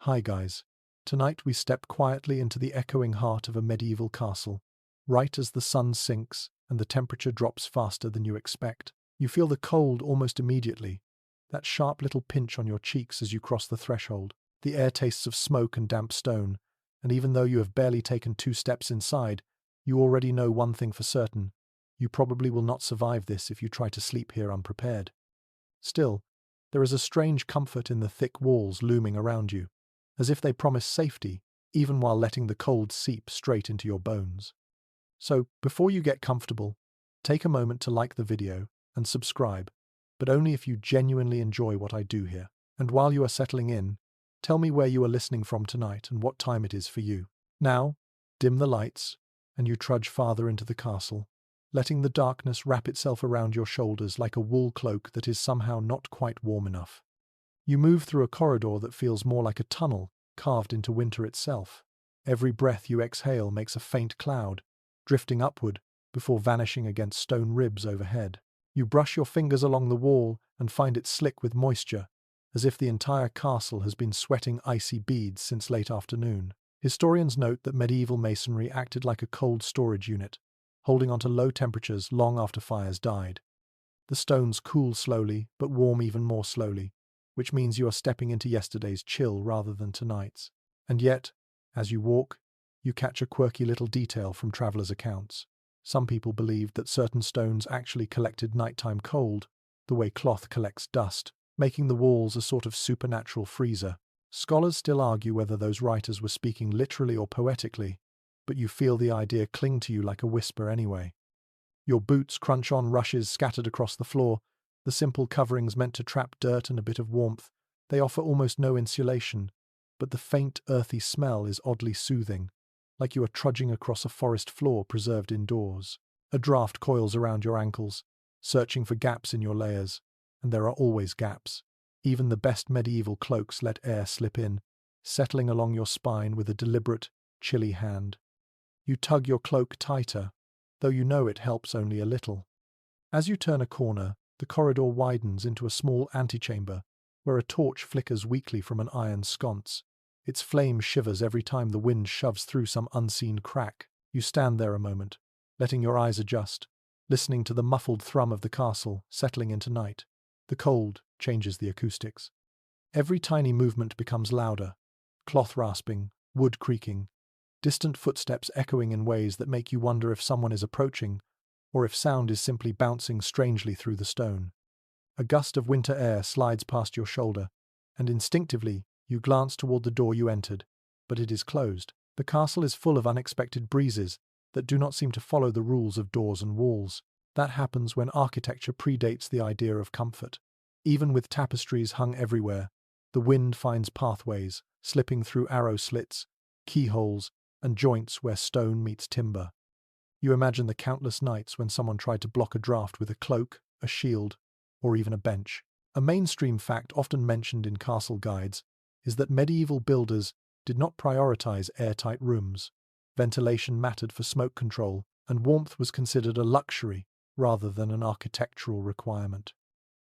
Hi guys. Tonight we step quietly into the echoing heart of a medieval castle. Right as the sun sinks and the temperature drops faster than you expect, you feel the cold almost immediately, that sharp little pinch on your cheeks as you cross the threshold. The air tastes of smoke and damp stone, and even though you have barely taken 2 steps inside, you already know one thing for certain: you probably will not survive this if you try to sleep here unprepared. Still, there is a strange comfort in the thick walls looming around you, as if they promise safety, even while letting the cold seep straight into your bones. So, before you get comfortable, take a moment to like the video and subscribe, but only if you genuinely enjoy what I do here. And while you are settling in, tell me where you are listening from tonight and what time it is for you. Now, dim the lights, and you trudge farther into the castle, letting the darkness wrap itself around your shoulders like a wool cloak that is somehow not quite warm enough. You move through a corridor that feels more like a tunnel carved into winter itself. Every breath you exhale makes a faint cloud, drifting upward before vanishing against stone ribs overhead. You brush your fingers along the wall and find it slick with moisture, as if the entire castle has been sweating icy beads since late afternoon. Historians note that medieval masonry acted like a cold storage unit, holding onto low temperatures long after fires died. The stones cool slowly, but warm even more slowly, which means you are stepping into yesterday's chill rather than tonight's. And yet, as you walk, you catch a quirky little detail from travelers' accounts. Some people believed that certain stones actually collected nighttime cold, the way cloth collects dust, making the walls a sort of supernatural freezer. Scholars still argue whether those writers were speaking literally or poetically, but you feel the idea cling to you like a whisper anyway. Your boots crunch on rushes scattered across the floor, the simple coverings meant to trap dirt and a bit of warmth. They offer almost no insulation, but the faint, earthy smell is oddly soothing, like you are trudging across a forest floor preserved indoors. A draft coils around your ankles, searching for gaps in your layers, and there are always gaps. Even the best medieval cloaks let air slip in, settling along your spine with a deliberate, chilly hand. You tug your cloak tighter, though you know it helps only a little. As you turn a corner, the corridor widens into a small antechamber, where a torch flickers weakly from an iron sconce. Its flame shivers every time the wind shoves through some unseen crack. You stand there a moment, letting your eyes adjust, listening to the muffled thrum of the castle settling into night. The cold changes the acoustics. Every tiny movement becomes louder, cloth rasping, wood creaking, distant footsteps echoing in ways that make you wonder if someone is approaching, or if sound is simply bouncing strangely through the stone. A gust of winter air slides past your shoulder, and instinctively you glance toward the door you entered, but it is closed. The castle is full of unexpected breezes that do not seem to follow the rules of doors and walls. That happens when architecture predates the idea of comfort. Even with tapestries hung everywhere, the wind finds pathways, slipping through arrow slits, keyholes, and joints where stone meets timber. You imagine the countless nights when someone tried to block a draft with a cloak, a shield, or even a bench. A mainstream fact often mentioned in castle guides is that medieval builders did not prioritize airtight rooms. Ventilation mattered for smoke control, and warmth was considered a luxury rather than an architectural requirement.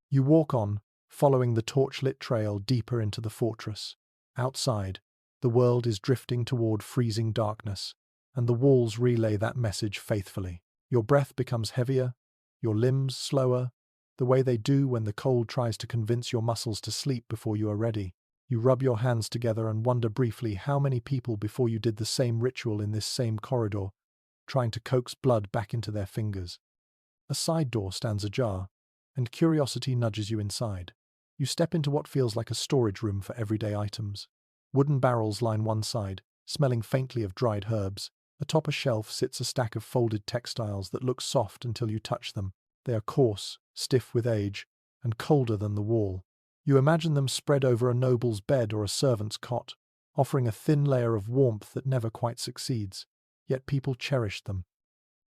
You walk on, following the torchlit trail deeper into the fortress. Outside, the world is drifting toward freezing darkness, and the walls relay that message faithfully. Your breath becomes heavier, your limbs slower, the way they do when the cold tries to convince your muscles to sleep before you are ready. You rub your hands together and wonder briefly how many people before you did the same ritual in this same corridor, trying to coax blood back into their fingers. A side door stands ajar, and curiosity nudges you inside. You step into what feels like a storage room for everyday items. Wooden barrels line one side, smelling faintly of dried herbs. Atop a shelf sits a stack of folded textiles that look soft until you touch them. They are coarse, stiff with age, and colder than the wall. You imagine them spread over a noble's bed or a servant's cot, offering a thin layer of warmth that never quite succeeds. Yet people cherish them.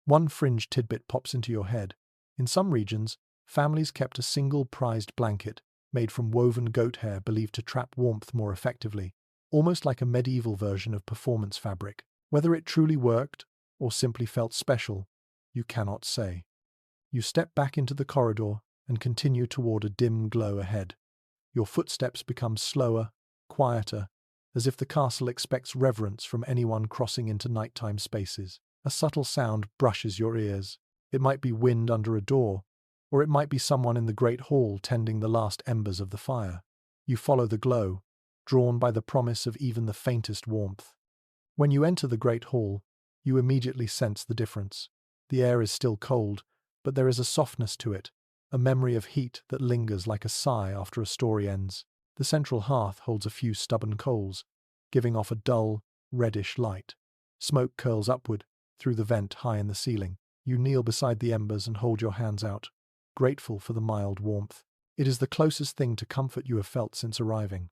One fringe tidbit pops into your head. In some regions, families kept a single prized blanket, made from woven goat hair believed to trap warmth more effectively, almost like a medieval version of performance fabric. Whether it truly worked, or simply felt special, you cannot say. You step back into the corridor and continue toward a dim glow ahead. Your footsteps become slower, quieter, as if the castle expects reverence from anyone crossing into nighttime spaces. A subtle sound brushes your ears. It might be wind under a door, or it might be someone in the great hall tending the last embers of the fire. You follow the glow, drawn by the promise of even the faintest warmth. When you enter the great hall, you immediately sense the difference. The air is still cold, but there is a softness to it, a memory of heat that lingers like a sigh after a story ends. The central hearth holds a few stubborn coals, giving off a dull, reddish light. Smoke curls upward, through the vent high in the ceiling. You kneel beside the embers and hold your hands out, grateful for the mild warmth. It is the closest thing to comfort you have felt since arriving.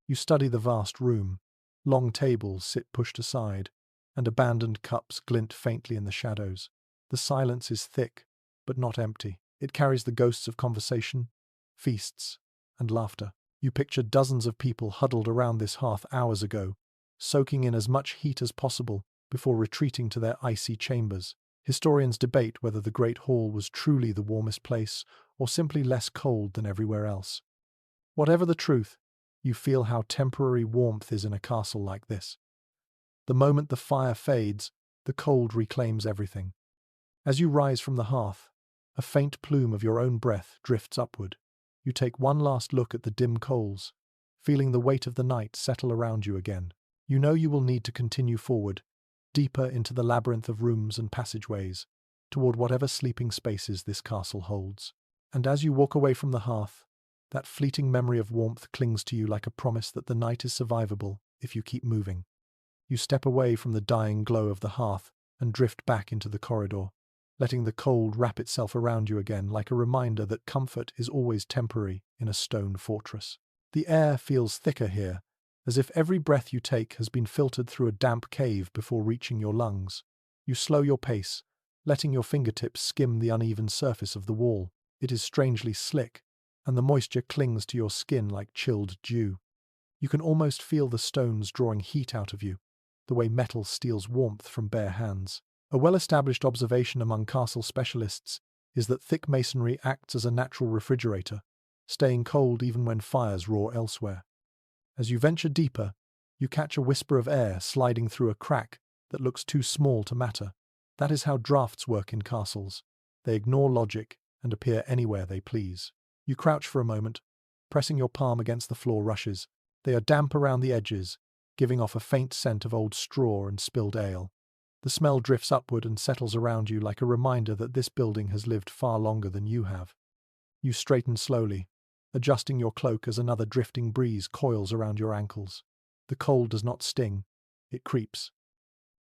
You study the vast room. Long tables sit pushed aside, and abandoned cups glint faintly in the shadows. The silence is thick, but not empty. It carries the ghosts of conversation, feasts, and laughter. You picture dozens of people huddled around this hearth hours ago, soaking in as much heat as possible before retreating to their icy chambers. Historians debate whether the Great Hall was truly the warmest place or simply less cold than everywhere else. Whatever the truth, you feel how temporary warmth is in a castle like this. The moment the fire fades, the cold reclaims everything. As you rise from the hearth, a faint plume of your own breath drifts upward. You take one last look at the dim coals, feeling the weight of the night settle around you again. You know you will need to continue forward, deeper into the labyrinth of rooms and passageways, toward whatever sleeping spaces this castle holds. And as you walk away from the hearth, that fleeting memory of warmth clings to you like a promise that the night is survivable if you keep moving. You step away from the dying glow of the hearth and drift back into the corridor, letting the cold wrap itself around you again like a reminder that comfort is always temporary in a stone fortress. The air feels thicker here, as if every breath you take has been filtered through a damp cave before reaching your lungs. You slow your pace, letting your fingertips skim the uneven surface of the wall. It is strangely slick, and the moisture clings to your skin like chilled dew. You can almost feel the stones drawing heat out of you, the way metal steals warmth from bare hands. A well-established observation among castle specialists is that thick masonry acts as a natural refrigerator, staying cold even when fires roar elsewhere. As you venture deeper, you catch a whisper of air sliding through a crack that looks too small to matter. That is how drafts work in castles. They ignore logic and appear anywhere they please. You crouch for a moment, pressing your palm against the floor rushes. They are damp around the edges, giving off a faint scent of old straw and spilled ale. The smell drifts upward and settles around you like a reminder that this building has lived far longer than you have. You straighten slowly, adjusting your cloak as another drifting breeze coils around your ankles. The cold does not sting, it creeps.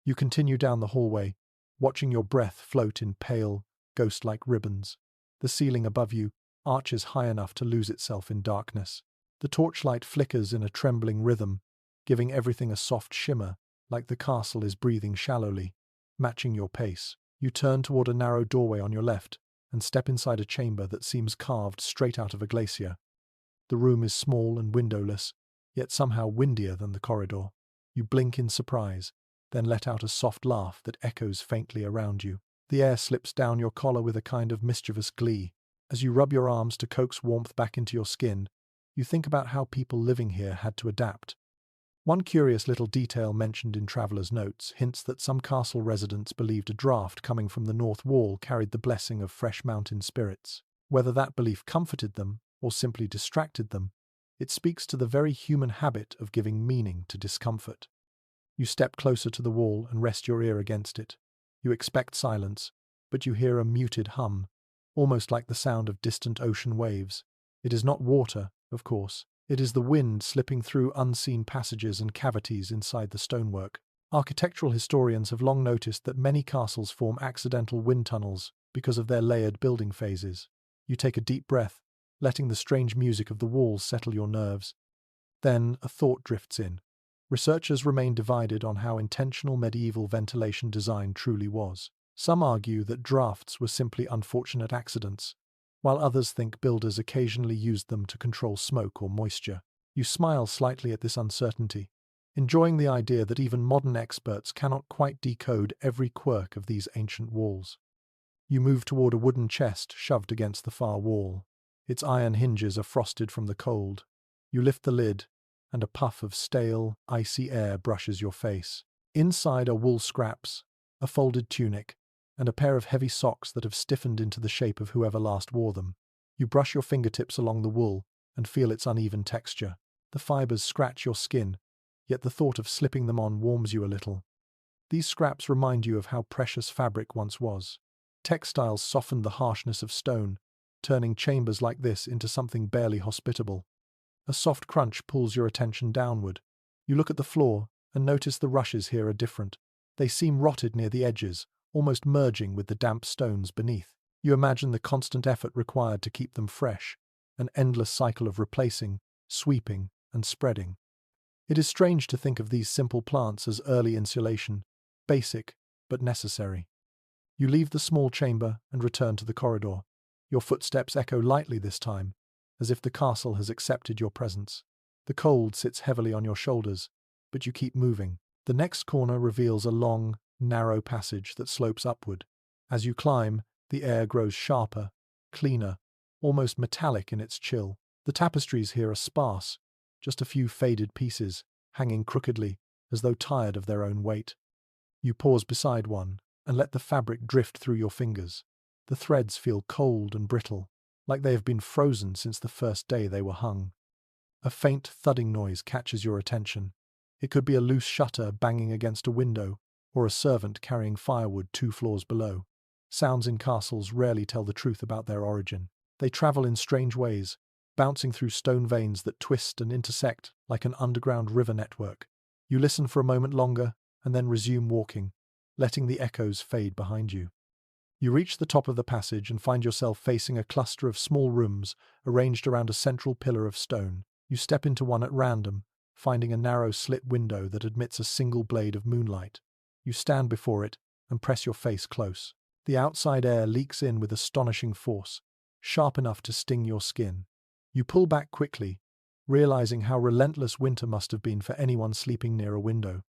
You continue down the hallway, watching your breath float in pale, ghost-like ribbons. The ceiling above you arches high enough to lose itself in darkness. The torchlight flickers in a trembling rhythm, giving everything a soft shimmer, like the castle is breathing shallowly, matching your pace. You turn toward a narrow doorway on your left and step inside a chamber that seems carved straight out of a glacier. The room is small and windowless, yet somehow windier than the corridor. You blink in surprise, then let out a soft laugh that echoes faintly around you. The air slips down your collar with a kind of mischievous glee. As you rub your arms to coax warmth back into your skin, you think about how people living here had to adapt. One curious little detail mentioned in travelers' notes hints that some castle residents believed a draught coming from the north wall carried the blessing of fresh mountain spirits. Whether that belief comforted them or simply distracted them, it speaks to the very human habit of giving meaning to discomfort. You step closer to the wall and rest your ear against it. You expect silence, but you hear a muted hum, almost like the sound of distant ocean waves. It is not water, of course. It is the wind slipping through unseen passages and cavities inside the stonework. Architectural historians have long noticed that many castles form accidental wind tunnels because of their layered building phases. You take a deep breath, letting the strange music of the walls settle your nerves. Then a thought drifts in. Researchers remain divided on how intentional medieval ventilation design truly was. Some argue that drafts were simply unfortunate accidents, while others think builders occasionally used them to control smoke or moisture. You smile slightly at this uncertainty, enjoying the idea that even modern experts cannot quite decode every quirk of these ancient walls. You move toward a wooden chest shoved against the far wall. Its iron hinges are frosted from the cold. You lift the lid, and a puff of stale, icy air brushes your face. Inside are wool scraps, a folded tunic, and a pair of heavy socks that have stiffened into the shape of whoever last wore them. You brush your fingertips along the wool and feel its uneven texture. The fibers scratch your skin, yet the thought of slipping them on warms you a little. These scraps remind you of how precious fabric once was. Textiles softened the harshness of stone, turning chambers like this into something barely hospitable. A soft crunch pulls your attention downward. You look at the floor and notice the rushes here are different. They seem rotted near the edges, almost merging with the damp stones beneath. You imagine the constant effort required to keep them fresh, an endless cycle of replacing, sweeping, and spreading. It is strange to think of these simple plants as early insulation, basic but necessary. You leave the small chamber and return to the corridor. Your footsteps echo lightly this time, as if the castle has accepted your presence. The cold sits heavily on your shoulders, but you keep moving. The next corner reveals a long, narrow passage that slopes upward. As you climb, the air grows sharper, cleaner, almost metallic in its chill. The tapestries here are sparse, just a few faded pieces, hanging crookedly, as though tired of their own weight. You pause beside one and let the fabric drift through your fingers. The threads feel cold and brittle, like they have been frozen since the first day they were hung. A faint thudding noise catches your attention. It could be a loose shutter banging against a window, or a servant carrying firewood 2 floors below. Sounds in castles rarely tell the truth about their origin. They travel in strange ways, bouncing through stone veins that twist and intersect like an underground river network. You listen for a moment longer and then resume walking, letting the echoes fade behind you. You reach the top of the passage and find yourself facing a cluster of small rooms arranged around a central pillar of stone. You step into one at random, finding a narrow slit window that admits a single blade of moonlight. You stand before it and press your face close. The outside air leaks in with astonishing force, sharp enough to sting your skin. You pull back quickly, realizing how relentless winter must have been for anyone sleeping near a window.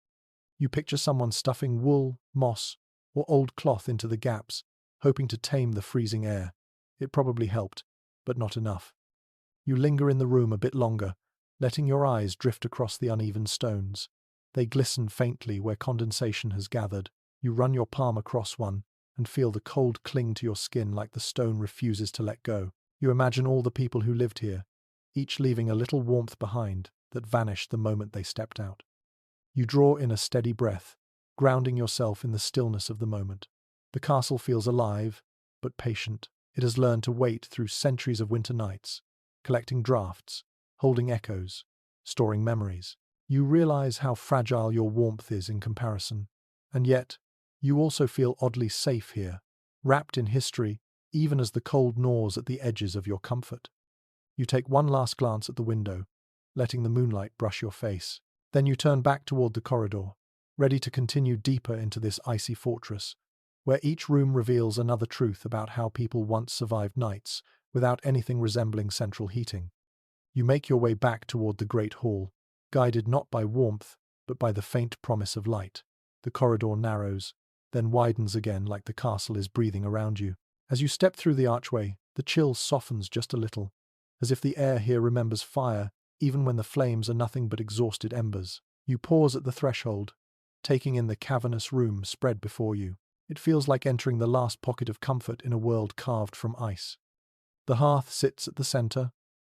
You picture someone stuffing wool, moss, or old cloth into the gaps, hoping to tame the freezing air. It probably helped, but not enough. You linger in the room a bit longer, letting your eyes drift across the uneven stones. They glisten faintly where condensation has gathered. You run your palm across one and feel the cold cling to your skin like the stone refuses to let go. You imagine all the people who lived here, each leaving a little warmth behind that vanished the moment they stepped out. You draw in a steady breath, grounding yourself in the stillness of the moment. The castle feels alive, but patient. It has learned to wait through centuries of winter nights, collecting drafts, holding echoes, storing memories. You realize how fragile your warmth is in comparison, and yet, you also feel oddly safe here, wrapped in history, even as the cold gnaws at the edges of your comfort. You take one last glance at the window, letting the moonlight brush your face. Then you turn back toward the corridor, ready to continue deeper into this icy fortress, where each room reveals another truth about how people once survived nights without anything resembling central heating. You make your way back toward the great hall, guided not by warmth, but by the faint promise of light. The corridor narrows, then widens again like the castle is breathing around you. As you step through the archway, the chill softens just a little, as if the air here remembers fire, even when the flames are nothing but exhausted embers. You pause at the threshold, taking in the cavernous room spread before you. It feels like entering the last pocket of comfort in a world carved from ice. The hearth sits at the center,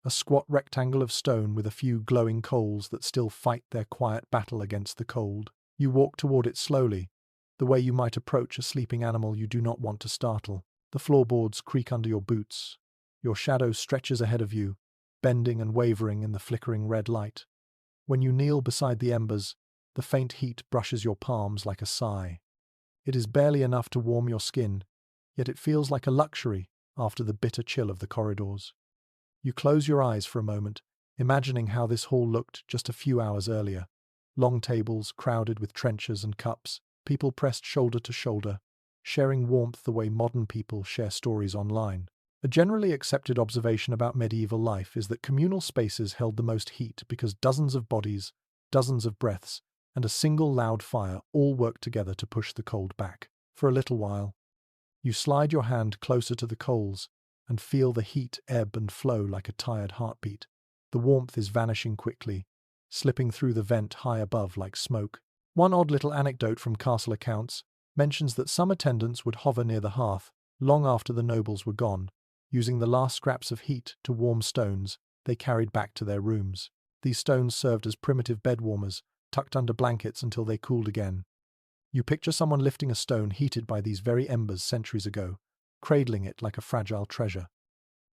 a squat rectangle of stone with a few glowing coals that still fight their quiet battle against the cold. You walk toward it slowly, the way you might approach a sleeping animal you do not want to startle. The floorboards creak under your boots. Your shadow stretches ahead of you, bending and wavering in the flickering red light. When you kneel beside the embers, the faint heat brushes your palms like a sigh. It is barely enough to warm your skin, yet it feels like a luxury after the bitter chill of the corridors. You close your eyes for a moment, imagining how this hall looked just a few hours earlier. Long tables crowded with trenchers and cups, people pressed shoulder to shoulder, sharing warmth the way modern people share stories online. A generally accepted observation about medieval life is that communal spaces held the most heat because dozens of bodies, dozens of breaths, and a single loud fire all worked together to push the cold back. For a little while, you slide your hand closer to the coals and feel the heat ebb and flow like a tired heartbeat. The warmth is vanishing quickly, slipping through the vent high above like smoke. One odd little anecdote from castle accounts mentions that some attendants would hover near the hearth long after the nobles were gone, using the last scraps of heat to warm stones they carried back to their rooms. These stones served as primitive bed warmers, tucked under blankets until they cooled again. You picture someone lifting a stone heated by these very embers centuries ago, cradling it like a fragile treasure.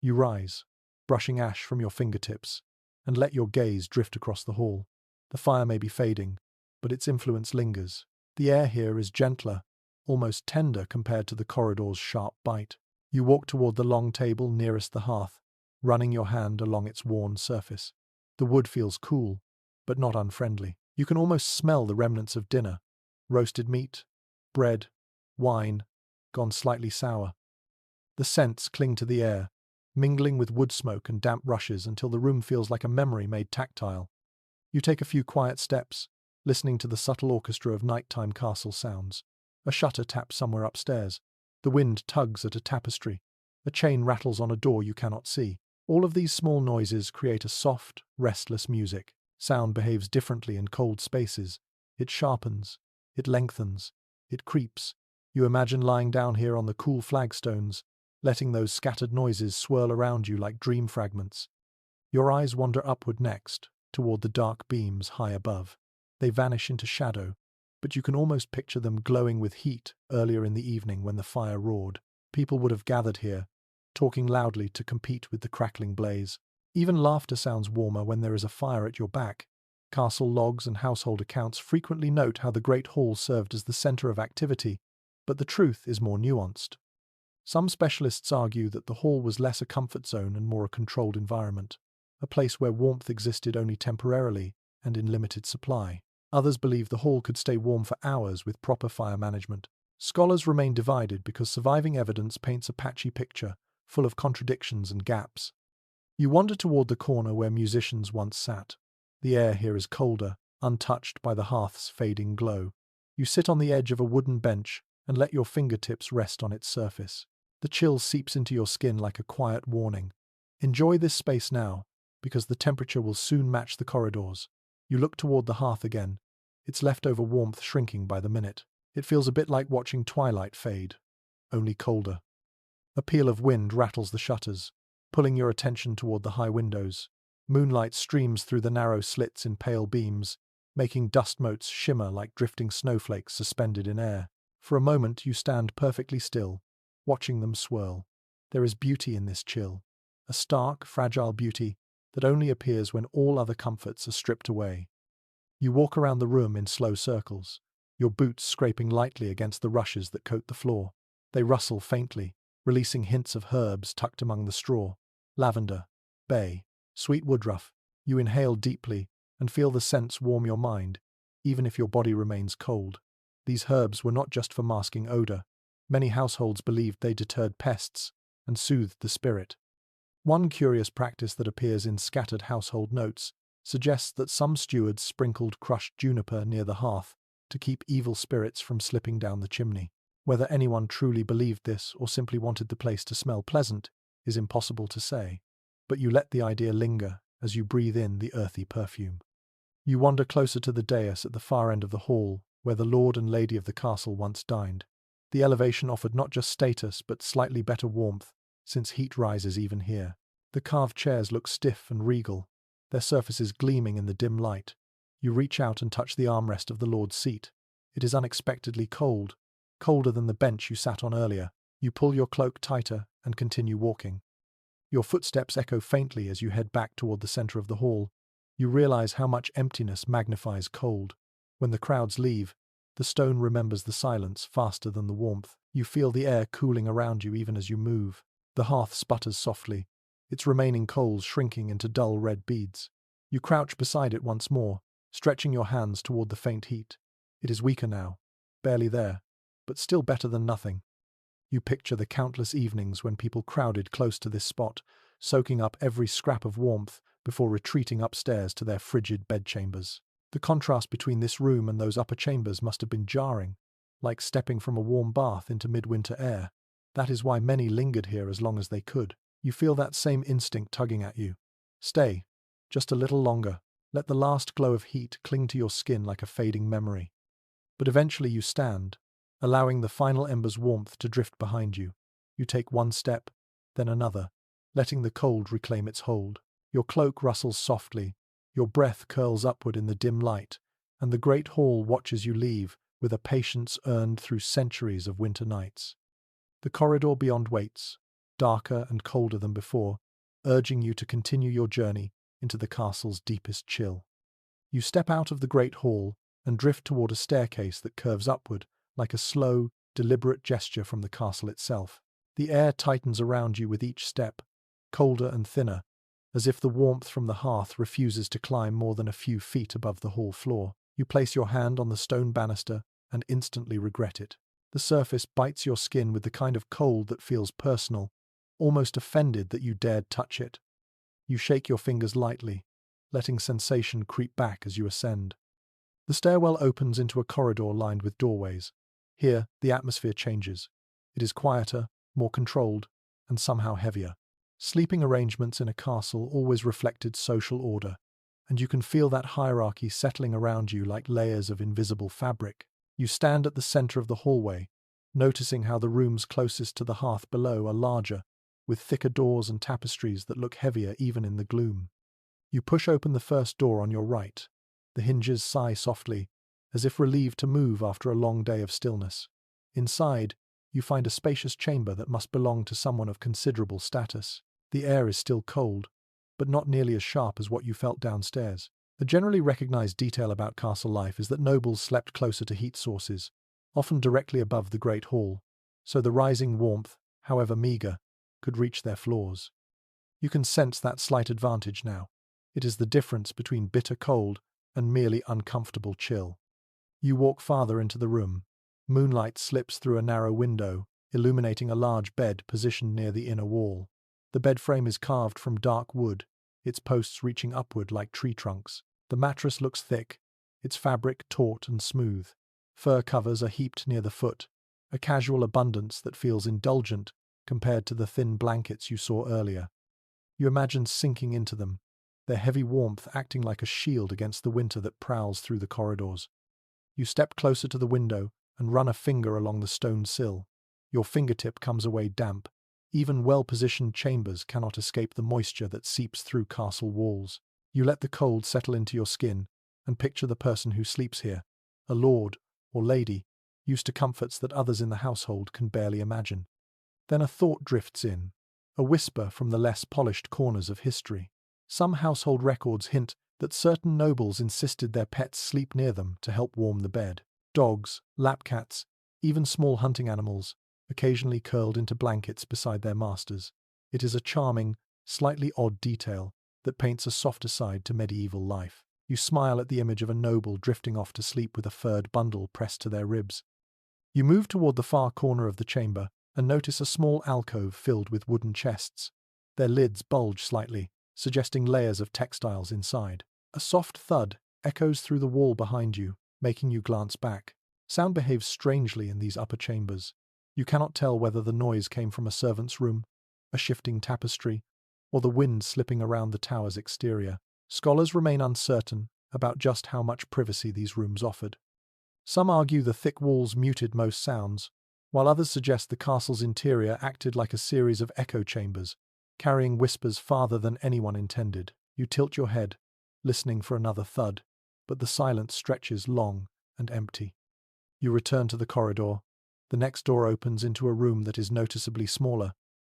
You rise, brushing ash from your fingertips, and let your gaze drift across the hall. The fire may be fading, but its influence lingers. The air here is gentler, almost tender compared to the corridor's sharp bite. You walk toward the long table nearest the hearth, running your hand along its worn surface. The wood feels cool, but not unfriendly. You can almost smell the remnants of dinner: roasted meat, bread, wine, gone slightly sour. The scents cling to the air, mingling with wood smoke and damp rushes until the room feels like a memory made tactile. You take a few quiet steps, listening to the subtle orchestra of nighttime castle sounds. A shutter taps somewhere upstairs. The wind tugs at a tapestry. A chain rattles on a door you cannot see. All of these small noises create a soft, restless music. Sound behaves differently in cold spaces. It sharpens, it lengthens, it creeps. You imagine lying down here on the cool flagstones, letting those scattered noises swirl around you like dream fragments. Your eyes wander upward next, toward the dark beams high above. They vanish into shadow, but you can almost picture them glowing with heat earlier in the evening when the fire roared. People would have gathered here, talking loudly to compete with the crackling blaze. Even laughter sounds warmer when there is a fire at your back. Castle logs and household accounts frequently note how the Great Hall served as the center of activity, but the truth is more nuanced. Some specialists argue that the hall was less a comfort zone and more a controlled environment, a place where warmth existed only temporarily and in limited supply. Others believe the hall could stay warm for hours with proper fire management. Scholars remain divided because surviving evidence paints a patchy picture, full of contradictions and gaps. You wander toward the corner where musicians once sat. The air here is colder, untouched by the hearth's fading glow. You sit on the edge of a wooden bench and let your fingertips rest on its surface. The chill seeps into your skin like a quiet warning. Enjoy this space now, because the temperature will soon match the corridors. You look toward the hearth again, its leftover warmth shrinking by the minute. It feels a bit like watching twilight fade, only colder. A peal of wind rattles the shutters, pulling your attention toward the high windows. Moonlight streams through the narrow slits in pale beams, making dust motes shimmer like drifting snowflakes suspended in air. For a moment you stand perfectly still, watching them swirl. There is beauty in this chill, a stark, fragile beauty that only appears when all other comforts are stripped away. You walk around the room in slow circles, your boots scraping lightly against the rushes that coat the floor. They rustle faintly, releasing hints of herbs tucked among the straw: lavender, bay, sweet woodruff. You inhale deeply and feel the scents warm your mind, even if your body remains cold. These herbs were not just for masking odor. Many households believed they deterred pests and soothed the spirit. One curious practice that appears in scattered household notes suggests that some stewards sprinkled crushed juniper near the hearth to keep evil spirits from slipping down the chimney. Whether anyone truly believed this or simply wanted the place to smell pleasant is impossible to say, but you let the idea linger as you breathe in the earthy perfume. You wander closer to the dais at the far end of the hall, where the lord and lady of the castle once dined. The elevation offered not just status but slightly better warmth, since heat rises even here. The carved chairs look stiff and regal, their surfaces gleaming in the dim light. You reach out and touch the armrest of the lord's seat. It is unexpectedly cold, colder than the bench you sat on earlier. You pull your cloak tighter and continue walking. Your footsteps echo faintly as you head back toward the center of the hall. You realize how much emptiness magnifies cold. When the crowds leave, the stone remembers the silence faster than the warmth. You feel the air cooling around you even as you move. The hearth sputters softly, its remaining coals shrinking into dull red beads. You crouch beside it once more, stretching your hands toward the faint heat. It is weaker now, barely there, but still better than nothing. You picture the countless evenings when people crowded close to this spot, soaking up every scrap of warmth before retreating upstairs to their frigid bedchambers. The contrast between this room and those upper chambers must have been jarring, like stepping from a warm bath into midwinter air. That is why many lingered here as long as they could. You feel that same instinct tugging at you. Stay, just a little longer. Let the last glow of heat cling to your skin like a fading memory. But eventually you stand, allowing the final ember's warmth to drift behind you. You take one step, then another, letting the cold reclaim its hold. Your cloak rustles softly, your breath curls upward in the dim light, and the great hall watches you leave with a patience earned through centuries of winter nights. The corridor beyond waits, darker and colder than before, urging you to continue your journey into the castle's deepest chill. You step out of the great hall and drift toward a staircase that curves upward like a slow, deliberate gesture from the castle itself. The air tightens around you with each step, colder and thinner, as if the warmth from the hearth refuses to climb more than a few feet above the hall floor. You place your hand on the stone banister and instantly regret it. The surface bites your skin with the kind of cold that feels personal, almost offended that you dared touch it. You shake your fingers lightly, letting sensation creep back as you ascend. The stairwell opens into a corridor lined with doorways. Here, the atmosphere changes. It is quieter, more controlled, and somehow heavier. Sleeping arrangements in a castle always reflected social order, and you can feel that hierarchy settling around you like layers of invisible fabric. You stand at the center of the hallway, noticing how the rooms closest to the hearth below are larger, with thicker doors and tapestries that look heavier even in the gloom. You push open the first door on your right. The hinges sigh softly, as if relieved to move after a long day of stillness. Inside, you find a spacious chamber that must belong to someone of considerable status. The air is still cold, but not nearly as sharp as what you felt downstairs. A generally recognized detail about castle life is that nobles slept closer to heat sources, often directly above the great hall, so the rising warmth, however meager, could reach their floors. You can sense that slight advantage now. It is the difference between bitter cold and merely uncomfortable chill. You walk farther into the room. Moonlight slips through a narrow window, illuminating a large bed positioned near the inner wall. The bed frame is carved from dark wood, its posts reaching upward like tree trunks. The mattress looks thick, its fabric taut and smooth. Fur covers are heaped near the foot, a casual abundance that feels indulgent compared to the thin blankets you saw earlier. You imagine sinking into them, their heavy warmth acting like a shield against the winter that prowls through the corridors. You step closer to the window and run a finger along the stone sill. Your fingertip comes away damp. Even well-positioned chambers cannot escape the moisture that seeps through castle walls. You let the cold settle into your skin and picture the person who sleeps here, a lord or lady, used to comforts that others in the household can barely imagine. Then a thought drifts in, a whisper from the less polished corners of history. Some household records hint that certain nobles insisted their pets sleep near them to help warm the bed. Dogs, lapcats, even small hunting animals, occasionally curled into blankets beside their masters. It is a charming, slightly odd detail that paints a softer side to medieval life. You smile at the image of a noble drifting off to sleep with a furred bundle pressed to their ribs. You move toward the far corner of the chamber and notice a small alcove filled with wooden chests. Their lids bulge slightly, suggesting layers of textiles inside. A soft thud echoes through the wall behind you, making you glance back. Sound behaves strangely in these upper chambers. You cannot tell whether the noise came from a servant's room, a shifting tapestry, or the wind slipping around the tower's exterior. Scholars remain uncertain about just how much privacy these rooms offered. Some argue the thick walls muted most sounds, while others suggest the castle's interior acted like a series of echo chambers, carrying whispers farther than anyone intended. You tilt your head, listening for another thud, but the silence stretches long and empty. You return to the corridor. The next door opens into a room that is noticeably smaller.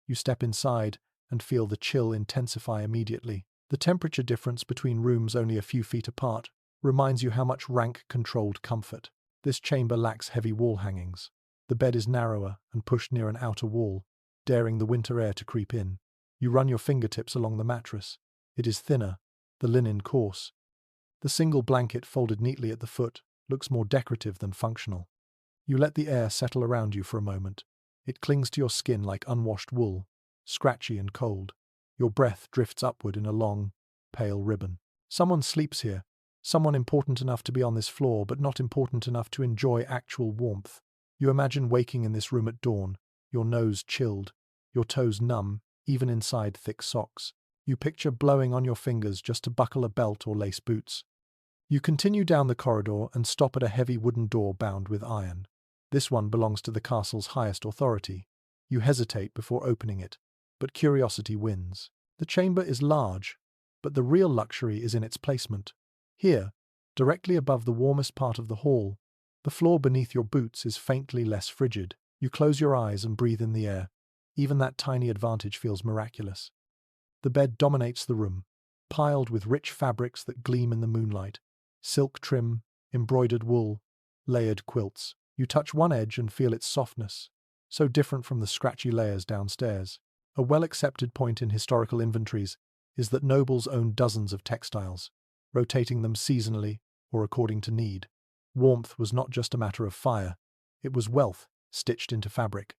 You step inside and feel the chill intensify immediately. The temperature difference between rooms only a few feet apart reminds you how much rank controlled comfort. This chamber lacks heavy wall hangings. The bed is narrower and pushed near an outer wall, daring the winter air to creep in. You run your fingertips along the mattress. It is thinner, the linen coarse. The single blanket folded neatly at the foot looks more decorative than functional. You let the air settle around you for a moment. It clings to your skin like unwashed wool, scratchy and cold. Your breath drifts upward in a long, pale ribbon. Someone sleeps here, someone important enough to be on this floor but not important enough to enjoy actual warmth. You imagine waking in this room at dawn, your nose chilled, your toes numb, even inside thick socks. You picture blowing on your fingers just to buckle a belt or lace boots. You continue down the corridor and stop at a heavy wooden door bound with iron. This one belongs to the castle's highest authority. You hesitate before opening it, but curiosity wins. The chamber is large, but the real luxury is in its placement. Here, directly above the warmest part of the hall, the floor beneath your boots is faintly less frigid. You close your eyes and breathe in the air. Even that tiny advantage feels miraculous. The bed dominates the room, piled with rich fabrics that gleam in the moonlight. Silk trim, embroidered wool, layered quilts. You touch one edge and feel its softness, so different from the scratchy layers downstairs. A well-accepted point in historical inventories is that nobles owned dozens of textiles, rotating them seasonally or according to need. Warmth was not just a matter of fire, it was wealth stitched into fabric.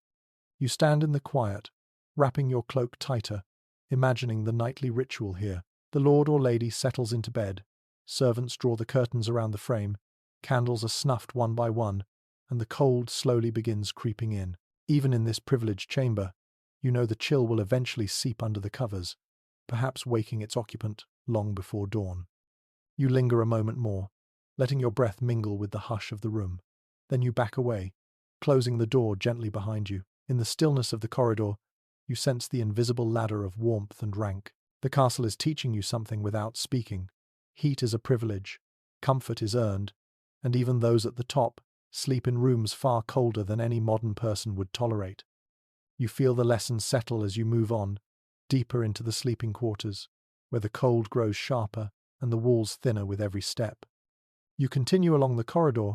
You stand in the quiet, wrapping your cloak tighter, imagining the nightly ritual here. The lord or lady settles into bed, servants draw the curtains around the frame, candles are snuffed one by one, and the cold slowly begins creeping in. Even in this privileged chamber, you know the chill will eventually seep under the covers, perhaps waking its occupant long before dawn. You linger a moment more, letting your breath mingle with the hush of the room. Then you back away, closing the door gently behind you. In the stillness of the corridor, you sense the invisible ladder of warmth and rank. The castle is teaching you something without speaking. Heat is a privilege, comfort is earned, and even those at the top sleep in rooms far colder than any modern person would tolerate. You feel the lesson settle as you move on, deeper into the sleeping quarters, where the cold grows sharper and the walls thinner with every step. You continue along the corridor,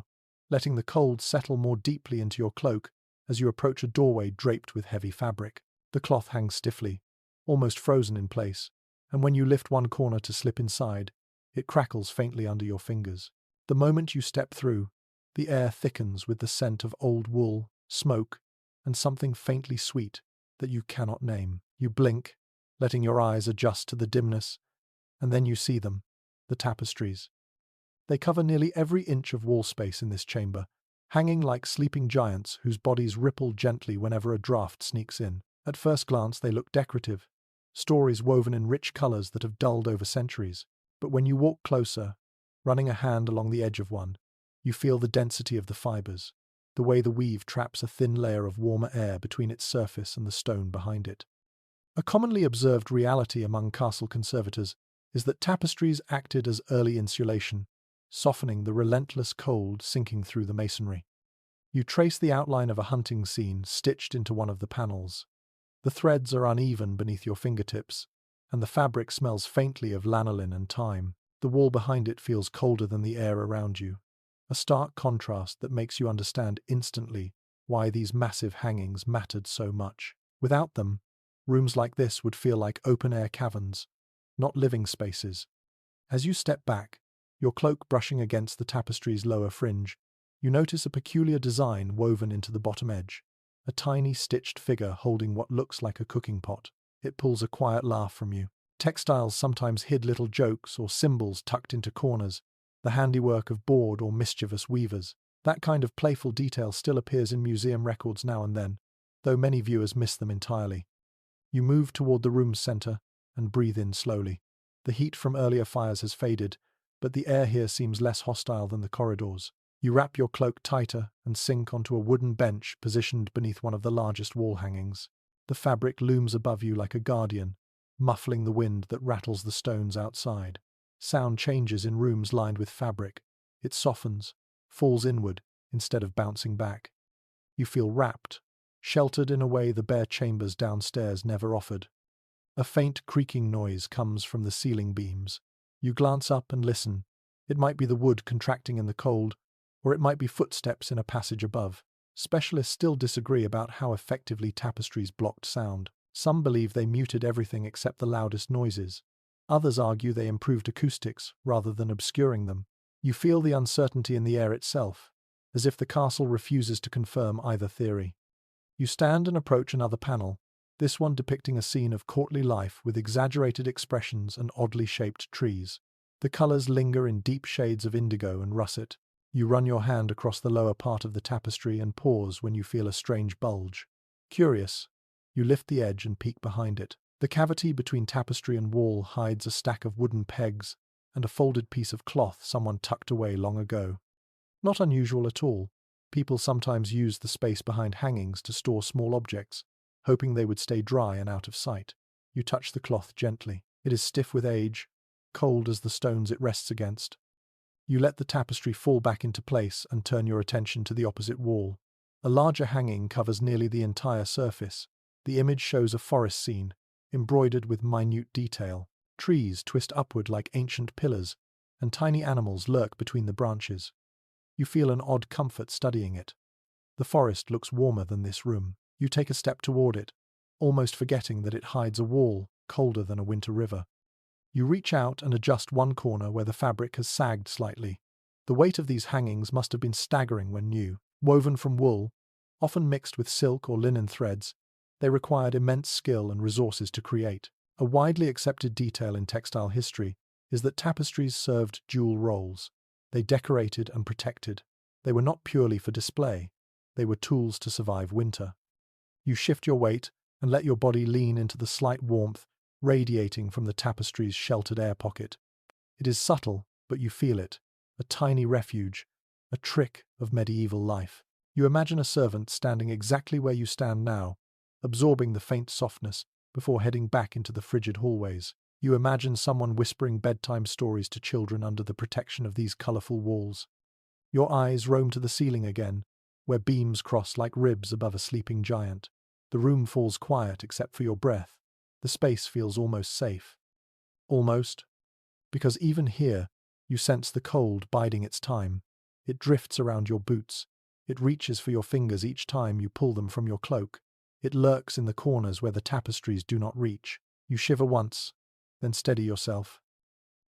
letting the cold settle more deeply into your cloak as you approach a doorway draped with heavy fabric. The cloth hangs stiffly, almost frozen in place, and when you lift one corner to slip inside, it crackles faintly under your fingers. The moment you step through, the air thickens with the scent of old wool, smoke, and something faintly sweet that you cannot name. You blink, letting your eyes adjust to the dimness, and then you see them, the tapestries. They cover nearly every inch of wall space in this chamber, hanging like sleeping giants whose bodies ripple gently whenever a draught sneaks in. At first glance they look decorative, stories woven in rich colors that have dulled over centuries. But when you walk closer, running a hand along the edge of one, you feel the density of the fibers, the way the weave traps a thin layer of warmer air between its surface and the stone behind it. A commonly observed reality among castle conservators is that tapestries acted as early insulation, softening the relentless cold sinking through the masonry. You trace the outline of a hunting scene stitched into one of the panels. The threads are uneven beneath your fingertips, and the fabric smells faintly of lanolin and thyme. The wall behind it feels colder than the air around you, a stark contrast that makes you understand instantly why these massive hangings mattered so much. Without them, rooms like this would feel like open-air caverns, not living spaces. As you step back, your cloak brushing against the tapestry's lower fringe, you notice a peculiar design woven into the bottom edge, a tiny stitched figure holding what looks like a cooking pot. It pulls a quiet laugh from you. Textiles sometimes hid little jokes or symbols tucked into corners, the handiwork of bored or mischievous weavers. That kind of playful detail still appears in museum records now and then, though many viewers miss them entirely. You move toward the room's center and breathe in slowly. The heat from earlier fires has faded, but the air here seems less hostile than the corridors. You wrap your cloak tighter and sink onto a wooden bench positioned beneath one of the largest wall hangings. The fabric looms above you like a guardian, muffling the wind that rattles the stones outside. Sound changes in rooms lined with fabric. It softens, falls inward, instead of bouncing back. You feel wrapped, sheltered in a way the bare chambers downstairs never offered. A faint creaking noise comes from the ceiling beams. You glance up and listen. It might be the wood contracting in the cold, or it might be footsteps in a passage above. Specialists still disagree about how effectively tapestries blocked sound. Some believe they muted everything except the loudest noises. Others argue they improved acoustics rather than obscuring them. You feel the uncertainty in the air itself, as if the castle refuses to confirm either theory. You stand and approach another panel, this one depicting a scene of courtly life with exaggerated expressions and oddly shaped trees. The colors linger in deep shades of indigo and russet. You run your hand across the lower part of the tapestry and pause when you feel a strange bulge. Curious, you lift the edge and peek behind it. The cavity between tapestry and wall hides a stack of wooden pegs and a folded piece of cloth someone tucked away long ago. Not unusual at all. People sometimes use the space behind hangings to store small objects, hoping they would stay dry and out of sight. You touch the cloth gently. It is stiff with age, cold as the stones it rests against. You let the tapestry fall back into place and turn your attention to the opposite wall. A larger hanging covers nearly the entire surface. The image shows a forest scene, embroidered with minute detail. Trees twist upward like ancient pillars, and tiny animals lurk between the branches. You feel an odd comfort studying it. The forest looks warmer than this room. You take a step toward it, almost forgetting that it hides a wall colder than a winter river. You reach out and adjust one corner where the fabric has sagged slightly. The weight of these hangings must have been staggering when new. Woven from wool, often mixed with silk or linen threads, they required immense skill and resources to create. A widely accepted detail in textile history is that tapestries served dual roles. They decorated and protected. They were not purely for display. They were tools to survive winter. You shift your weight and let your body lean into the slight warmth radiating from the tapestry's sheltered air pocket. It is subtle, but you feel it. A tiny refuge, a trick of medieval life. You imagine a servant standing exactly where you stand now, absorbing the faint softness before heading back into the frigid hallways. You imagine someone whispering bedtime stories to children under the protection of these colorful walls. Your eyes roam to the ceiling again, where beams cross like ribs above a sleeping giant. The room falls quiet except for your breath. The space feels almost safe. Almost. Because even here, you sense the cold biding its time. It drifts around your boots. It reaches for your fingers each time you pull them from your cloak. It lurks in the corners where the tapestries do not reach. You shiver once, then steady yourself.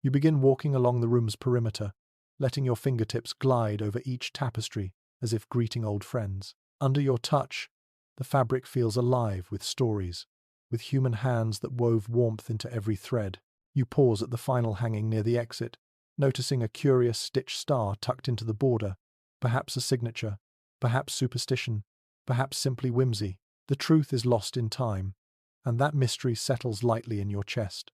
You begin walking along the room's perimeter, letting your fingertips glide over each tapestry as if greeting old friends. Under your touch, the fabric feels alive with stories, with human hands that wove warmth into every thread. You pause at the final hanging near the exit, noticing a curious stitched star tucked into the border, perhaps a signature, perhaps superstition, perhaps simply whimsy. The truth is lost in time, and that mystery settles lightly in your chest.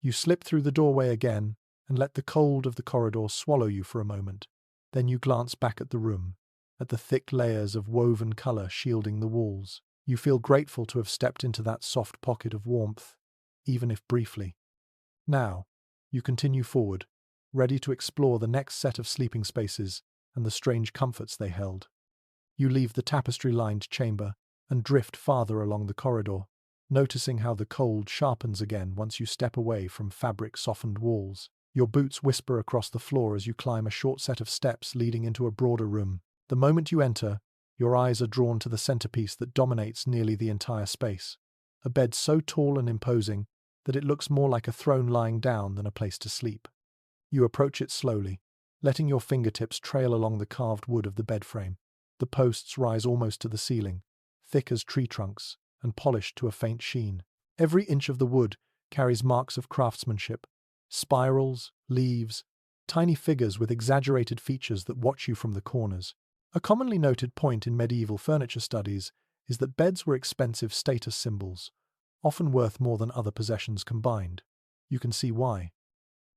You slip through the doorway again and let the cold of the corridor swallow you for a moment. Then you glance back at the room, at the thick layers of woven color shielding the walls. You feel grateful to have stepped into that soft pocket of warmth, even if briefly. Now, you continue forward, ready to explore the next set of sleeping spaces and the strange comforts they held. You leave the tapestry-lined chamber and drift farther along the corridor, noticing how the cold sharpens again once you step away from fabric-softened walls. Your boots whisper across the floor as you climb a short set of steps leading into a broader room. The moment you enter, your eyes are drawn to the centerpiece that dominates nearly the entire space. A bed so tall and imposing that it looks more like a throne lying down than a place to sleep. You approach it slowly, letting your fingertips trail along the carved wood of the bed frame. The posts rise almost to the ceiling, thick as tree trunks and polished to a faint sheen. Every inch of the wood carries marks of craftsmanship, spirals, leaves, tiny figures with exaggerated features that watch you from the corners. A commonly noted point in medieval furniture studies is that beds were expensive status symbols, often worth more than other possessions combined. You can see why.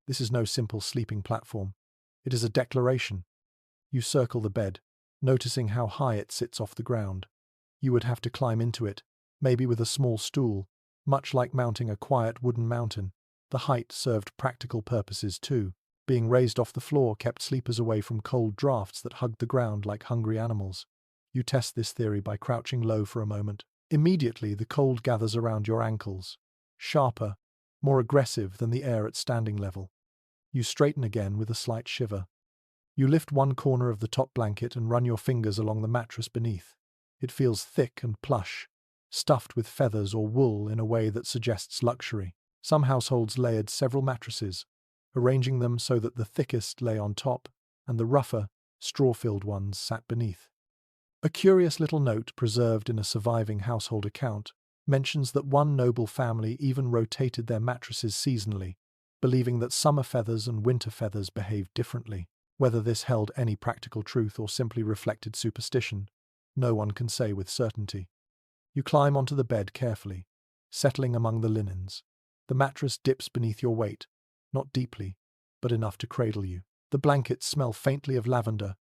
This is no simple sleeping platform. It is a declaration. You circle the bed, noticing how high it sits off the ground. You would have to climb into it, maybe with a small stool, much like mounting a quiet wooden mountain. The height served practical purposes too. Being raised off the floor kept sleepers away from cold drafts that hugged the ground like hungry animals. You test this theory by crouching low for a moment. Immediately, the cold gathers around your ankles, sharper, more aggressive than the air at standing level. You straighten again with a slight shiver. You lift one corner of the top blanket and run your fingers along the mattress beneath. It feels thick and plush, stuffed with feathers or wool in a way that suggests luxury. Some households layered several mattresses, arranging them so that the thickest lay on top and the rougher, straw-filled ones sat beneath. A curious little note preserved in a surviving household account mentions that one noble family even rotated their mattresses seasonally, believing that summer feathers and winter feathers behaved differently. Whether this held any practical truth or simply reflected superstition, no one can say with certainty. You climb onto the bed carefully, settling among the linens. The mattress dips beneath your weight, not deeply, but enough to cradle you. The blankets smell faintly of lavender,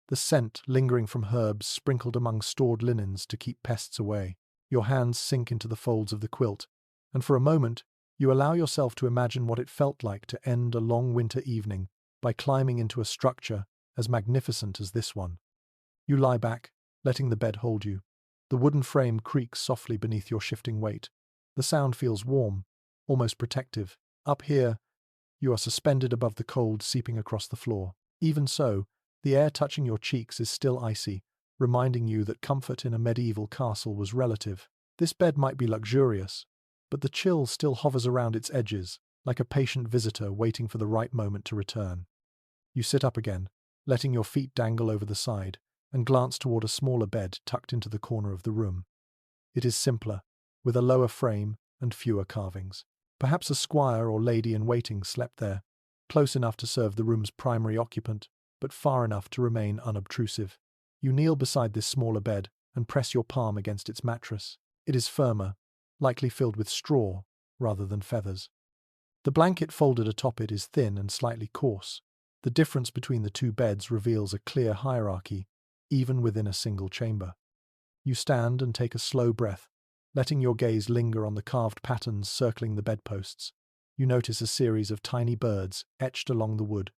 the scent lingering from herbs sprinkled among stored linens to keep pests away. Your hands sink into the folds of the quilt, and for a moment you allow yourself to imagine what it felt like to end a long winter evening by climbing into a structure as magnificent as this one. You lie back, letting the bed hold you. The wooden frame creaks softly beneath your shifting weight. The sound feels warm, almost protective. Up here, you are suspended above the cold seeping across the floor. Even so, the air touching your cheeks is still icy, reminding you that comfort in a medieval castle was relative. This bed might be luxurious, but the chill still hovers around its edges, like a patient visitor waiting for the right moment to return. You sit up again, letting your feet dangle over the side, and glance toward a smaller bed tucked into the corner of the room. It is simpler, with a lower frame and fewer carvings. Perhaps a squire or lady-in-waiting slept there, close enough to serve the room's primary occupant, but far enough to remain unobtrusive. You kneel beside this smaller bed and press your palm against its mattress. It is firmer, likely filled with straw rather than feathers. The blanket folded atop it is thin and slightly coarse. The difference between the two beds reveals a clear hierarchy, even within a single chamber. You stand and take a slow breath, letting your gaze linger on the carved patterns circling the bedposts. You notice a series of tiny birds etched along the wood,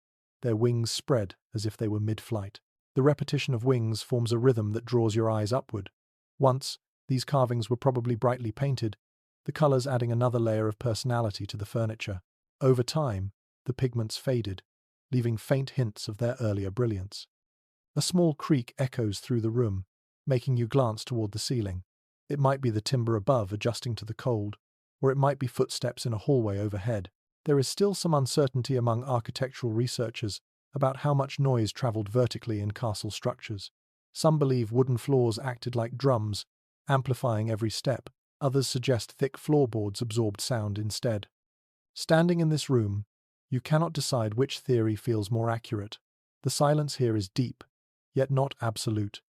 their wings spread as if they were mid-flight. The repetition of wings forms a rhythm that draws your eyes upward. Once, these carvings were probably brightly painted, the colors adding another layer of personality to the furniture. Over time, the pigments faded, leaving faint hints of their earlier brilliance. A small creak echoes through the room, making you glance toward the ceiling. It might be the timber above adjusting to the cold, or it might be footsteps in a hallway overhead. There is still some uncertainty among architectural researchers about how much noise traveled vertically in castle structures. Some believe wooden floors acted like drums, amplifying every step. Others suggest thick floorboards absorbed sound instead. Standing in this room, you cannot decide which theory feels more accurate. The silence here is deep, yet not absolute.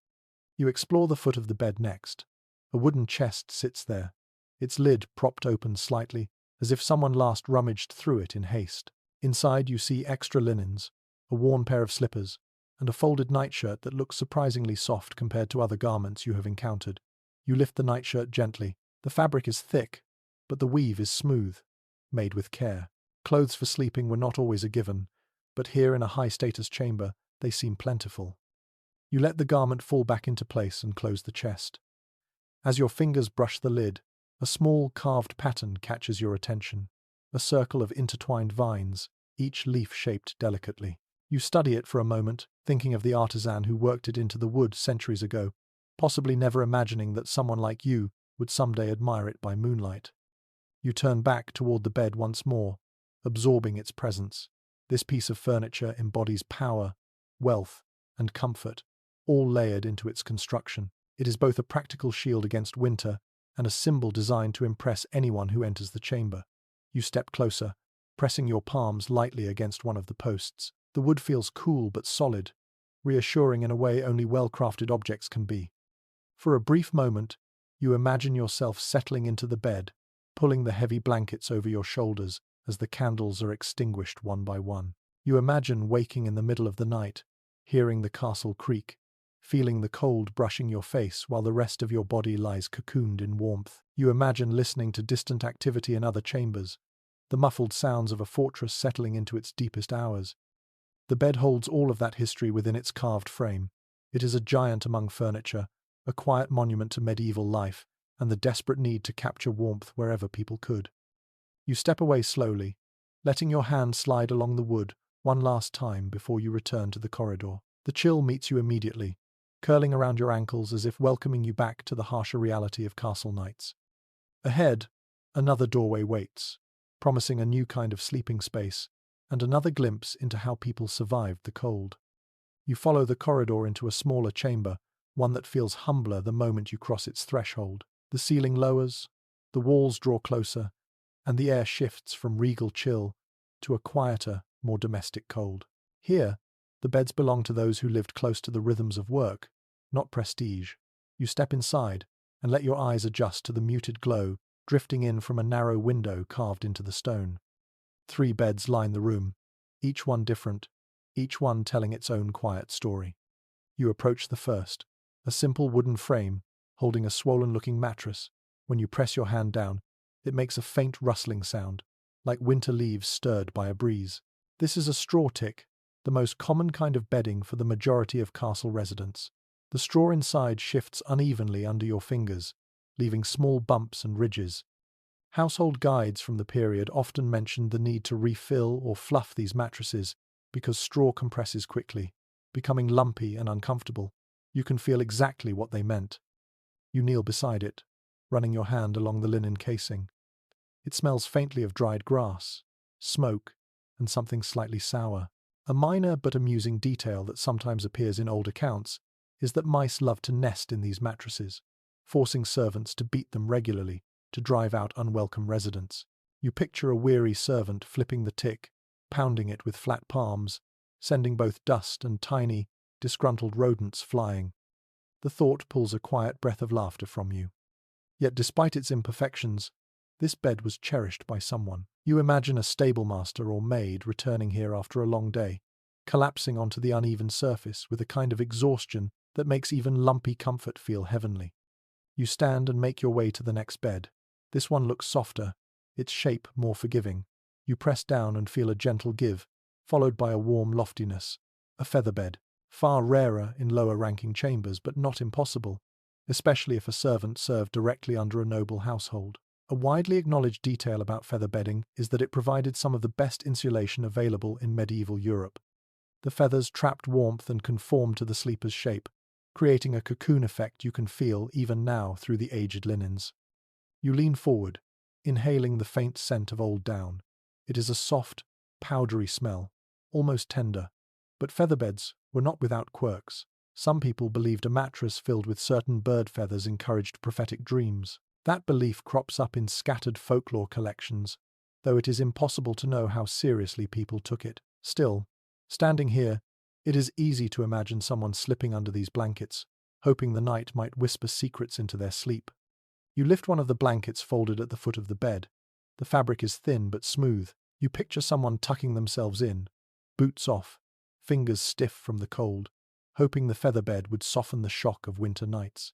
You explore the foot of the bed next. A wooden chest sits there, its lid propped open slightly, as if someone last rummaged through it in haste. Inside you see extra linens, a worn pair of slippers, and a folded nightshirt that looks surprisingly soft compared to other garments you have encountered. You lift the nightshirt gently. The fabric is thick, but the weave is smooth, made with care. Clothes for sleeping were not always a given, but here in a high-status chamber, they seem plentiful. You let the garment fall back into place and close the chest. As your fingers brush the lid, a small carved pattern catches your attention, a circle of intertwined vines, each leaf shaped delicately. You study it for a moment, thinking of the artisan who worked it into the wood centuries ago, possibly never imagining that someone like you would someday admire it by moonlight. You turn back toward the bed once more, absorbing its presence. This piece of furniture embodies power, wealth, and comfort, all layered into its construction. It is both a practical shield against winter and a symbol designed to impress anyone who enters the chamber. You step closer, pressing your palms lightly against one of the posts. The wood feels cool but solid, reassuring in a way only well-crafted objects can be. For a brief moment, you imagine yourself settling into the bed, pulling the heavy blankets over your shoulders as the candles are extinguished one by one. You imagine waking in the middle of the night, hearing the castle creak, feeling the cold brushing your face while the rest of your body lies cocooned in warmth. You imagine listening to distant activity in other chambers, the muffled sounds of a fortress settling into its deepest hours. The bed holds all of that history within its carved frame. It is a giant among furniture, a quiet monument to medieval life and the desperate need to capture warmth wherever people could. You step away slowly, letting your hand slide along the wood one last time before you return to the corridor. The chill meets you immediately, curling around your ankles as if welcoming you back to the harsher reality of castle nights. Ahead, another doorway waits, promising a new kind of sleeping space and another glimpse into how people survived the cold. You follow the corridor into a smaller chamber, one that feels humbler the moment you cross its threshold. The ceiling lowers, the walls draw closer, and the air shifts from regal chill to a quieter, more domestic cold. Here, the beds belong to those who lived close to the rhythms of work, not prestige. You step inside and let your eyes adjust to the muted glow drifting in from a narrow window carved into the stone. 3 beds line the room, each one different, each one telling its own quiet story. You approach the first, a simple wooden frame holding a swollen-looking mattress. When you press your hand down, it makes a faint rustling sound, like winter leaves stirred by a breeze. This is a straw tick, the most common kind of bedding for the majority of castle residents. The straw inside shifts unevenly under your fingers, leaving small bumps and ridges. Household guides from the period often mentioned the need to refill or fluff these mattresses because straw compresses quickly, becoming lumpy and uncomfortable. You can feel exactly what they meant. You kneel beside it, running your hand along the linen casing. It smells faintly of dried grass, smoke, and something slightly sour. A minor but amusing detail that sometimes appears in old accounts is that mice love to nest in these mattresses, forcing servants to beat them regularly to drive out unwelcome residents. You picture a weary servant flipping the tick, pounding it with flat palms, sending both dust and tiny, disgruntled rodents flying. The thought pulls a quiet breath of laughter from you. Yet despite its imperfections, this bed was cherished by someone. You imagine a stablemaster or maid returning here after a long day, collapsing onto the uneven surface with a kind of exhaustion that makes even lumpy comfort feel heavenly. You stand and make your way to the next bed. This one looks softer, its shape more forgiving. You press down and feel a gentle give, followed by a warm loftiness. A feather bed, far rarer in lower-ranking chambers but not impossible, especially if a servant served directly under a noble household. A widely acknowledged detail about feather bedding is that it provided some of the best insulation available in medieval Europe. The feathers trapped warmth and conformed to the sleeper's shape, creating a cocoon effect you can feel even now through the aged linens. You lean forward, inhaling the faint scent of old down. It is a soft, powdery smell, almost tender. But featherbeds were not without quirks. Some people believed a mattress filled with certain bird feathers encouraged prophetic dreams. That belief crops up in scattered folklore collections, though it is impossible to know how seriously people took it. Still, standing here, it is easy to imagine someone slipping under these blankets, hoping the night might whisper secrets into their sleep. You lift one of the blankets folded at the foot of the bed. The fabric is thin but smooth. You picture someone tucking themselves in, boots off, fingers stiff from the cold, hoping the feather bed would soften the shock of winter nights.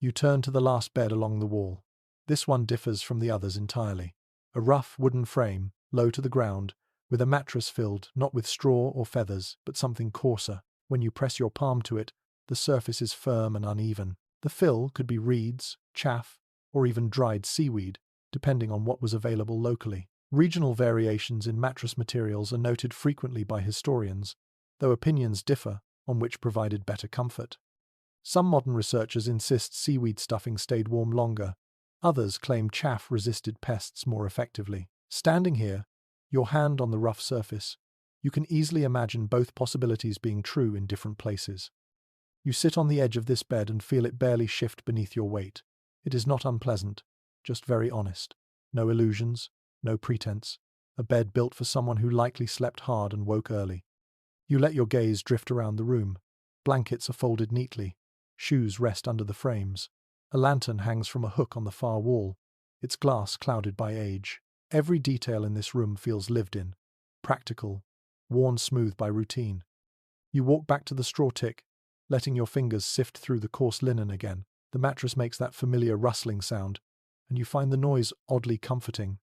You turn to the last bed along the wall. This one differs from the others entirely. A rough wooden frame, low to the ground, with a mattress filled not with straw or feathers, but something coarser. When you press your palm to it, the surface is firm and uneven. The fill could be reeds, chaff, or even dried seaweed, depending on what was available locally. Regional variations in mattress materials are noted frequently by historians, though opinions differ on which provided better comfort. Some modern researchers insist seaweed stuffing stayed warm longer. Others claim chaff resisted pests more effectively. Standing here, your hand on the rough surface, you can easily imagine both possibilities being true in different places. You sit on the edge of this bed and feel it barely shift beneath your weight. It is not unpleasant, just very honest. No illusions, no pretense. A bed built for someone who likely slept hard and woke early. You let your gaze drift around the room. Blankets are folded neatly. Shoes rest under the frames. A lantern hangs from a hook on the far wall, its glass clouded by age. Every detail in this room feels lived in, practical, worn smooth by routine. You walk back to the straw tick, letting your fingers sift through the coarse linen again. The mattress makes that familiar rustling sound, and you find the noise oddly comforting,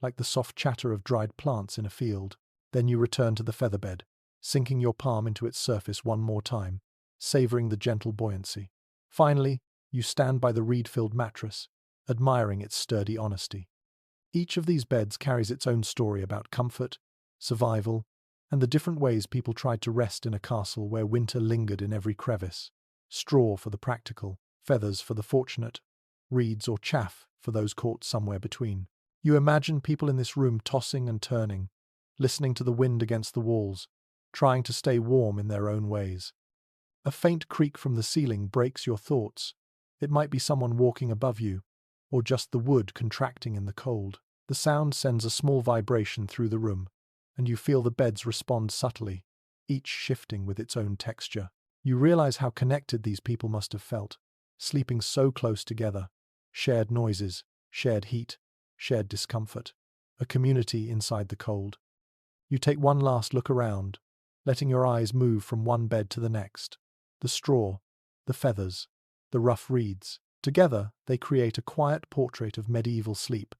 like the soft chatter of dried plants in a field. Then you return to the feather bed, sinking your palm into its surface one more time, savoring the gentle buoyancy. Finally, you stand by the reed-filled mattress, admiring its sturdy honesty. Each of these beds carries its own story about comfort, survival, and the different ways people tried to rest in a castle where winter lingered in every crevice. Straw for the practical, feathers for the fortunate, reeds or chaff for those caught somewhere between. You imagine people in this room tossing and turning, listening to the wind against the walls, trying to stay warm in their own ways. A faint creak from the ceiling breaks your thoughts. It might be someone walking above you, or just the wood contracting in the cold. The sound sends a small vibration through the room, and you feel the beds respond subtly, each shifting with its own texture. You realize how connected these people must have felt, sleeping so close together, shared noises, shared heat, shared discomfort, a community inside the cold. You take one last look around, letting your eyes move from one bed to the next. The straw, the feathers, the rough reeds. Together, they create a quiet portrait of medieval sleep,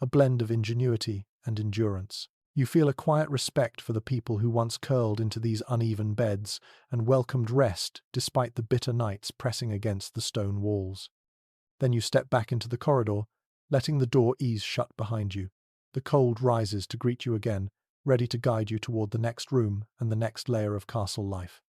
a blend of ingenuity and endurance. You feel a quiet respect for the people who once curled into these uneven beds and welcomed rest despite the bitter nights pressing against the stone walls. Then you step back into the corridor, letting the door ease shut behind you. The cold rises to greet you again, ready to guide you toward the next room and the next layer of castle life.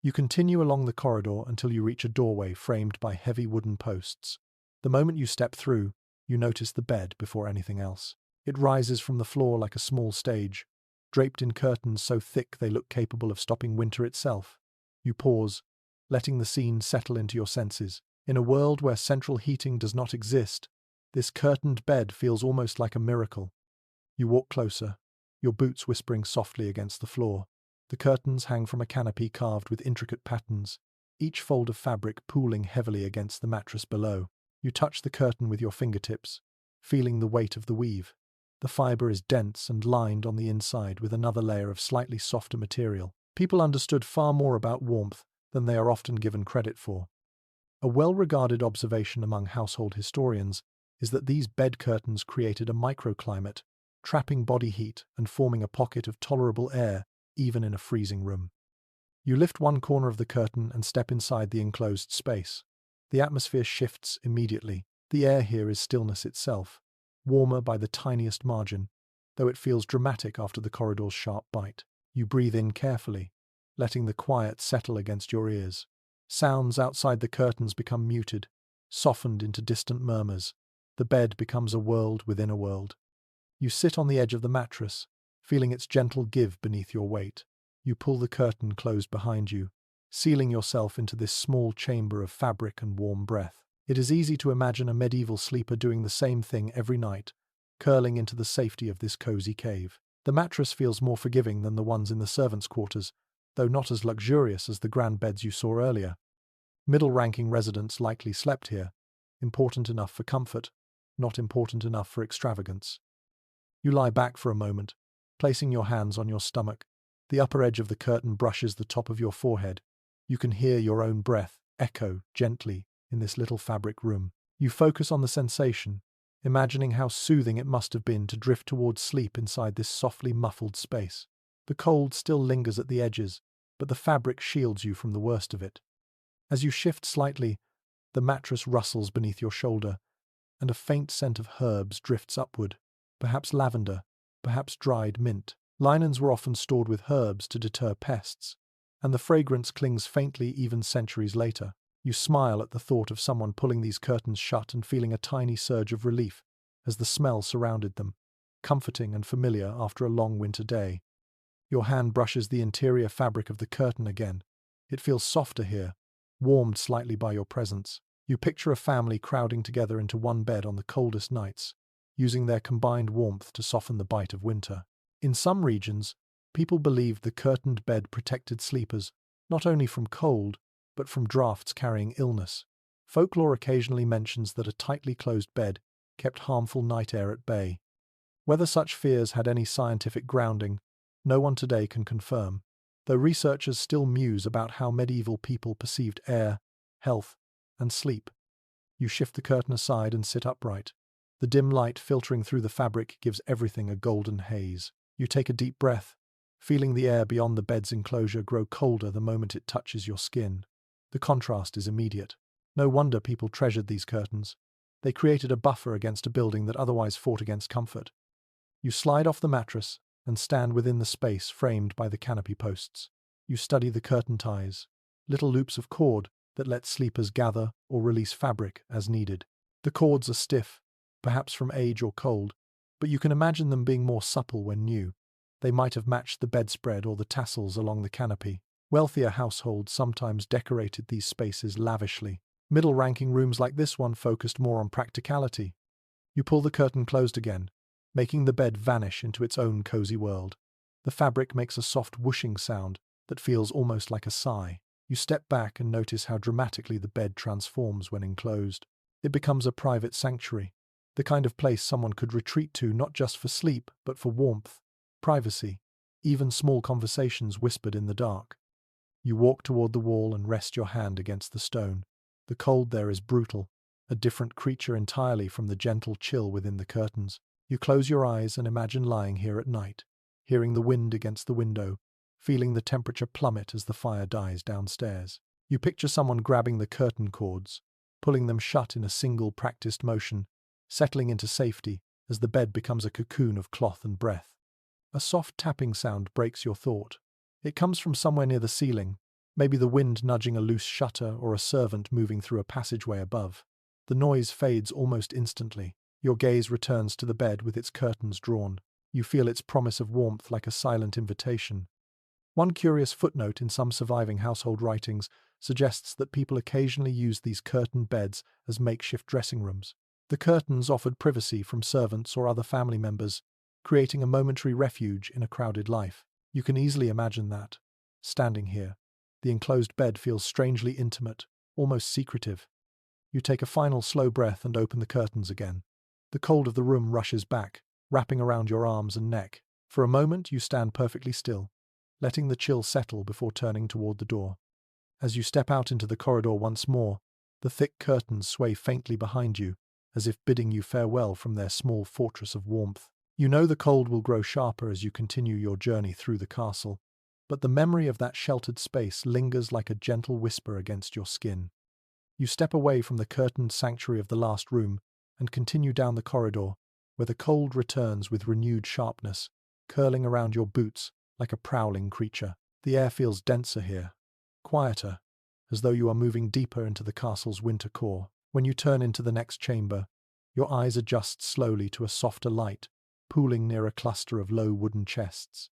You continue along the corridor until you reach a doorway framed by heavy wooden posts. The moment you step through, you notice the bed before anything else. It rises from the floor like a small stage, draped in curtains so thick they look capable of stopping winter itself. You pause, letting the scene settle into your senses. In a world where central heating does not exist, this curtained bed feels almost like a miracle. You walk closer, your boots whispering softly against the floor. The curtains hang from a canopy carved with intricate patterns, each fold of fabric pooling heavily against the mattress below. You touch the curtain with your fingertips, feeling the weight of the weave. The fiber is dense and lined on the inside with another layer of slightly softer material. People understood far more about warmth than they are often given credit for. A well-regarded observation among household historians is that these bed curtains created a microclimate, trapping body heat and forming a pocket of tolerable air even in a freezing room. You lift one corner of the curtain and step inside the enclosed space. The atmosphere shifts immediately. The air here is stillness itself, warmer by the tiniest margin, though it feels dramatic after the corridor's sharp bite. You breathe in carefully, letting the quiet settle against your ears. Sounds outside the curtains become muted, softened into distant murmurs. The bed becomes a world within a world. You sit on the edge of the mattress, feeling its gentle give beneath your weight. You pull the curtain closed behind you, sealing yourself into this small chamber of fabric and warm breath. It is easy to imagine a medieval sleeper doing the same thing every night, curling into the safety of this cozy cave. The mattress feels more forgiving than the ones in the servants' quarters, though not as luxurious as the grand beds you saw earlier. Middle-ranking residents likely slept here, important enough for comfort, not important enough for extravagance. You lie back for a moment, placing your hands on your stomach. The upper edge of the curtain brushes the top of your forehead. You can hear your own breath echo gently in this little fabric room. You focus on the sensation, imagining how soothing it must have been to drift towards sleep inside this softly muffled space. The cold still lingers at the edges, but the fabric shields you from the worst of it. As you shift slightly, the mattress rustles beneath your shoulder, and a faint scent of herbs drifts upward, perhaps lavender, perhaps dried mint. Linens were often stored with herbs to deter pests, and the fragrance clings faintly even centuries later. You smile at the thought of someone pulling these curtains shut and feeling a tiny surge of relief as the smell surrounded them, comforting and familiar after a long winter day. Your hand brushes the interior fabric of the curtain again. It feels softer here, warmed slightly by your presence. You picture a family crowding together into one bed on the coldest nights, using their combined warmth to soften the bite of winter. In some regions, people believed the curtained bed protected sleepers not only from cold, but from drafts carrying illness. Folklore occasionally mentions that a tightly closed bed kept harmful night air at bay. Whether such fears had any scientific grounding, no one today can confirm, though researchers still muse about how medieval people perceived air, health, and sleep. You shift the curtain aside and sit upright. The dim light filtering through the fabric gives everything a golden haze. You take a deep breath, feeling the air beyond the bed's enclosure grow colder the moment it touches your skin. The contrast is immediate. No wonder people treasured these curtains. They created a buffer against a building that otherwise fought against comfort. You slide off the mattress and stand within the space framed by the canopy posts. You study the curtain ties, little loops of cord that let sleepers gather or release fabric as needed. The cords are stiff, perhaps from age or cold, but you can imagine them being more supple when new. They might have matched the bedspread or the tassels along the canopy. Wealthier households sometimes decorated these spaces lavishly. Middle-ranking rooms like this one focused more on practicality. You pull the curtain closed again, making the bed vanish into its own cozy world. The fabric makes a soft whooshing sound that feels almost like a sigh. You step back and notice how dramatically the bed transforms when enclosed. It becomes a private sanctuary, The kind of place someone could retreat to not just for sleep, but for warmth, privacy, even small conversations whispered in the dark. You walk toward the wall and rest your hand against the stone. The cold there is brutal, a different creature entirely from the gentle chill within the curtains. You close your eyes and imagine lying here at night, hearing the wind against the window, feeling the temperature plummet as the fire dies downstairs. You picture someone grabbing the curtain cords, pulling them shut in a single practiced motion, settling into safety as the bed becomes a cocoon of cloth and breath. A soft tapping sound breaks your thought. It comes from somewhere near the ceiling, maybe the wind nudging a loose shutter or a servant moving through a passageway above. The noise fades almost instantly. Your gaze returns to the bed with its curtains drawn. You feel its promise of warmth like a silent invitation. One curious footnote in some surviving household writings suggests that people occasionally used these curtained beds as makeshift dressing rooms. The curtains offered privacy from servants or other family members, creating a momentary refuge in a crowded life. You can easily imagine that, standing here, the enclosed bed feels strangely intimate, almost secretive. You take a final slow breath and open the curtains again. The cold of the room rushes back, wrapping around your arms and neck. For a moment you stand perfectly still, letting the chill settle before turning toward the door. As you step out into the corridor once more, the thick curtains sway faintly behind you, as if bidding you farewell from their small fortress of warmth. You know the cold will grow sharper as you continue your journey through the castle, but the memory of that sheltered space lingers like a gentle whisper against your skin. You step away from the curtained sanctuary of the last room and continue down the corridor, where the cold returns with renewed sharpness, curling around your boots like a prowling creature. The air feels denser here, quieter, as though you are moving deeper into the castle's winter core. When you turn into the next chamber, your eyes adjust slowly to a softer light, pooling near a cluster of low wooden chests.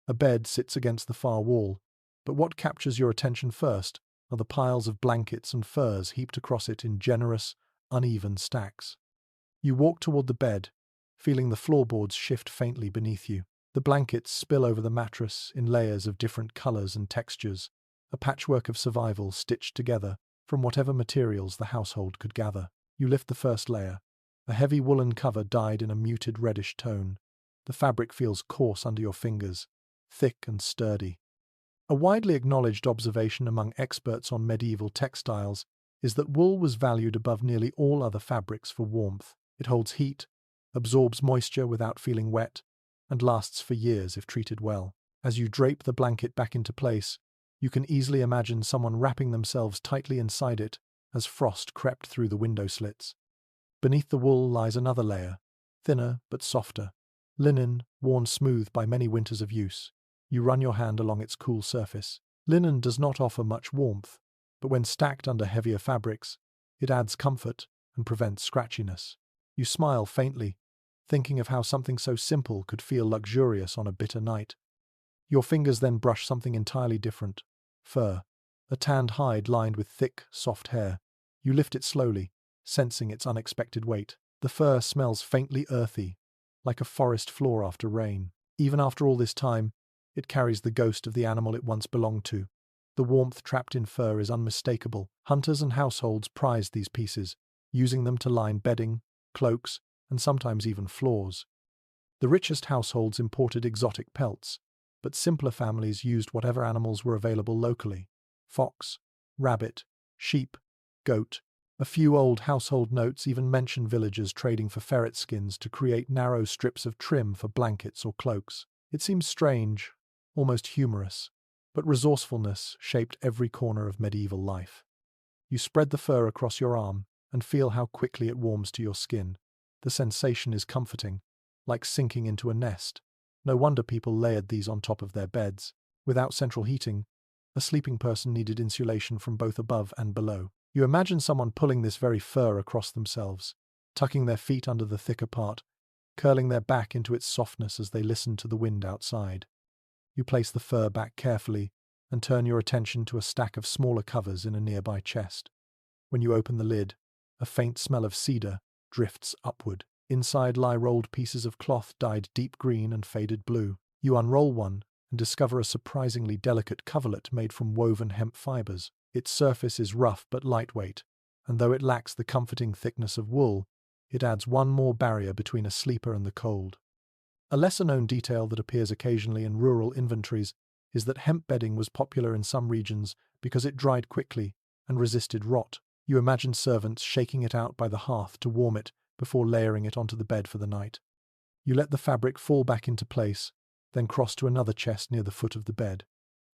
A bed sits against the far wall, but what captures your attention first are the piles of blankets and furs heaped across it in generous, uneven stacks. You walk toward the bed, feeling the floorboards shift faintly beneath you. The blankets spill over the mattress in layers of different colors and textures, a patchwork of survival stitched together from whatever materials the household could gather. You lift the first layer, a heavy woolen cover dyed in a muted reddish tone. The fabric feels coarse under your fingers, thick and sturdy. A widely acknowledged observation among experts on medieval textiles is that wool was valued above nearly all other fabrics for warmth. It holds heat, absorbs moisture without feeling wet, and lasts for years if treated well. As you drape the blanket back into place, you can easily imagine someone wrapping themselves tightly inside it as frost crept through the window slits. Beneath the wool lies another layer, thinner but softer, linen worn smooth by many winters of use. You run your hand along its cool surface. Linen does not offer much warmth, but when stacked under heavier fabrics, it adds comfort and prevents scratchiness. You smile faintly, thinking of how something so simple could feel luxurious on a bitter night. Your fingers then brush something entirely different. Fur, a tanned hide lined with thick, soft hair. You lift it slowly, sensing its unexpected weight. The fur smells faintly earthy, like a forest floor after rain. Even after all this time, it carries the ghost of the animal it once belonged to. The warmth trapped in fur is unmistakable. Hunters and households prized these pieces, using them to line bedding, cloaks, and sometimes even floors. The richest households imported exotic pelts, but simpler families used whatever animals were available locally: fox, rabbit, sheep, goat. A few old household notes even mention villagers trading for ferret skins to create narrow strips of trim for blankets or cloaks. It seems strange, almost humorous, but resourcefulness shaped every corner of medieval life. You spread the fur across your arm and feel how quickly it warms to your skin. The sensation is comforting, like sinking into a nest. No wonder people layered these on top of their beds. Without central heating, a sleeping person needed insulation from both above and below. You imagine someone pulling this very fur across themselves, tucking their feet under the thicker part, curling their back into its softness as they listen to the wind outside. You place the fur back carefully and turn your attention to a stack of smaller covers in a nearby chest. When you open the lid, a faint smell of cedar drifts upward. Inside lie rolled pieces of cloth dyed deep green and faded blue. You unroll one and discover a surprisingly delicate coverlet made from woven hemp fibers. Its surface is rough but lightweight, and though it lacks the comforting thickness of wool, It adds one more barrier between a sleeper and the cold. A lesser-known detail that appears occasionally in rural inventories is that hemp bedding was popular in some regions because it dried quickly and resisted rot. You imagine servants shaking it out by the hearth to warm it before layering it onto the bed for the night. You let the fabric fall back into place, then cross to another chest near the foot of the bed.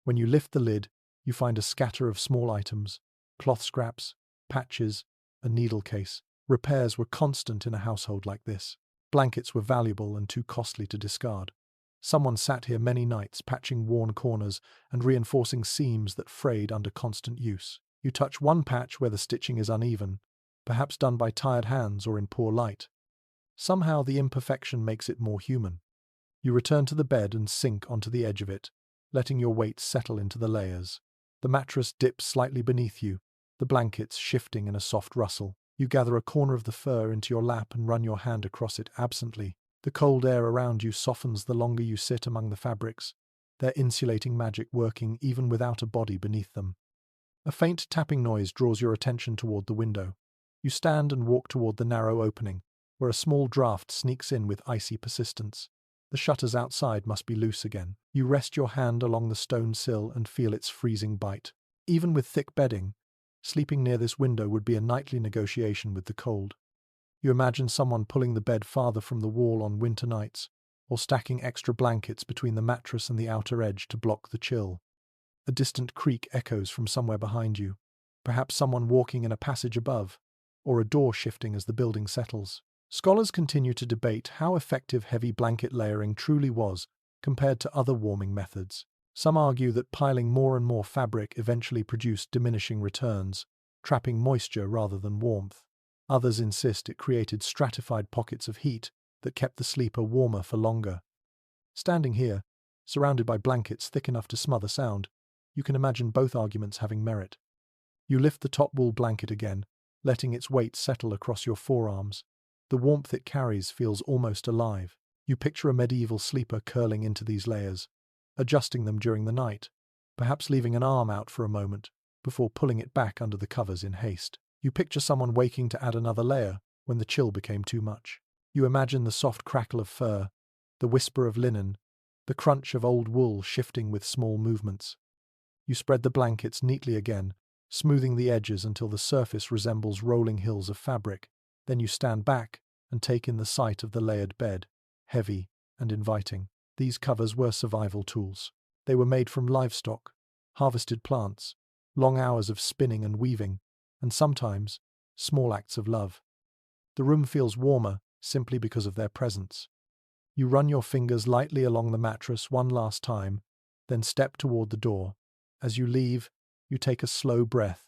When you lift the lid, you find a scatter of small items, cloth scraps, patches, a needle case. Repairs were constant in a household like this. Blankets were valuable and too costly to discard. Someone sat here many nights, patching worn corners and reinforcing seams that frayed under constant use. You touch one patch where the stitching is uneven, perhaps done by tired hands or in poor light. Somehow the imperfection makes it more human. You return to the bed and sink onto the edge of it, letting your weight settle into the layers. The mattress dips slightly beneath you, the blankets shifting in a soft rustle. You gather a corner of the fur into your lap and run your hand across it absently. The cold air around you softens the longer you sit among the fabrics, their insulating magic working even without a body beneath them. A faint tapping noise draws your attention toward the window. You stand and walk toward the narrow opening, where a small draft sneaks in with icy persistence. The shutters outside must be loose again. You rest your hand along the stone sill and feel its freezing bite. Even with thick bedding, sleeping near this window would be a nightly negotiation with the cold. You imagine someone pulling the bed farther from the wall on winter nights, or stacking extra blankets between the mattress and the outer edge to block the chill. A distant creak echoes from somewhere behind you, perhaps someone walking in a passage above, or a door shifting as the building settles. Scholars continue to debate how effective heavy blanket layering truly was compared to other warming methods. Some argue that piling more and more fabric eventually produced diminishing returns, trapping moisture rather than warmth. Others insist it created stratified pockets of heat that kept the sleeper warmer for longer. Standing here, surrounded by blankets thick enough to smother sound, you can imagine both arguments having merit. You lift the top wool blanket again, letting its weight settle across your forearms. The warmth it carries feels almost alive. You picture a medieval sleeper curling into these layers, adjusting them during the night, perhaps leaving an arm out for a moment, before pulling it back under the covers in haste. You picture someone waking to add another layer when the chill became too much. You imagine the soft crackle of fur, the whisper of linen, the crunch of old wool shifting with small movements. You spread the blankets neatly again, smoothing the edges until the surface resembles rolling hills of fabric. Then you stand back and take in the sight of the layered bed, heavy and inviting. These covers were survival tools. They were made from livestock, harvested plants, long hours of spinning and weaving, and sometimes small acts of love. The room feels warmer simply because of their presence. You run your fingers lightly along the mattress one last time, then step toward the door. As you leave, you take a slow breath,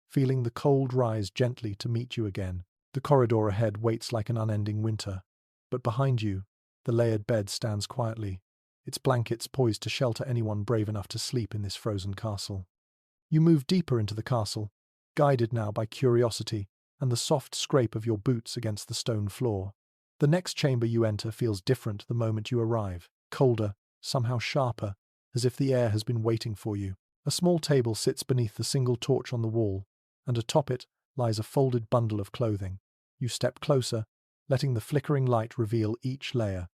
feeling the cold rise gently to meet you again. The corridor ahead waits like an unending winter, but behind you, the layered bed stands quietly, its blankets poised to shelter anyone brave enough to sleep in this frozen castle. You move deeper into the castle, guided now by curiosity and the soft scrape of your boots against the stone floor. The next chamber you enter feels different the moment you arrive, colder, somehow sharper, as if the air has been waiting for you. A small table sits beneath the single torch on the wall, and atop it lies a folded bundle of clothing. You step closer, letting the flickering light reveal each layer.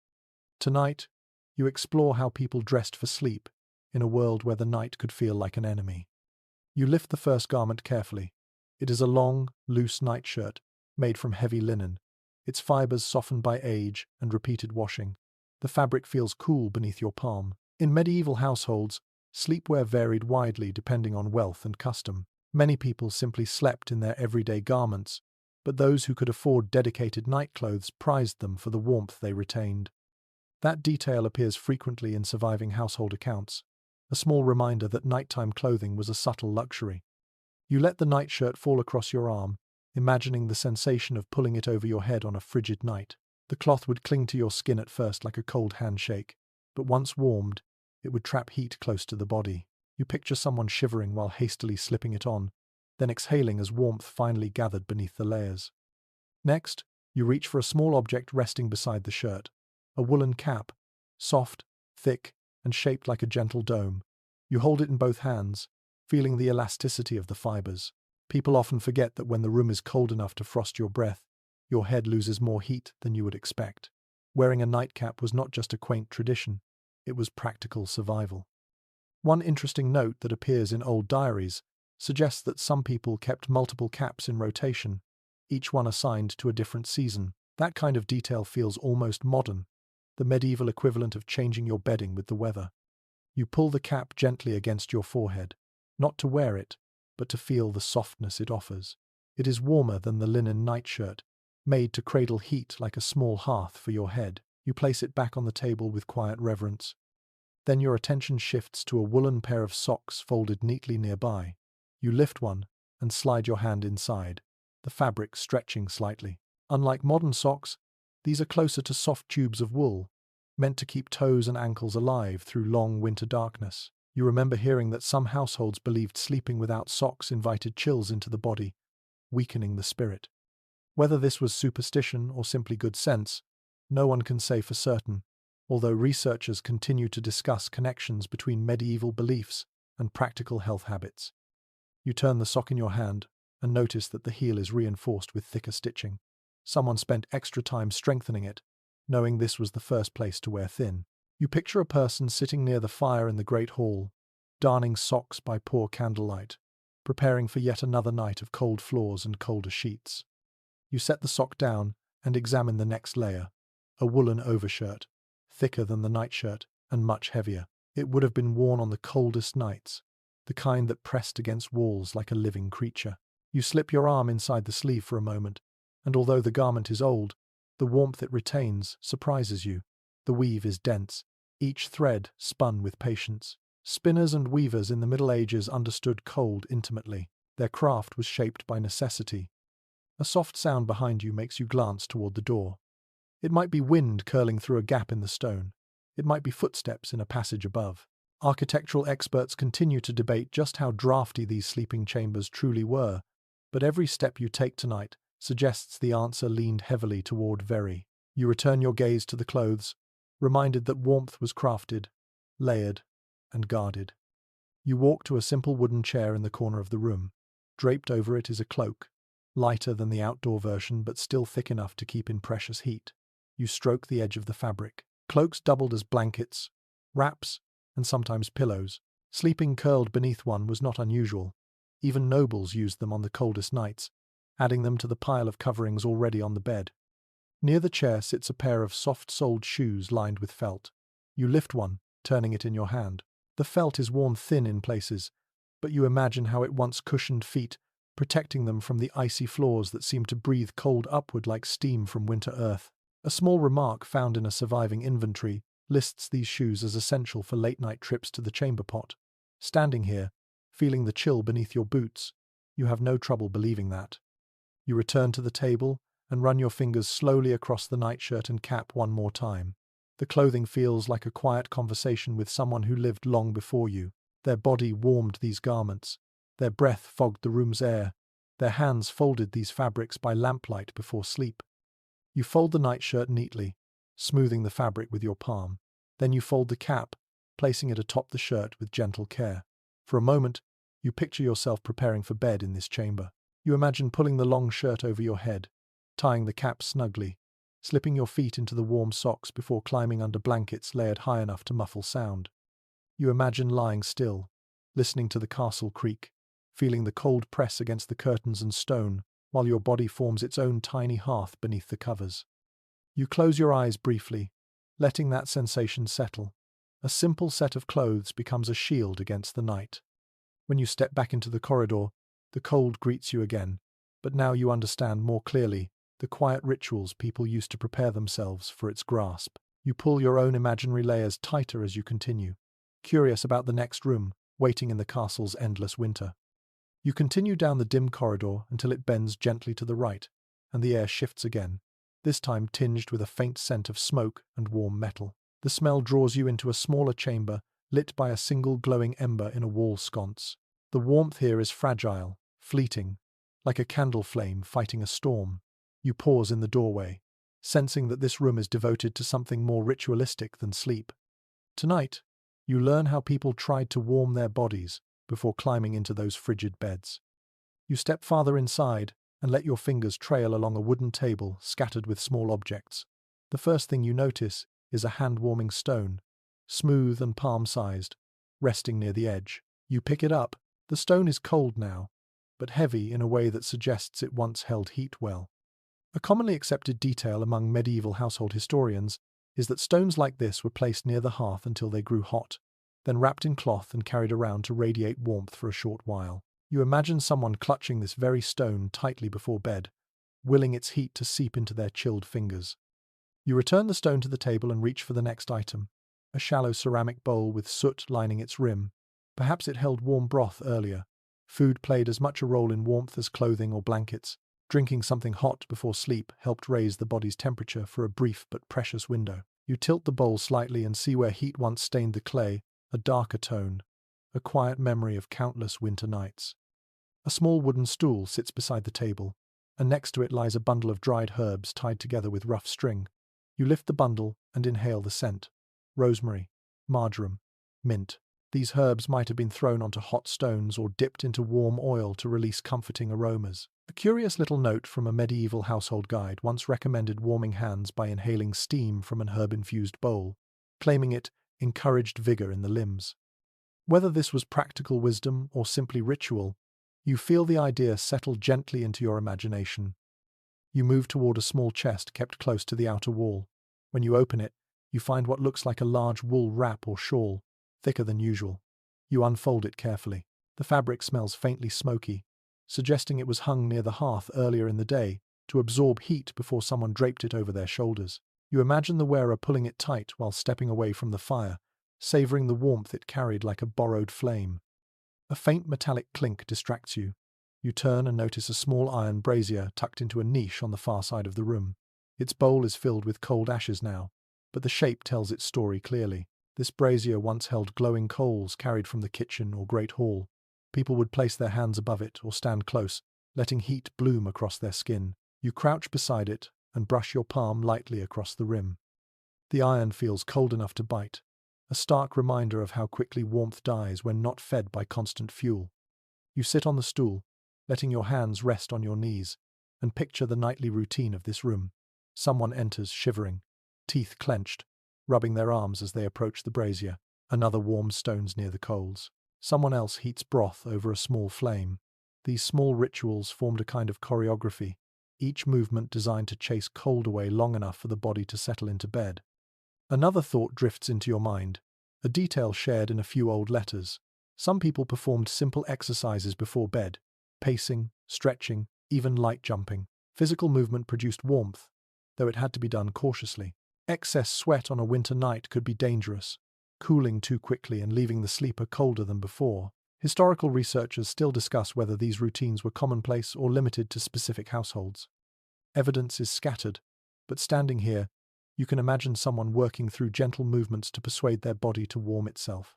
Tonight, you explore how people dressed for sleep, in a world where the night could feel like an enemy. You lift the first garment carefully. It is a long, loose nightshirt, made from heavy linen, its fibers softened by age and repeated washing. The fabric feels cool beneath your palm. In medieval households, sleepwear varied widely depending on wealth and custom. Many people simply slept in their everyday garments, but those who could afford dedicated nightclothes prized them for the warmth they retained. That detail appears frequently in surviving household accounts, a small reminder that nighttime clothing was a subtle luxury. You let the nightshirt fall across your arm, imagining the sensation of pulling it over your head on a frigid night. The cloth would cling to your skin at first like a cold handshake, but once warmed, it would trap heat close to the body. You picture someone shivering while hastily slipping it on, then exhaling as warmth finally gathered beneath the layers. Next, you reach for a small object resting beside the shirt, a woolen cap, soft, thick, and shaped like a gentle dome. You hold it in both hands, feeling the elasticity of the fibers. People often forget that when the room is cold enough to frost your breath, your head loses more heat than you would expect. Wearing a nightcap was not just a quaint tradition, it was practical survival. One interesting note that appears in old diaries suggests that some people kept multiple caps in rotation, each one assigned to a different season. That kind of detail feels almost modern, the medieval equivalent of changing your bedding with the weather. You pull the cap gently against your forehead, not to wear it, but to feel the softness it offers. It is warmer than the linen nightshirt, made to cradle heat like a small hearth for your head. You place it back on the table with quiet reverence. Then your attention shifts to a woolen pair of socks folded neatly nearby. You lift one and slide your hand inside, the fabric stretching slightly. Unlike modern socks, these are closer to soft tubes of wool, meant to keep toes and ankles alive through long winter darkness. You remember hearing that some households believed sleeping without socks invited chills into the body, weakening the spirit. Whether this was superstition or simply good sense, no one can say for certain, although researchers continue to discuss connections between medieval beliefs and practical health habits. You turn the sock in your hand and notice that the heel is reinforced with thicker stitching. Someone spent extra time strengthening it, knowing this was the first place to wear thin. You picture a person sitting near the fire in the great hall, darning socks by poor candlelight, preparing for yet another night of cold floors and colder sheets. You set the sock down and examine the next layer, a woolen overshirt, thicker than the nightshirt and much heavier. It would have been worn on the coldest nights, the kind that pressed against walls like a living creature. You slip your arm inside the sleeve for a moment, and although the garment is old, the warmth it retains surprises you. The weave is dense, each thread spun with patience. Spinners and weavers in the Middle Ages understood cold intimately. Their craft was shaped by necessity. A soft sound behind you makes you glance toward the door. It might be wind curling through a gap in the stone. It might be footsteps in a passage above. Architectural experts continue to debate just how drafty these sleeping chambers truly were, but every step you take tonight suggests the answer leaned heavily toward very. You return your gaze to the clothes, reminded that warmth was crafted, layered, and guarded. You walk to a simple wooden chair in the corner of the room. Draped over it is a cloak, lighter than the outdoor version but still thick enough to keep in precious heat. You stroke the edge of the fabric. Cloaks doubled as blankets, wraps, and sometimes pillows. Sleeping curled beneath one was not unusual. Even nobles used them on the coldest nights, adding them to the pile of coverings already on the bed. Near the chair sits a pair of soft-soled shoes lined with felt. You lift one, turning it in your hand. The felt is worn thin in places, but you imagine how it once cushioned feet, protecting them from the icy floors that seem to breathe cold upward like steam from winter earth. A small remark found in a surviving inventory lists these shoes as essential for late-night trips to the chamber pot. Standing here, feeling the chill beneath your boots, you have no trouble believing that. You return to the table and run your fingers slowly across the nightshirt and cap one more time. The clothing feels like a quiet conversation with someone who lived long before you. Their body warmed these garments. Their breath fogged the room's air. Their hands folded these fabrics by lamplight before sleep. You fold the nightshirt neatly, smoothing the fabric with your palm. Then you fold the cap, placing it atop the shirt with gentle care. For a moment, you picture yourself preparing for bed in this chamber. You imagine pulling the long shirt over your head, tying the cap snugly, slipping your feet into the warm socks before climbing under blankets layered high enough to muffle sound. You imagine lying still, listening to the castle creak, feeling the cold press against the curtains and stone, while your body forms its own tiny hearth beneath the covers. You close your eyes briefly, letting that sensation settle. A simple set of clothes becomes a shield against the night. When you step back into the corridor, the cold greets you again, but now you understand more clearly the quiet rituals people used to prepare themselves for its grasp. You pull your own imaginary layers tighter as you continue, curious about the next room, waiting in the castle's endless winter. You continue down the dim corridor until it bends gently to the right, and the air shifts again, this time tinged with a faint scent of smoke and warm metal. The smell draws you into a smaller chamber, lit by a single glowing ember in a wall sconce. The warmth here is fragile, fleeting, like a candle flame fighting a storm. You pause in the doorway, sensing that this room is devoted to something more ritualistic than sleep. Tonight, you learn how people tried to warm their bodies before climbing into those frigid beds. You step farther inside and let your fingers trail along a wooden table scattered with small objects. The first thing you notice is a hand-warming stone, smooth and palm-sized, resting near the edge. You pick it up. The stone is cold now, but heavy in a way that suggests it once held heat well. A commonly accepted detail among medieval household historians is that stones like this were placed near the hearth until they grew hot, then wrapped in cloth and carried around to radiate warmth for a short while. You imagine someone clutching this very stone tightly before bed, willing its heat to seep into their chilled fingers. You return the stone to the table and reach for the next item, a shallow ceramic bowl with soot lining its rim. Perhaps it held warm broth earlier. Food played as much a role in warmth as clothing or blankets. Drinking something hot before sleep helped raise the body's temperature for a brief but precious window. You tilt the bowl slightly and see where heat once stained the clay, a darker tone, a quiet memory of countless winter nights. A small wooden stool sits beside the table, and next to it lies a bundle of dried herbs tied together with rough string. You lift the bundle and inhale the scent. Rosemary, marjoram, mint. These herbs might have been thrown onto hot stones or dipped into warm oil to release comforting aromas. A curious little note from a medieval household guide once recommended warming hands by inhaling steam from an herb-infused bowl, claiming it encouraged vigor in the limbs. Whether this was practical wisdom or simply ritual, you feel the idea settle gently into your imagination. You move toward a small chest kept close to the outer wall. When you open it, you find what looks like a large wool wrap or shawl, thicker than usual. You unfold it carefully. The fabric smells faintly smoky, suggesting it was hung near the hearth earlier in the day to absorb heat before someone draped it over their shoulders. You imagine the wearer pulling it tight while stepping away from the fire, savoring the warmth it carried like a borrowed flame. A faint metallic clink distracts you. You turn and notice a small iron brazier tucked into a niche on the far side of the room. Its bowl is filled with cold ashes now, but the shape tells its story clearly. This brazier once held glowing coals carried from the kitchen or great hall. People would place their hands above it or stand close, letting heat bloom across their skin. You crouch beside it and brush your palm lightly across the rim. The iron feels cold enough to bite, a stark reminder of how quickly warmth dies when not fed by constant fuel. You sit on the stool, letting your hands rest on your knees, and picture the nightly routine of this room. Someone enters shivering, teeth clenched, rubbing their arms as they approach the brazier. Another warms stones near the coals. Someone else heats broth over a small flame. These small rituals formed a kind of choreography, each movement designed to chase cold away long enough for the body to settle into bed. Another thought drifts into your mind, a detail shared in a few old letters. Some people performed simple exercises before bed, pacing, stretching, even light jumping. Physical movement produced warmth, though it had to be done cautiously. Excess sweat on a winter night could be dangerous, cooling too quickly and leaving the sleeper colder than before. Historical researchers still discuss whether these routines were commonplace or limited to specific households. Evidence is scattered, but standing here, you can imagine someone working through gentle movements to persuade their body to warm itself.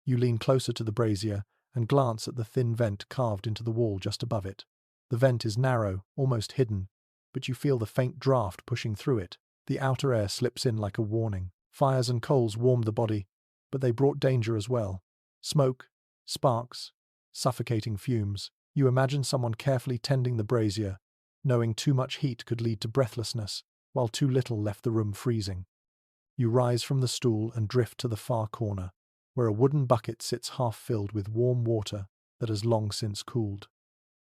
You lean closer to the brazier and glance at the thin vent carved into the wall just above it. The vent is narrow, almost hidden, but you feel the faint draft pushing through it. The outer air slips in like a warning. Fires and coals warmed the body, but they brought danger as well. Smoke, sparks, suffocating fumes. You imagine someone carefully tending the brazier, knowing too much heat could lead to breathlessness, while too little left the room freezing. You rise from the stool and drift to the far corner, where a wooden bucket sits half filled with warm water that has long since cooled.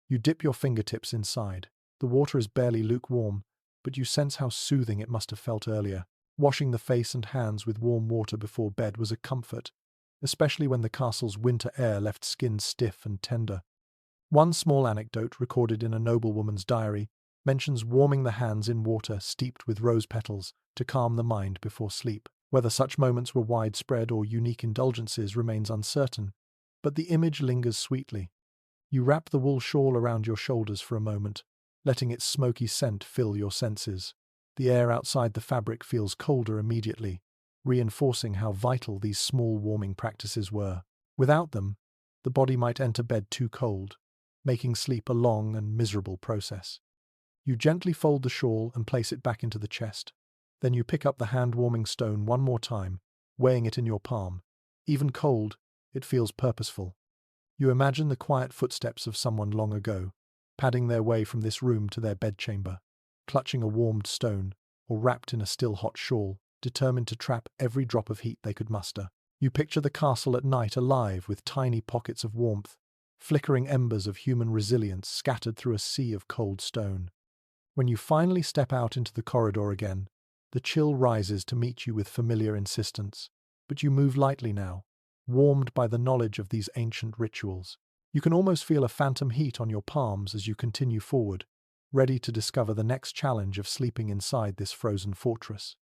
You dip your fingertips inside. The water is barely lukewarm, but you sense how soothing it must have felt earlier. Washing the face and hands with warm water before bed was a comfort, especially when the castle's winter air left skin stiff and tender. One small anecdote recorded in a noblewoman's diary mentions warming the hands in water steeped with rose petals to calm the mind before sleep. Whether such moments were widespread or unique indulgences remains uncertain, but the image lingers sweetly. You wrap the wool shawl around your shoulders for a moment, letting its smoky scent fill your senses. The air outside the fabric feels colder immediately, reinforcing how vital these small warming practices were. Without them, the body might enter bed too cold, making sleep a long and miserable process. You gently fold the shawl and place it back into the chest. Then you pick up the hand-warming stone one more time, weighing it in your palm. Even cold, it feels purposeful. You imagine the quiet footsteps of someone long ago, padding their way from this room to their bedchamber, clutching a warmed stone, or wrapped in a still hot shawl, determined to trap every drop of heat they could muster. You picture the castle at night alive with tiny pockets of warmth, flickering embers of human resilience scattered through a sea of cold stone. When you finally step out into the corridor again, the chill rises to meet you with familiar insistence, but you move lightly now, warmed by the knowledge of these ancient rituals. You can almost feel a phantom heat on your palms as you continue forward, ready to discover the next challenge of sleeping inside this frozen fortress.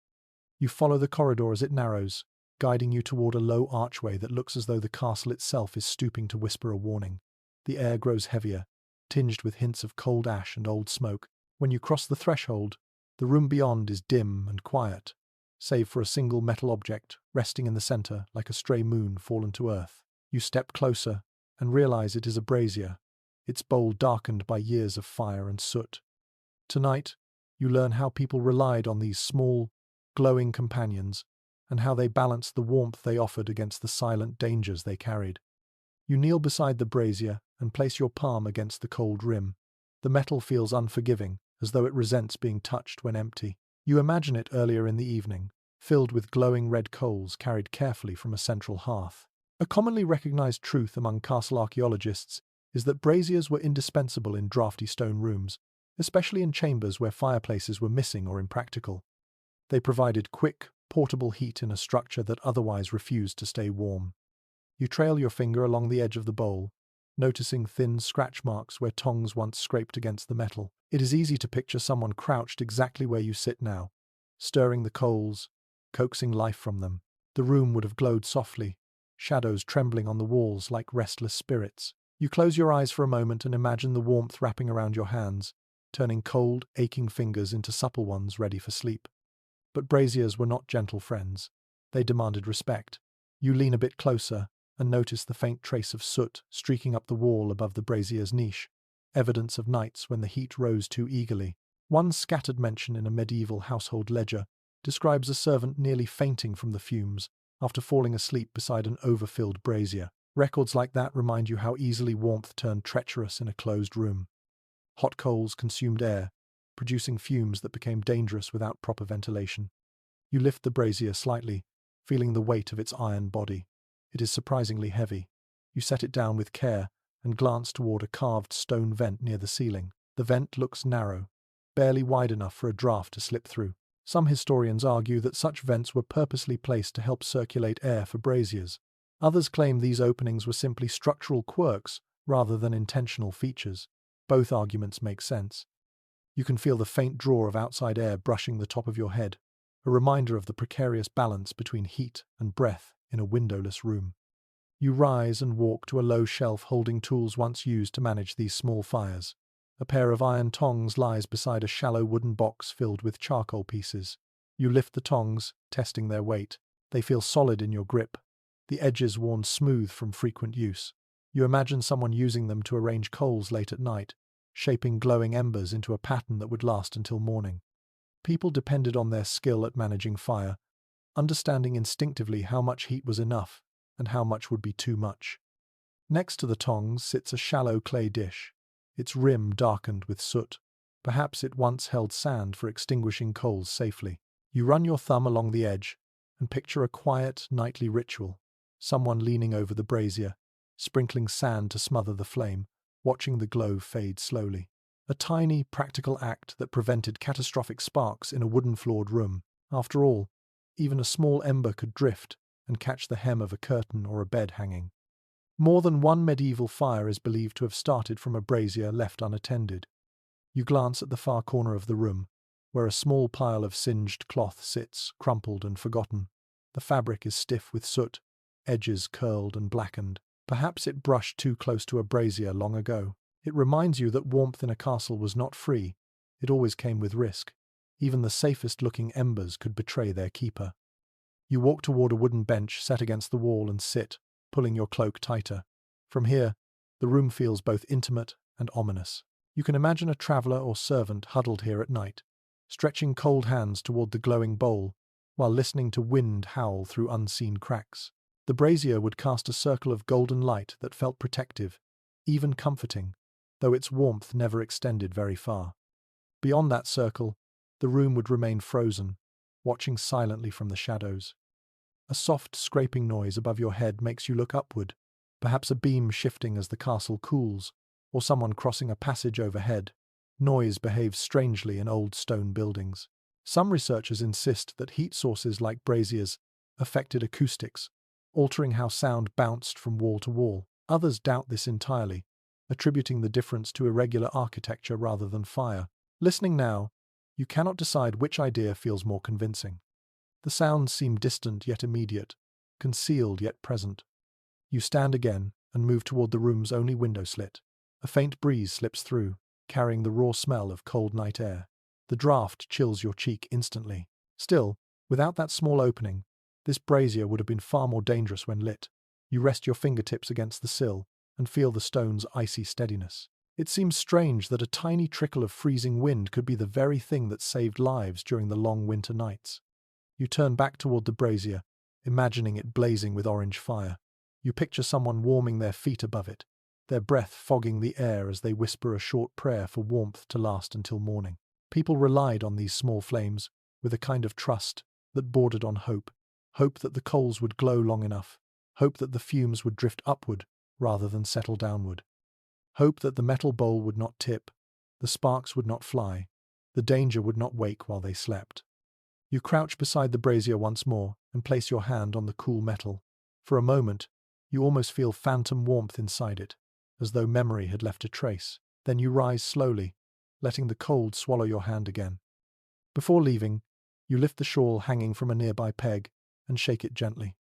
You follow the corridor as it narrows, guiding you toward a low archway that looks as though the castle itself is stooping to whisper a warning. The air grows heavier, tinged with hints of cold ash and old smoke. When you cross the threshold, the room beyond is dim and quiet, save for a single metal object resting in the center like a stray moon fallen to earth. You step closer and realize it is a brazier, its bowl darkened by years of fire and soot. Tonight, you learn how people relied on these small, glowing companions and how they balanced the warmth they offered against the silent dangers they carried. You kneel beside the brazier and place your palm against the cold rim. The metal feels unforgiving, as though it resents being touched when empty. You imagine it earlier in the evening, filled with glowing red coals carried carefully from a central hearth. A commonly recognized truth among castle archaeologists is that braziers were indispensable in drafty stone rooms, especially in chambers where fireplaces were missing or impractical. They provided quick, portable heat in a structure that otherwise refused to stay warm. You trail your finger along the edge of the bowl, noticing thin scratch marks where tongs once scraped against the metal. It is easy to picture someone crouched exactly where you sit now, stirring the coals, coaxing life from them. The room would have glowed softly, shadows trembling on the walls like restless spirits. You close your eyes for a moment and imagine the warmth wrapping around your hands, turning cold, aching fingers into supple ones ready for sleep. But braziers were not gentle friends. They demanded respect. You lean a bit closer and notice the faint trace of soot streaking up the wall above the brazier's niche, evidence of nights when the heat rose too eagerly. One scattered mention in a medieval household ledger describes a servant nearly fainting from the fumes after falling asleep beside an overfilled brazier. Records like that remind you how easily warmth turned treacherous in a closed room. Hot coals consumed air, producing fumes that became dangerous without proper ventilation. You lift the brazier slightly, feeling the weight of its iron body. It is surprisingly heavy. You set it down with care and glance toward a carved stone vent near the ceiling. The vent looks narrow, barely wide enough for a draft to slip through. Some historians argue that such vents were purposely placed to help circulate air for braziers. Others claim these openings were simply structural quirks rather than intentional features. Both arguments make sense. You can feel the faint draw of outside air brushing the top of your head, a reminder of the precarious balance between heat and breath in a windowless room. You rise and walk to a low shelf holding tools once used to manage these small fires. A pair of iron tongs lies beside a shallow wooden box filled with charcoal pieces. You lift the tongs, testing their weight. They feel solid in your grip, the edges worn smooth from frequent use. You imagine someone using them to arrange coals late at night, shaping glowing embers into a pattern that would last until morning. People depended on their skill at managing fire, understanding instinctively how much heat was enough and how much would be too much. Next to the tongs sits a shallow clay dish, its rim darkened with soot. Perhaps it once held sand for extinguishing coals safely. You run your thumb along the edge and picture a quiet, nightly ritual, someone leaning over the brazier, sprinkling sand to smother the flame, watching the glow fade slowly. A tiny, practical act that prevented catastrophic sparks in a wooden-floored room. After all, even a small ember could drift and catch the hem of a curtain or a bed hanging. More than one medieval fire is believed to have started from a brazier left unattended. You glance at the far corner of the room, where a small pile of singed cloth sits, crumpled and forgotten. The fabric is stiff with soot, edges curled and blackened. Perhaps it brushed too close to a brazier long ago. It reminds you that warmth in a castle was not free. It always came with risk. Even the safest-looking embers could betray their keeper. You walk toward a wooden bench set against the wall and sit, pulling your cloak tighter. From here, the room feels both intimate and ominous. You can imagine a traveler or servant huddled here at night, stretching cold hands toward the glowing bowl, while listening to wind howl through unseen cracks. The brazier would cast a circle of golden light that felt protective, even comforting, though its warmth never extended very far. Beyond that circle, the room would remain frozen, watching silently from the shadows. A soft scraping noise above your head makes you look upward, perhaps a beam shifting as the castle cools, or someone crossing a passage overhead. Noise behaves strangely in old stone buildings. Some researchers insist that heat sources like braziers affected acoustics, altering how sound bounced from wall to wall. Others doubt this entirely, attributing the difference to irregular architecture rather than fire. Listening now, you cannot decide which idea feels more convincing. The sounds seem distant yet immediate, concealed yet present. You stand again and move toward the room's only window slit. A faint breeze slips through, carrying the raw smell of cold night air. The draft chills your cheek instantly. Still, without that small opening, this brazier would have been far more dangerous when lit. You rest your fingertips against the sill and feel the stone's icy steadiness. It seems strange that a tiny trickle of freezing wind could be the very thing that saved lives during the long winter nights. You turn back toward the brazier, imagining it blazing with orange fire. You picture someone warming their feet above it, their breath fogging the air as they whisper a short prayer for warmth to last until morning. People relied on these small flames with a kind of trust that bordered on hope. Hope that the coals would glow long enough. Hope that the fumes would drift upward rather than settle downward. Hope that the metal bowl would not tip, the sparks would not fly, the danger would not wake while they slept. You crouch beside the brazier once more and place your hand on the cool metal. For a moment, you almost feel phantom warmth inside it, as though memory had left a trace. Then you rise slowly, letting the cold swallow your hand again. Before leaving, you lift the shawl hanging from a nearby peg and shake it gently.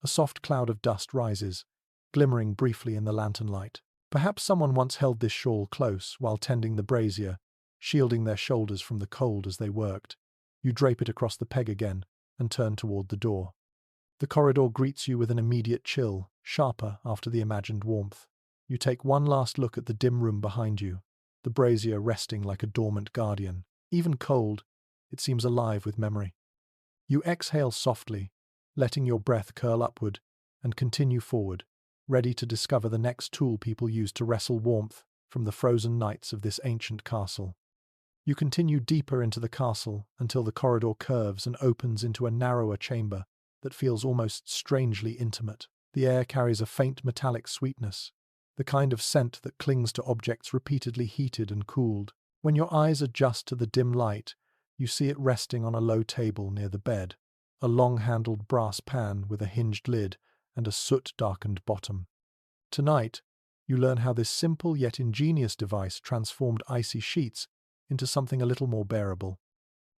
A soft cloud of dust rises, glimmering briefly in the lantern light. Perhaps someone once held this shawl close while tending the brazier, shielding their shoulders from the cold as they worked. You drape it across the peg again and turn toward the door. The corridor greets you with an immediate chill, sharper after the imagined warmth. You take one last look at the dim room behind you, the brazier resting like a dormant guardian. Even cold, it seems alive with memory. You exhale softly, letting your breath curl upward, and continue forward, ready to discover the next tool people used to wrestle warmth from the frozen nights of this ancient castle. You continue deeper into the castle until the corridor curves and opens into a narrower chamber that feels almost strangely intimate. The air carries a faint metallic sweetness, the kind of scent that clings to objects repeatedly heated and cooled. When your eyes adjust to the dim light, you see it resting on a low table near the bed, a long-handled brass pan with a hinged lid and a soot-darkened bottom. Tonight, you learn how this simple yet ingenious device transformed icy sheets into something a little more bearable.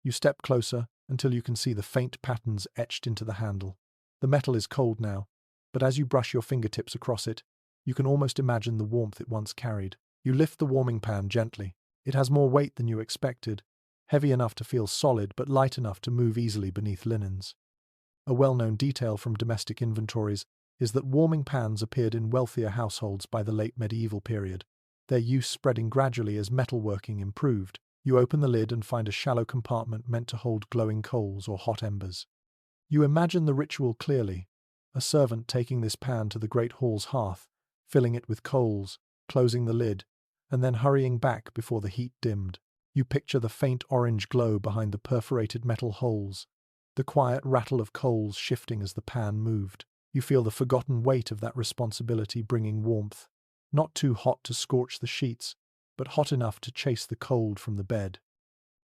You step closer until you can see the faint patterns etched into the handle. The metal is cold now, but as you brush your fingertips across it, you can almost imagine the warmth it once carried. You lift the warming pan gently. It has more weight than you expected, heavy enough to feel solid but light enough to move easily beneath linens. A well-known detail from domestic inventories is that warming pans appeared in wealthier households by the late medieval period, their use spreading gradually as metalworking improved. You open the lid and find a shallow compartment meant to hold glowing coals or hot embers. You imagine the ritual clearly, a servant taking this pan to the great hall's hearth, filling it with coals, closing the lid, and then hurrying back before the heat dimmed. You picture the faint orange glow behind the perforated metal holes, the quiet rattle of coals shifting as the pan moved. You feel the forgotten weight of that responsibility bringing warmth, not too hot to scorch the sheets, but hot enough to chase the cold from the bed.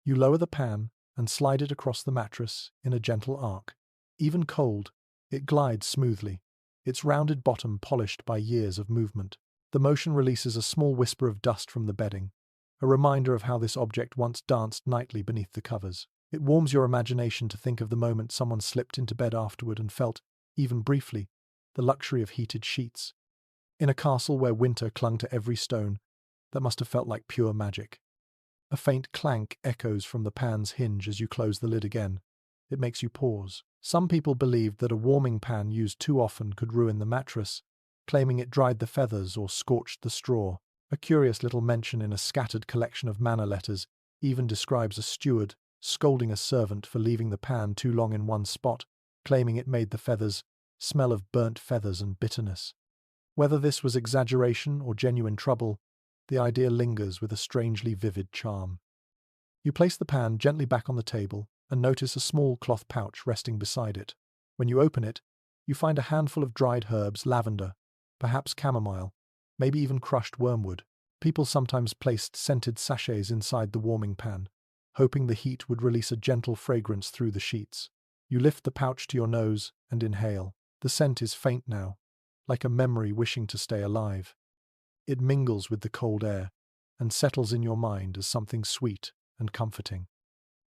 You lower the pan and slide it across the mattress in a gentle arc. Even cold, it glides smoothly, its rounded bottom polished by years of movement. The motion releases a small whisper of dust from the bedding, a reminder of how this object once danced nightly beneath the covers. It warms your imagination to think of the moment someone slipped into bed afterward and felt, even briefly, the luxury of heated sheets. In a castle where winter clung to every stone, that must have felt like pure magic. A faint clank echoes from the pan's hinge as you close the lid again. It makes you pause. Some people believed that a warming pan used too often could ruin the mattress, claiming it dried the feathers or scorched the straw. A curious little mention in a scattered collection of manor letters even describes a steward scolding a servant for leaving the pan too long in one spot, claiming it made the feathers smell of burnt feathers and bitterness. Whether this was exaggeration or genuine trouble, The idea lingers with a strangely vivid charm. You place the pan gently back on the table and notice a small cloth pouch resting beside it. When you open it, you find a handful of dried herbs, lavender, perhaps chamomile, maybe even crushed wormwood. People sometimes placed scented sachets inside the warming pan, hoping the heat would release a gentle fragrance through the sheets. You lift the pouch to your nose and inhale. The scent is faint now, like a memory wishing to stay alive. It mingles with the cold air and settles in your mind as something sweet and comforting.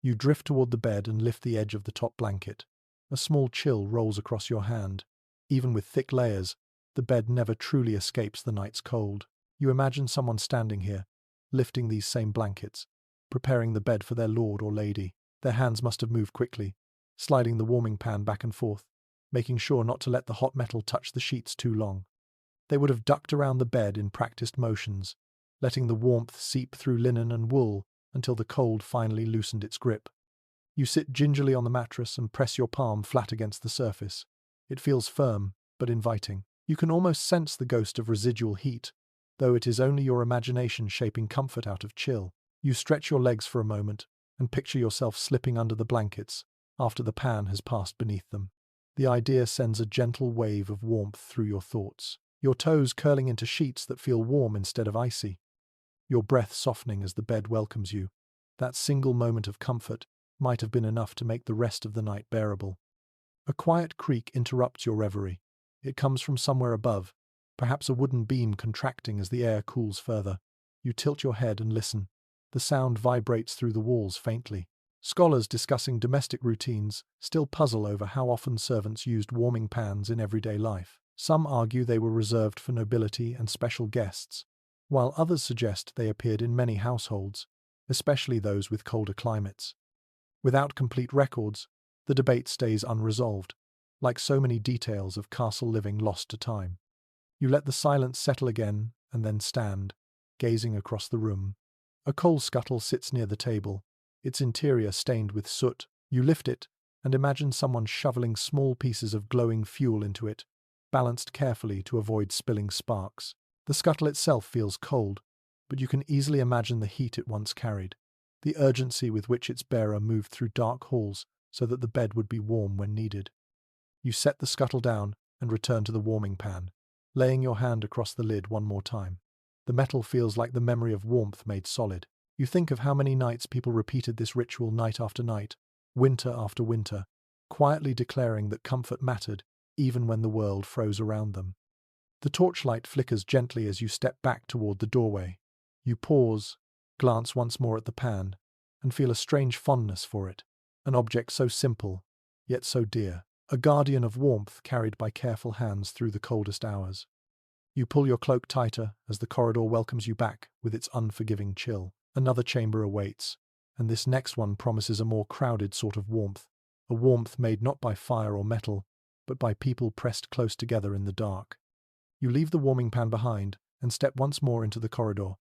You drift toward the bed and lift the edge of the top blanket. A small chill rolls across your hand. Even with thick layers, the bed never truly escapes the night's cold. You imagine someone standing here, lifting these same blankets, preparing the bed for their lord or lady. Their hands must have moved quickly, sliding the warming pan back and forth, making sure not to let the hot metal touch the sheets too long. They would have ducked around the bed in practiced motions, letting the warmth seep through linen and wool until the cold finally loosened its grip. You sit gingerly on the mattress and press your palm flat against the surface. It feels firm, but inviting. You can almost sense the ghost of residual heat, though it is only your imagination shaping comfort out of chill. You stretch your legs for a moment and picture yourself slipping under the blankets after the pan has passed beneath them. The idea sends a gentle wave of warmth through your thoughts, your toes curling into sheets that feel warm instead of icy, your breath softening as the bed welcomes you. That single moment of comfort might have been enough to make the rest of the night bearable. A quiet creak interrupts your reverie. It comes from somewhere above, perhaps a wooden beam contracting as the air cools further. You tilt your head and listen. The sound vibrates through the walls faintly. Scholars discussing domestic routines still puzzle over how often servants used warming pans in everyday life. Some argue they were reserved for nobility and special guests, while others suggest they appeared in many households, especially those with colder climates. Without complete records, the debate stays unresolved, like so many details of castle living lost to time. You let the silence settle again and then stand, gazing across the room. A coal scuttle sits near the table, its interior stained with soot. You lift it and imagine someone shoveling small pieces of glowing fuel into it, balanced carefully to avoid spilling sparks. The scuttle itself feels cold, but you can easily imagine the heat it once carried, the urgency with which its bearer moved through dark halls so that the bed would be warm when needed. You set the scuttle down and return to the warming pan, laying your hand across the lid one more time. The metal feels like the memory of warmth made solid. You think of how many nights people repeated this ritual night after night, winter after winter, quietly declaring that comfort mattered even when the world froze around them. The torchlight flickers gently as you step back toward the doorway. You pause, glance once more at the pan, and feel a strange fondness for it, an object so simple, yet so dear, a guardian of warmth carried by careful hands through the coldest hours. You pull your cloak tighter as the corridor welcomes you back with its unforgiving chill. Another chamber awaits, and this next one promises a more crowded sort of warmth, a warmth made not by fire or metal, but by people pressed close together in the dark. You leave the warming pan behind and step once more into the corridor,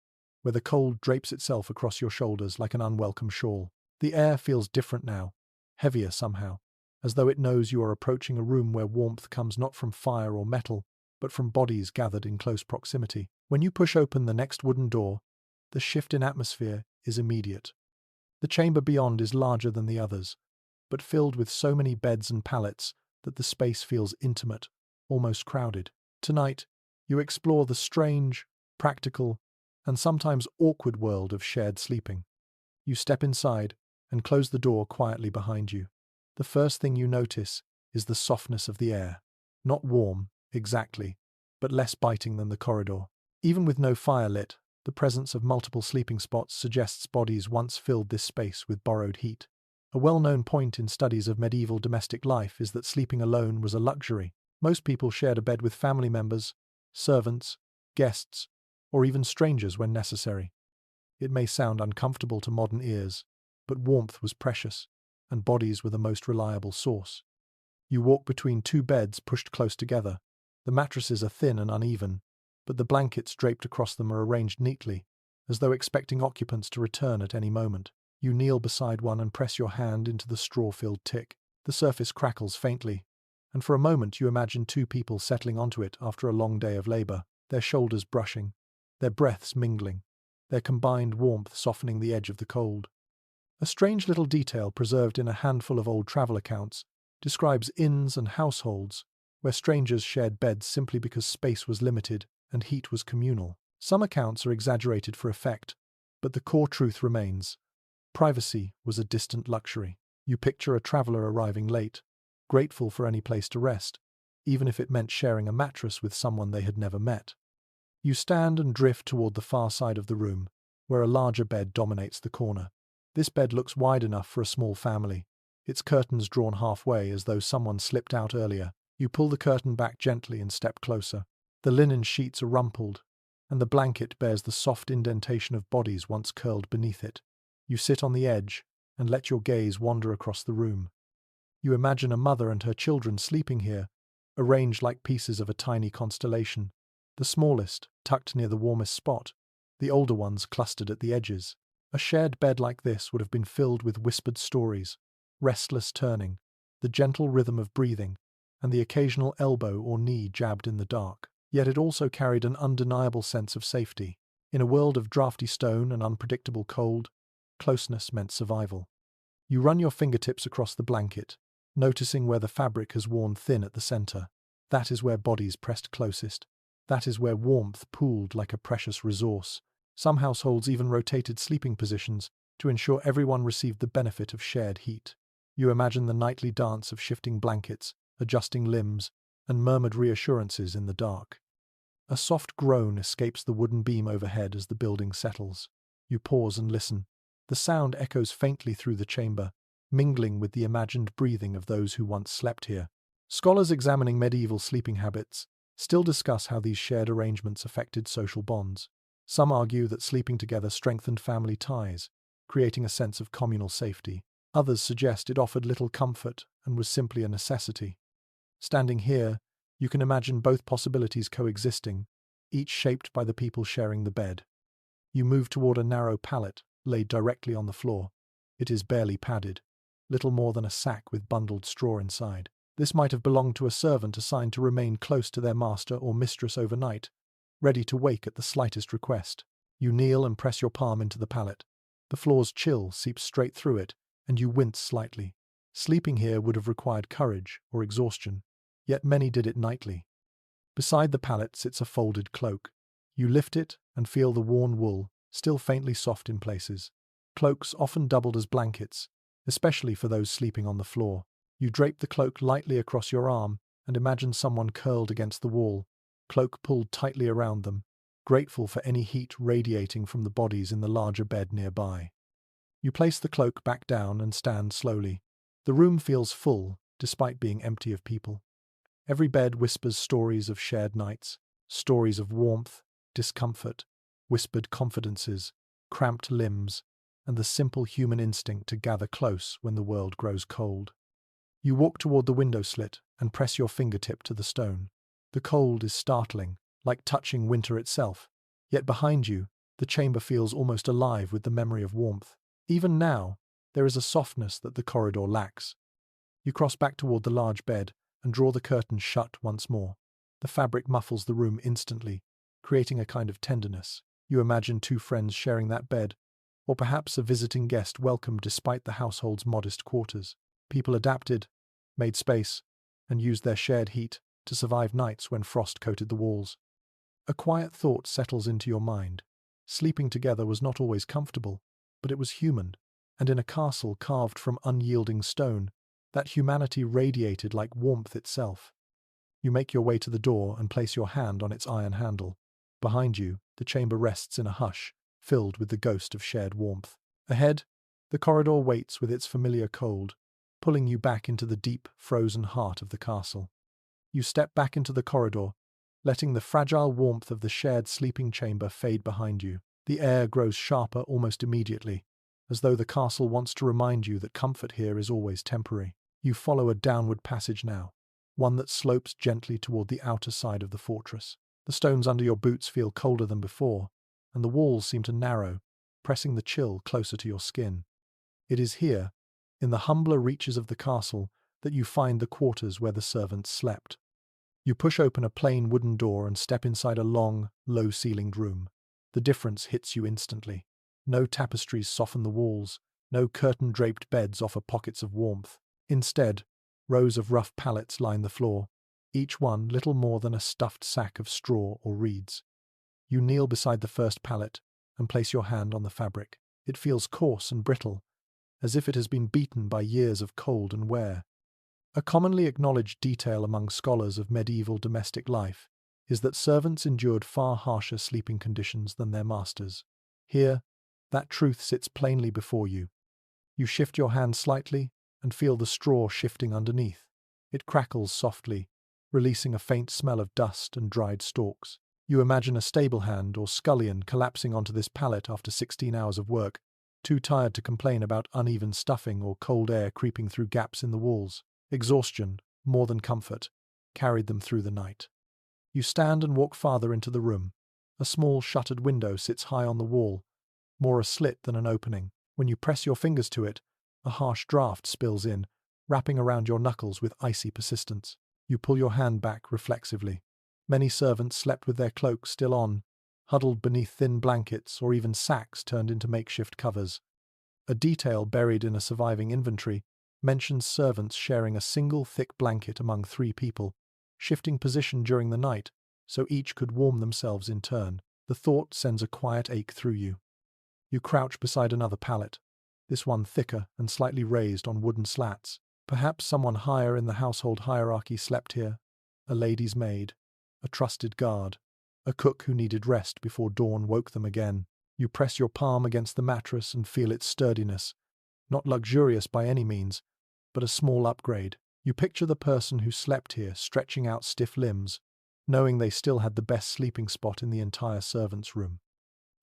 where the cold drapes itself across your shoulders like an unwelcome shawl. The air feels different now, heavier somehow, as though it knows you are approaching a room where warmth comes not from fire or metal, but from bodies gathered in close proximity. When you push open the next wooden door, the shift in atmosphere is immediate. The chamber beyond is larger than the others, but filled with so many beds and pallets that the space feels intimate, almost crowded. Tonight, you explore the strange, practical, and sometimes awkward world of shared sleeping. You step inside and close the door quietly behind you. The first thing you notice is the softness of the air. Not warm, exactly, but less biting than the corridor. Even with no fire lit, the presence of multiple sleeping spots suggests bodies once filled this space with borrowed heat. A well-known point in studies of medieval domestic life is that sleeping alone was a luxury. Most people shared a bed with family members, servants, guests, or even strangers when necessary. It may sound uncomfortable to modern ears, but warmth was precious, and bodies were the most reliable source. You walk between two beds pushed close together. The mattresses are thin and uneven, but the blankets draped across them are arranged neatly, as though expecting occupants to return at any moment. You kneel beside one and press your hand into the straw-filled tick. The surface crackles faintly, and for a moment you imagine two people settling onto it after a long day of labor, their shoulders brushing, their breaths mingling. their combined warmth softening the edge of the cold. A strange little detail preserved in a handful of old travel accounts describes inns and households where strangers shared beds simply because space was limited and heat was communal. Some accounts are exaggerated for effect, but the core truth remains. Privacy was a distant luxury. You picture a traveler arriving late, grateful for any place to rest, even if it meant sharing a mattress with someone they had never met. You stand and drift toward the far side of the room, where a larger bed dominates the corner. This bed looks wide enough for a small family, its curtains drawn halfway as though someone slipped out earlier. You pull the curtain back gently and step closer. The linen sheets are rumpled, and the blanket bears the soft indentation of bodies once curled beneath it. You sit on the edge and let your gaze wander across the room. You imagine a mother and her children sleeping here, arranged like pieces of a tiny constellation, the smallest tucked near the warmest spot, the older ones clustered at the edges. A shared bed like this would have been filled with whispered stories, restless turning, the gentle rhythm of breathing, and the occasional elbow or knee jabbed in the dark. Yet it also carried an undeniable sense of safety. In a world of drafty stone and unpredictable cold, closeness meant survival. You run your fingertips across the blanket, noticing where the fabric has worn thin at the center. That is where bodies pressed closest. That is where warmth pooled like a precious resource. Some households even rotated sleeping positions to ensure everyone received the benefit of shared heat. You imagine the nightly dance of shifting blankets, adjusting limbs, and murmured reassurances in the dark. A soft groan escapes the wooden beam overhead as the building settles. You pause and listen. The sound echoes faintly through the chamber, mingling with the imagined breathing of those who once slept here. Scholars examining medieval sleeping habits still discuss how these shared arrangements affected social bonds. Some argue that sleeping together strengthened family ties, creating a sense of communal safety. Others suggest it offered little comfort and was simply a necessity. Standing here, you can imagine both possibilities coexisting, each shaped by the people sharing the bed. You move toward a narrow pallet laid directly on the floor. It is barely padded, little more than a sack with bundled straw inside. This might have belonged to a servant assigned to remain close to their master or mistress overnight, ready to wake at the slightest request. You kneel and press your palm into the pallet. The floor's chill seeps straight through it, and you wince slightly. Sleeping here would have required courage or exhaustion, yet many did it nightly. Beside the pallet sits a folded cloak. You lift it and feel the worn wool, still faintly soft in places. Cloaks often doubled as blankets, especially for those sleeping on the floor. You drape the cloak lightly across your arm and imagine someone curled against the wall, cloak pulled tightly around them, grateful for any heat radiating from the bodies in the larger bed nearby. You place the cloak back down and stand slowly. The room feels full, despite being empty of people. Every bed whispers stories of shared nights, stories of warmth, discomfort, whispered confidences, cramped limbs, and the simple human instinct to gather close when the world grows cold. You walk toward the window slit and press your fingertip to the stone. The cold is startling, like touching winter itself, yet behind you, the chamber feels almost alive with the memory of warmth. Even now, there is a softness that the corridor lacks. You cross back toward the large bed and draw the curtains shut once more. The fabric muffles the room instantly, creating a kind of tenderness. You imagine two friends sharing that bed, or perhaps a visiting guest welcomed despite the household's modest quarters. People adapted, made space, and used their shared heat to survive nights when frost coated the walls. A quiet thought settles into your mind. Sleeping together was not always comfortable, but it was human, and in a castle carved from unyielding stone, that humanity radiated like warmth itself. You make your way to the door and place your hand on its iron handle. Behind you, the chamber rests in a hush, filled with the ghost of shared warmth. Ahead, the corridor waits with its familiar cold, pulling you back into the deep, frozen heart of the castle. You step back into the corridor, letting the fragile warmth of the shared sleeping chamber fade behind you. The air grows sharper almost immediately, as though the castle wants to remind you that comfort here is always temporary. You follow a downward passage now, one that slopes gently toward the outer side of the fortress. The stones under your boots feel colder than before, and the walls seem to narrow, pressing the chill closer to your skin. It is here, in the humbler reaches of the castle, that you find the quarters where the servants slept. You push open a plain wooden door and step inside a long, low-ceilinged room. The difference hits you instantly. No tapestries soften the walls, no curtain-draped beds offer pockets of warmth. Instead, rows of rough pallets line the floor, each one little more than a stuffed sack of straw or reeds. You kneel beside the first pallet and place your hand on the fabric. It feels coarse and brittle, as if it has been beaten by years of cold and wear. A commonly acknowledged detail among scholars of medieval domestic life is that servants endured far harsher sleeping conditions than their masters. Here, that truth sits plainly before you. You shift your hand slightly and feel the straw shifting underneath. It crackles softly, releasing a faint smell of dust and dried stalks. You imagine a stable hand or scullion collapsing onto this pallet after 16 hours of work, too tired to complain about uneven stuffing or cold air creeping through gaps in the walls. Exhaustion, more than comfort, carried them through the night. You stand and walk farther into the room. A small shuttered window sits high on the wall, more a slit than an opening. When you press your fingers to it, a harsh draft spills in, wrapping around your knuckles with icy persistence. You pull your hand back reflexively. Many servants slept with their cloaks still on, huddled beneath thin blankets or even sacks turned into makeshift covers. A detail buried in a surviving inventory mentions servants sharing a single thick blanket among 3 people, shifting position during the night so each could warm themselves in turn. The thought sends a quiet ache through you. You crouch beside another pallet, this one thicker and slightly raised on wooden slats. Perhaps someone higher in the household hierarchy slept here, a lady's maid, a trusted guard, a cook who needed rest before dawn woke them again. You press your palm against the mattress and feel its sturdiness, not luxurious by any means, but a small upgrade. You picture the person who slept here stretching out stiff limbs, knowing they still had the best sleeping spot in the entire servants' room.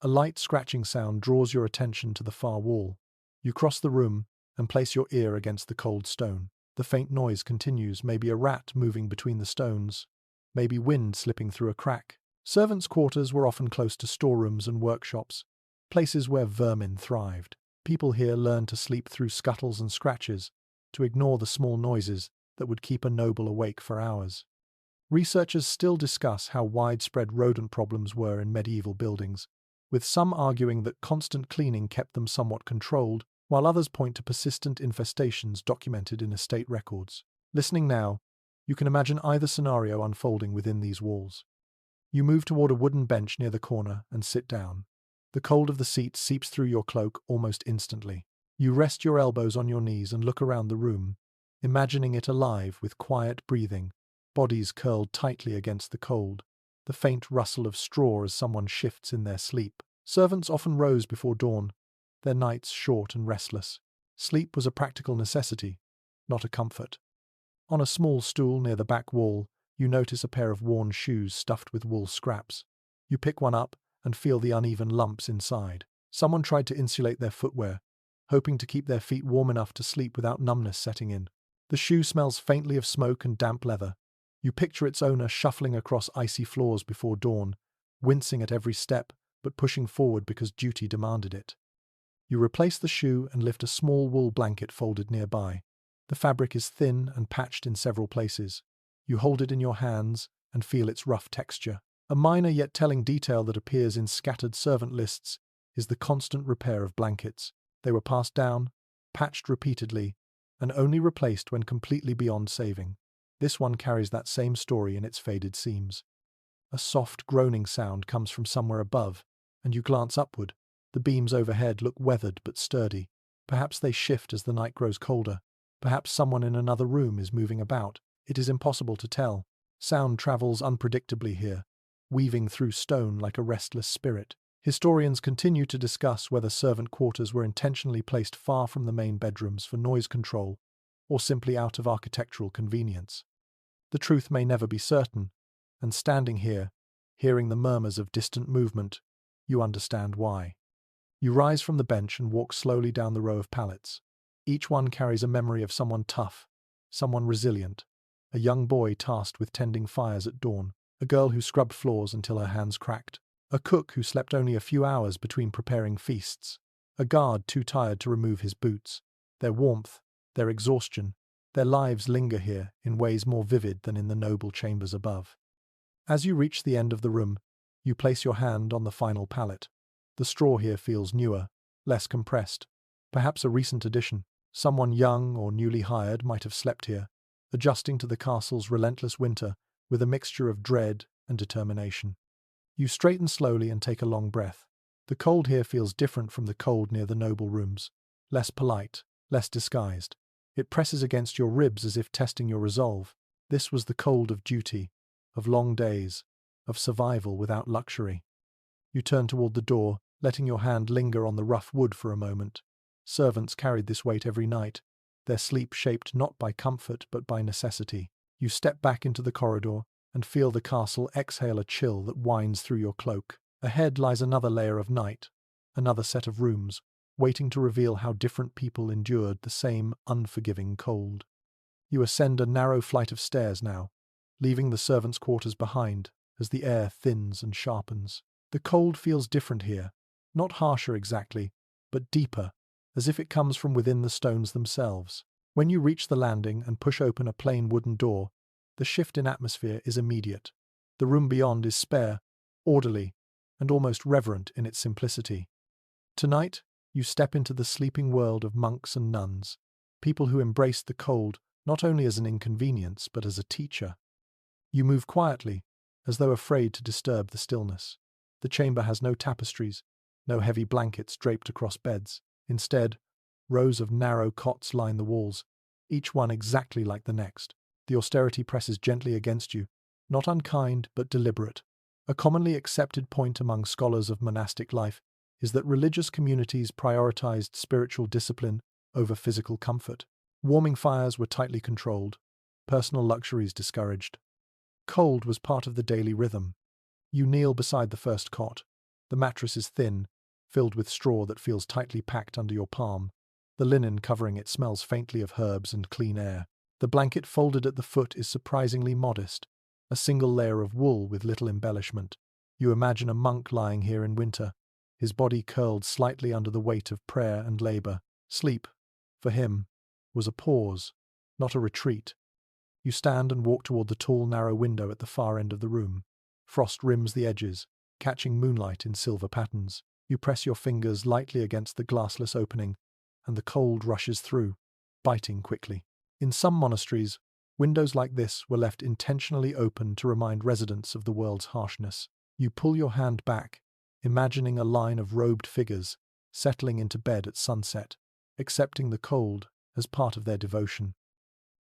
A light scratching sound draws your attention to the far wall. You cross the room and place your ear against the cold stone. The faint noise continues, maybe a rat moving between the stones, maybe wind slipping through a crack. Servants' quarters were often close to storerooms and workshops, places where vermin thrived. People here learned to sleep through scuttles and scratches, to ignore the small noises that would keep a noble awake for hours. Researchers still discuss how widespread rodent problems were in medieval buildings, with some arguing that constant cleaning kept them somewhat controlled, while others point to persistent infestations documented in estate records. Listening now, you can imagine either scenario unfolding within these walls. You move toward a wooden bench near the corner and sit down. The cold of the seat seeps through your cloak almost instantly. You rest your elbows on your knees and look around the room, imagining it alive with quiet breathing, bodies curled tightly against the cold, the faint rustle of straw as someone shifts in their sleep. Servants often rose before dawn, their nights short and restless. Sleep was a practical necessity, not a comfort. On a small stool near the back wall, you notice a pair of worn shoes stuffed with wool scraps. You pick one up and feel the uneven lumps inside. Someone tried to insulate their footwear, hoping to keep their feet warm enough to sleep without numbness setting in. The shoe smells faintly of smoke and damp leather. You picture its owner shuffling across icy floors before dawn, wincing at every step, but pushing forward because duty demanded it. You replace the shoe and lift a small wool blanket folded nearby. The fabric is thin and patched in several places. You hold it in your hands and feel its rough texture. A minor yet telling detail that appears in scattered servant lists is the constant repair of blankets. They were passed down, patched repeatedly, and only replaced when completely beyond saving. This one carries that same story in its faded seams. A soft groaning sound comes from somewhere above, and you glance upward. The beams overhead look weathered but sturdy. Perhaps they shift as the night grows colder. Perhaps someone in another room is moving about. It is impossible to tell. Sound travels unpredictably here, weaving through stone like a restless spirit. Historians continue to discuss whether servant quarters were intentionally placed far from the main bedrooms for noise control, or simply out of architectural convenience. The truth may never be certain, and standing here, hearing the murmurs of distant movement, you understand why. You rise from the bench and walk slowly down the row of pallets. Each one carries a memory of someone tough, someone resilient, a young boy tasked with tending fires at dawn, a girl who scrubbed floors until her hands cracked, a cook who slept only a few hours between preparing feasts, a guard too tired to remove his boots. Their warmth, their exhaustion, their lives linger here in ways more vivid than in the noble chambers above. As you reach the end of the room, You place your hand on the final pallet. The straw here feels newer, less compressed. Perhaps a recent addition. Someone young or newly hired might have slept here, adjusting to the castle's relentless winter with a mixture of dread and determination. You straighten slowly and take a long breath. The cold here feels different from the cold near the noble rooms. Less polite, less disguised. It presses against your ribs as if testing your resolve. This was the cold of duty, of long days, of survival without luxury. You turn toward the door, letting your hand linger on the rough wood for a moment. Servants carried this weight every night, their sleep shaped not by comfort but by necessity. You step back into the corridor and feel the castle exhale a chill that winds through your cloak. Ahead lies another layer of night, another set of rooms, waiting to reveal how different people endured the same unforgiving cold. You ascend a narrow flight of stairs now, leaving the servants' quarters behind as the air thins and sharpens. The cold feels different here, not harsher exactly, but deeper, as if it comes from within the stones themselves. When you reach the landing and push open a plain wooden door, the shift in atmosphere is immediate. The room beyond is spare, orderly, and almost reverent in its simplicity. Tonight, you step into the sleeping world of monks and nuns, people who embraced the cold not only as an inconvenience but as a teacher. You move quietly, as though afraid to disturb the stillness. The chamber has no tapestries, no heavy blankets draped across beds. Instead, rows of narrow cots line the walls, each one exactly like the next. The austerity presses gently against you, not unkind but deliberate. A commonly accepted point among scholars of monastic life is that religious communities prioritized spiritual discipline over physical comfort. Warming fires were tightly controlled, personal luxuries discouraged. Cold was part of the daily rhythm. You kneel beside the first cot. The mattress is thin, filled with straw that feels tightly packed under your palm. The linen covering it smells faintly of herbs and clean air. The blanket folded at the foot is surprisingly modest, a single layer of wool with little embellishment. You imagine a monk lying here in winter, his body curled slightly under the weight of prayer and labor. Sleep, for him, was a pause, not a retreat. You stand and walk toward the tall, narrow window at the far end of the room. Frost rims the edges, catching moonlight in silver patterns. You press your fingers lightly against the glassless opening, and the cold rushes through, biting quickly. In some monasteries, windows like this were left intentionally open to remind residents of the world's harshness. You pull your hand back, imagining a line of robed figures settling into bed at sunset, accepting the cold as part of their devotion.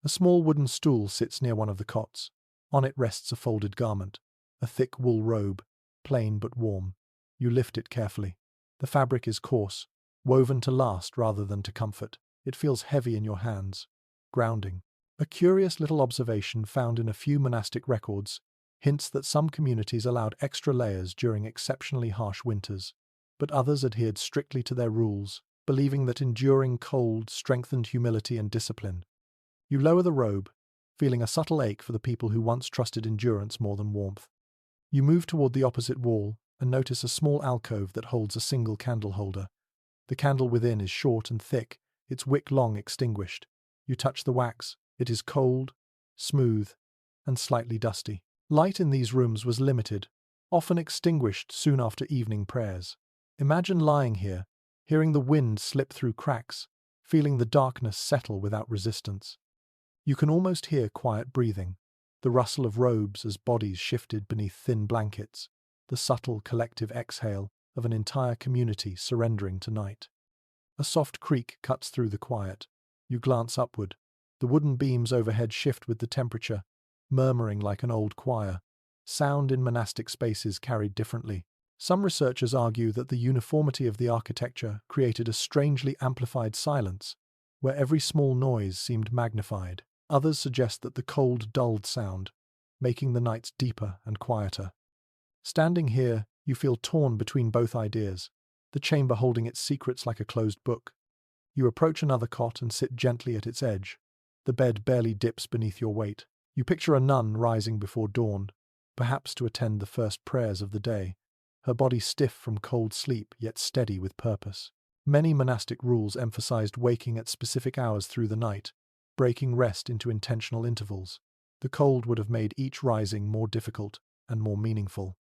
A small wooden stool sits near one of the cots. On it rests a folded garment, a thick wool robe, plain but warm. You lift it carefully. The fabric is coarse, woven to last rather than to comfort. It feels heavy in your hands, grounding. A curious little observation found in a few monastic records hints that some communities allowed extra layers during exceptionally harsh winters, but others adhered strictly to their rules, believing that enduring cold strengthened humility and discipline. You lower the robe, feeling a subtle ache for the people who once trusted endurance more than warmth. You move toward the opposite wall and notice a small alcove that holds a single candle holder. The candle within is short and thick, its wick long extinguished. You touch the wax. It is cold, smooth, and slightly dusty. Light in these rooms was limited, often extinguished soon after evening prayers. Imagine lying here, hearing the wind slip through cracks, feeling the darkness settle without resistance. You can almost hear quiet breathing, the rustle of robes as bodies shifted beneath thin blankets, the subtle collective exhale of an entire community surrendering to night. A soft creak cuts through the quiet. You glance upward. The wooden beams overhead shift with the temperature, murmuring like an old choir. Sound in monastic spaces carried differently. Some researchers argue that the uniformity of the architecture created a strangely amplified silence, where every small noise seemed magnified. Others suggest that the cold dulled sound, making the nights deeper and quieter. Standing here, you feel torn between both ideas, the chamber holding its secrets like a closed book. You approach another cot and sit gently at its edge. The bed barely dips beneath your weight. You picture a nun rising before dawn, perhaps to attend the first prayers of the day, her body stiff from cold sleep yet steady with purpose. Many monastic rules emphasized waking at specific hours through the night, breaking rest into intentional intervals. The cold would have made each rising more difficult and more meaningful.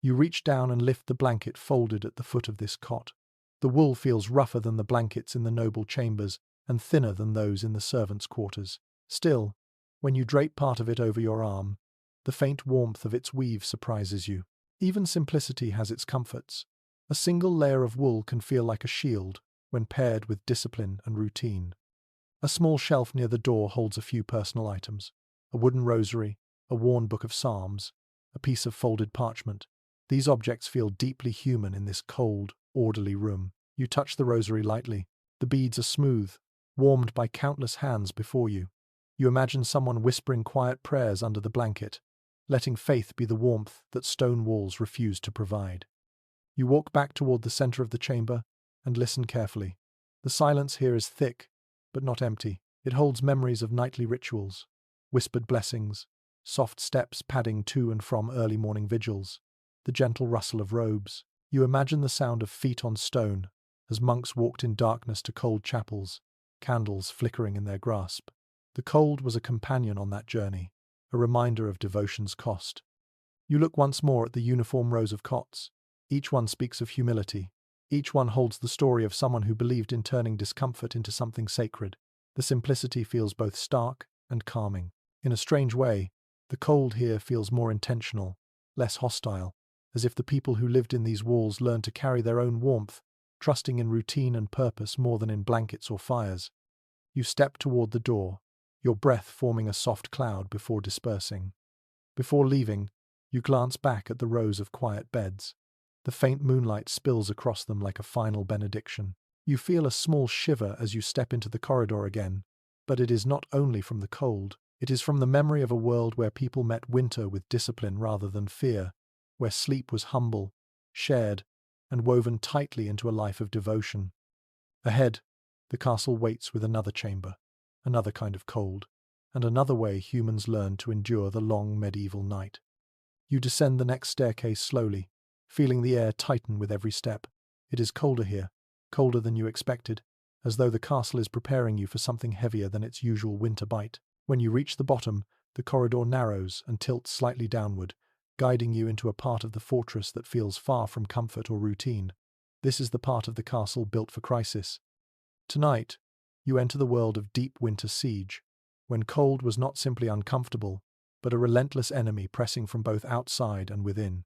You reach down and lift the blanket folded at the foot of this cot. The wool feels rougher than the blankets in the noble chambers and thinner than those in the servants' quarters. Still, when you drape part of it over your arm, the faint warmth of its weave surprises you. Even simplicity has its comforts. A single layer of wool can feel like a shield when paired with discipline and routine. A small shelf near the door holds a few personal items: a wooden rosary, a worn book of psalms, a piece of folded parchment. These objects feel deeply human in this cold, orderly room. You touch the rosary lightly. The beads are smooth, warmed by countless hands before you. You imagine someone whispering quiet prayers under the blanket, letting faith be the warmth that stone walls refuse to provide. You walk back toward the center of the chamber and listen carefully. The silence here is thick, but not empty. It holds memories of nightly rituals, whispered blessings, soft steps padding to and from early morning vigils, the gentle rustle of robes. You imagine the sound of feet on stone as monks walked in darkness to cold chapels, candles flickering in their grasp. The cold was a companion on that journey, a reminder of devotion's cost. You look once more at the uniform rows of cots. Each one speaks of humility. Each one holds the story of someone who believed in turning discomfort into something sacred. The simplicity feels both stark and calming. In a strange way, the cold here feels more intentional, less hostile, as if the people who lived in these walls learned to carry their own warmth, trusting in routine and purpose more than in blankets or fires. You step toward the door, your breath forming a soft cloud before dispersing. Before leaving, you glance back at the rows of quiet beds. The faint moonlight spills across them like a final benediction. You feel a small shiver as you step into the corridor again, but it is not only from the cold. It is from the memory of a world where people met winter with discipline rather than fear, where sleep was humble, shared, and woven tightly into a life of devotion. Ahead, the castle waits with another chamber, another kind of cold, and another way humans learned to endure the long medieval night. You descend the next staircase slowly, feeling the air tighten with every step. It is colder here, colder than you expected, as though the castle is preparing you for something heavier than its usual winter bite. When you reach the bottom, the corridor narrows and tilts slightly downward, guiding you into a part of the fortress that feels far from comfort or routine. This is the part of the castle built for crisis. Tonight, you enter the world of deep winter siege, when cold was not simply uncomfortable, but a relentless enemy pressing from both outside and within.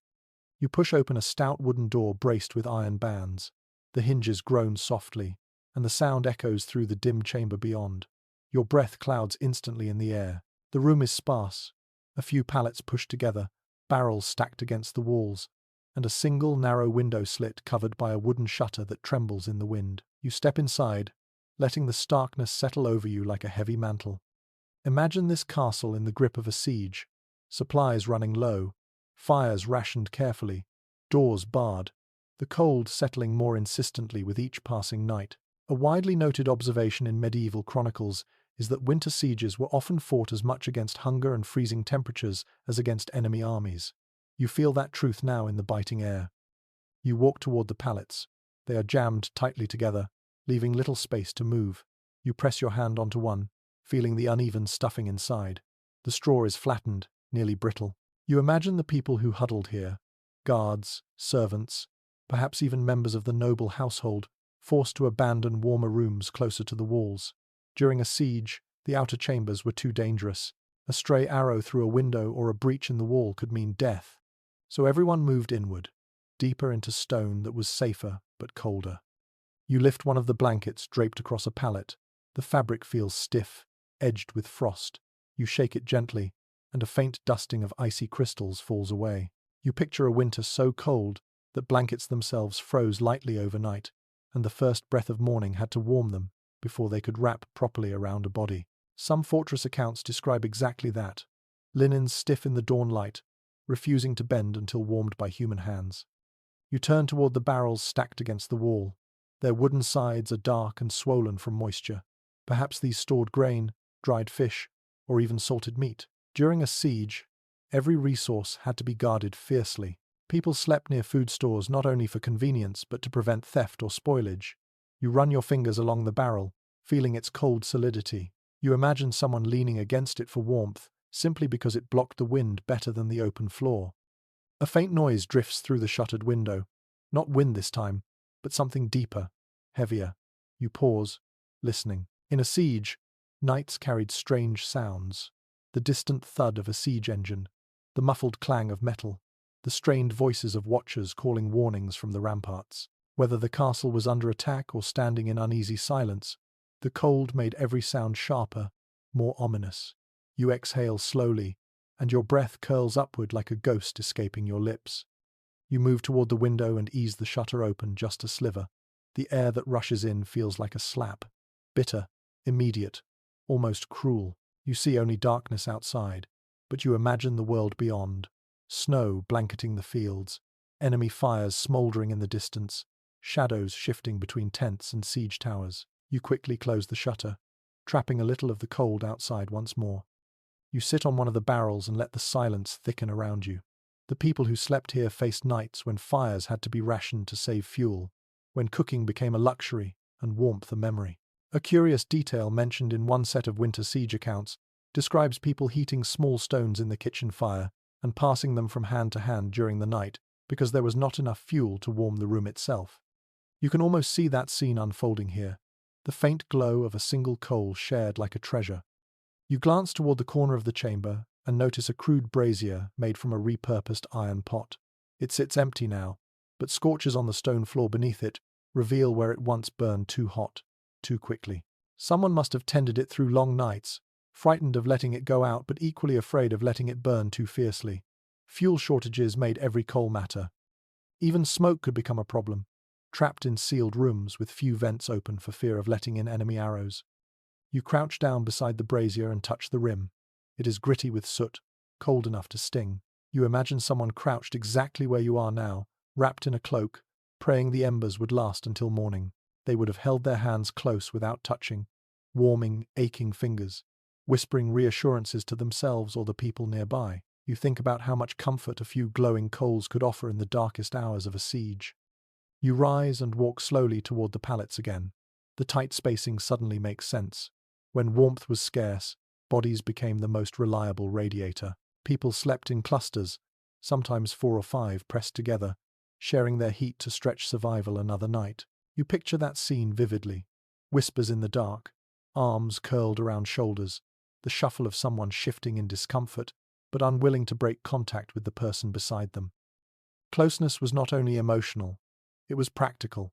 You push open a stout wooden door braced with iron bands. The hinges groan softly, and the sound echoes through the dim chamber beyond. Your breath clouds instantly in the air. The room is sparse, a few pallets pushed together, barrels stacked against the walls, and a single narrow window slit covered by a wooden shutter that trembles in the wind. You step inside, letting the starkness settle over you like a heavy mantle. Imagine this castle in the grip of a siege, supplies running low, fires rationed carefully, doors barred, the cold settling more insistently with each passing night. A widely noted observation in medieval chronicles is that winter sieges were often fought as much against hunger and freezing temperatures as against enemy armies. You feel that truth now in the biting air. You walk toward the pallets. They are jammed tightly together, leaving little space to move. You press your hand onto one, feeling the uneven stuffing inside. The straw is flattened, nearly brittle. You imagine the people who huddled here, guards, servants, perhaps even members of the noble household, forced to abandon warmer rooms closer to the walls. During a siege, the outer chambers were too dangerous. A stray arrow through a window or a breach in the wall could mean death. So everyone moved inward, deeper into stone that was safer but colder. You lift one of the blankets draped across a pallet. The fabric feels stiff, edged with frost. You shake it gently, and a faint dusting of icy crystals falls away. You picture a winter so cold that blankets themselves froze lightly overnight, and the first breath of morning had to warm them before they could wrap properly around a body. Some fortress accounts describe exactly that: linens stiff in the dawn light, refusing to bend until warmed by human hands. You turn toward the barrels stacked against the wall. Their wooden sides are dark and swollen from moisture. Perhaps these stored grain, dried fish, or even salted meat. During a siege, every resource had to be guarded fiercely. People slept near food stores not only for convenience but to prevent theft or spoilage. You run your fingers along the barrel, feeling its cold solidity. You imagine someone leaning against it for warmth, simply because it blocked the wind better than the open floor. A faint noise drifts through the shuttered window. Not wind this time, but something deeper, heavier. You pause, listening. In a siege, nights carried strange sounds. The distant thud of a siege engine, the muffled clang of metal, the strained voices of watchers calling warnings from the ramparts. Whether the castle was under attack or standing in uneasy silence, the cold made every sound sharper, more ominous. You exhale slowly, and your breath curls upward like a ghost escaping your lips. You move toward the window and ease the shutter open just a sliver. The air that rushes in feels like a slap. Bitter, immediate, almost cruel. You see only darkness outside, but you imagine the world beyond. Snow blanketing the fields, enemy fires smouldering in the distance, shadows shifting between tents and siege towers. You quickly close the shutter, trapping a little of the cold outside once more. You sit on one of the barrels and let the silence thicken around you. The people who slept here faced nights when fires had to be rationed to save fuel, when cooking became a luxury and warmth a memory. A curious detail mentioned in one set of winter siege accounts describes people heating small stones in the kitchen fire and passing them from hand to hand during the night because there was not enough fuel to warm the room itself. You can almost see that scene unfolding here, the faint glow of a single coal shared like a treasure. You glance toward the corner of the chamber and notice a crude brazier made from a repurposed iron pot. It sits empty now, but scorches on the stone floor beneath it reveal where it once burned too hot, too quickly. Someone must have tended it through long nights, frightened of letting it go out but equally afraid of letting it burn too fiercely. Fuel shortages made every coal matter. Even smoke could become a problem, trapped in sealed rooms with few vents open for fear of letting in enemy arrows. You crouch down beside the brazier and touch the rim. It is gritty with soot, cold enough to sting. You imagine someone crouched exactly where you are now, wrapped in a cloak, praying the embers would last until morning. They would have held their hands close without touching, warming, aching fingers, whispering reassurances to themselves or the people nearby. You think about how much comfort a few glowing coals could offer in the darkest hours of a siege. You rise and walk slowly toward the pallets again. The tight spacing suddenly makes sense. When warmth was scarce, bodies became the most reliable radiator. People slept in clusters, sometimes 4 or 5 pressed together, sharing their heat to stretch survival another night. You picture that scene vividly. Whispers in the dark, arms curled around shoulders, the shuffle of someone shifting in discomfort, but unwilling to break contact with the person beside them. Closeness was not only emotional, it was practical.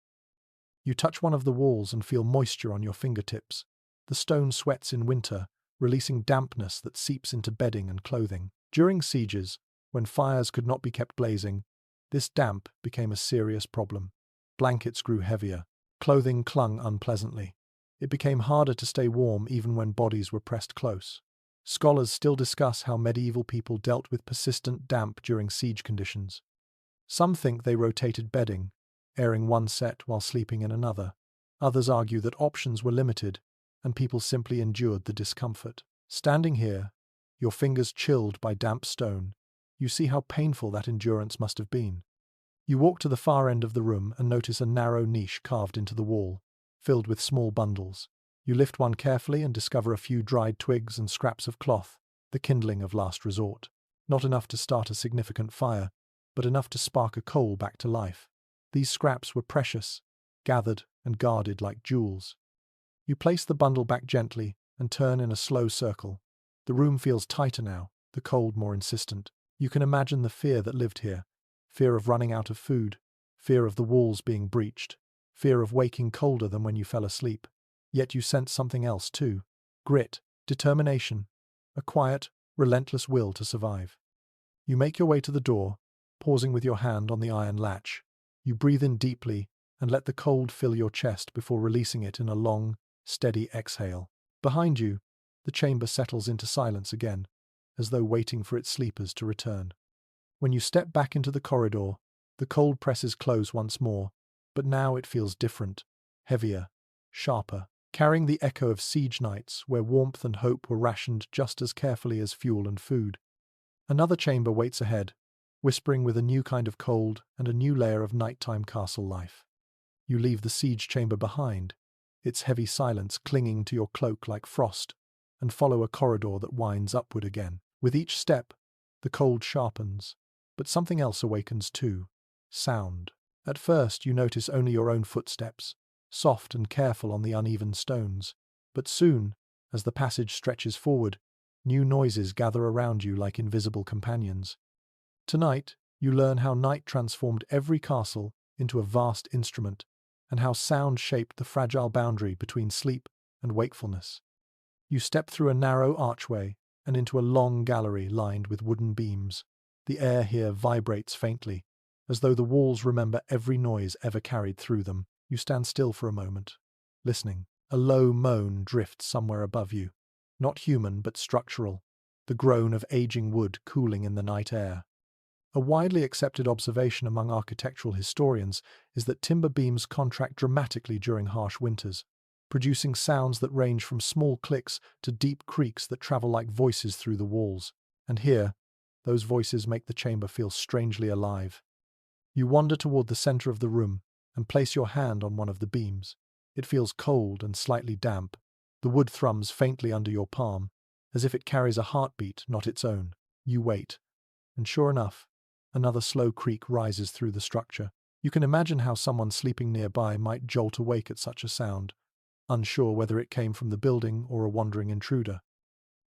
You touch one of the walls and feel moisture on your fingertips. The stone sweats in winter, releasing dampness that seeps into bedding and clothing. During sieges, when fires could not be kept blazing, this damp became a serious problem. Blankets grew heavier, clothing clung unpleasantly. It became harder to stay warm even when bodies were pressed close. Scholars still discuss how medieval people dealt with persistent damp during siege conditions. Some think they rotated bedding, airing one set while sleeping in another. Others argue that options were limited, and people simply endured the discomfort. Standing here, your fingers chilled by damp stone, you see how painful that endurance must have been. You walk to the far end of the room and notice a narrow niche carved into the wall, filled with small bundles. You lift one carefully and discover a few dried twigs and scraps of cloth, the kindling of last resort. Not enough to start a significant fire, but enough to spark a coal back to life. These scraps were precious, gathered and guarded like jewels. You place the bundle back gently and turn in a slow circle. The room feels tighter now, the cold more insistent. You can imagine the fear that lived here. Fear of running out of food, fear of the walls being breached, fear of waking colder than when you fell asleep. Yet you sense something else too. Grit, determination, a quiet, relentless will to survive. You make your way to the door, pausing with your hand on the iron latch. You breathe in deeply and let the cold fill your chest before releasing it in a long, steady exhale. Behind you, the chamber settles into silence again, as though waiting for its sleepers to return. When you step back into the corridor, the cold presses close once more, but now it feels different, heavier, sharper, carrying the echo of siege nights where warmth and hope were rationed just as carefully as fuel and food. Another chamber waits ahead, whispering with a new kind of cold and a new layer of nighttime castle life. You leave the siege chamber behind, its heavy silence clinging to your cloak like frost, and follow a corridor that winds upward again. With each step, the cold sharpens. But something else awakens too. Sound. At first you notice only your own footsteps, soft and careful on the uneven stones. But soon, as the passage stretches forward, new noises gather around you like invisible companions. Tonight, you learn how night transformed every castle into a vast instrument, and how sound shaped the fragile boundary between sleep and wakefulness. You step through a narrow archway and into a long gallery lined with wooden beams. The air here vibrates faintly, as though the walls remember every noise ever carried through them. You stand still for a moment, listening. A low moan drifts somewhere above you. Not human, but structural. The groan of aging wood cooling in the night air. A widely accepted observation among architectural historians is that timber beams contract dramatically during harsh winters, producing sounds that range from small clicks to deep creaks that travel like voices through the walls. And here, those voices make the chamber feel strangely alive. You wander toward the center of the room and place your hand on one of the beams. It feels cold and slightly damp. The wood thrums faintly under your palm, as if it carries a heartbeat not its own. You wait, and sure enough, another slow creak rises through the structure. You can imagine how someone sleeping nearby might jolt awake at such a sound, unsure whether it came from the building or a wandering intruder.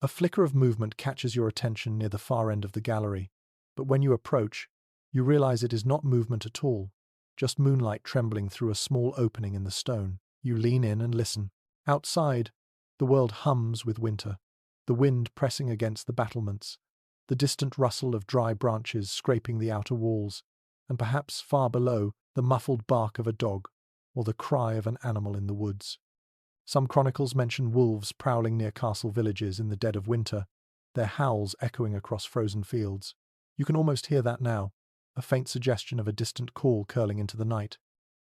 A flicker of movement catches your attention near the far end of the gallery, but when you approach, you realize it is not movement at all, just moonlight trembling through a small opening in the stone. You lean in and listen. Outside, the world hums with winter, the wind pressing against the battlements, the distant rustle of dry branches scraping the outer walls, and perhaps far below, the muffled bark of a dog or the cry of an animal in the woods. Some chronicles mention wolves prowling near castle villages in the dead of winter, their howls echoing across frozen fields. You can almost hear that now, a faint suggestion of a distant call curling into the night.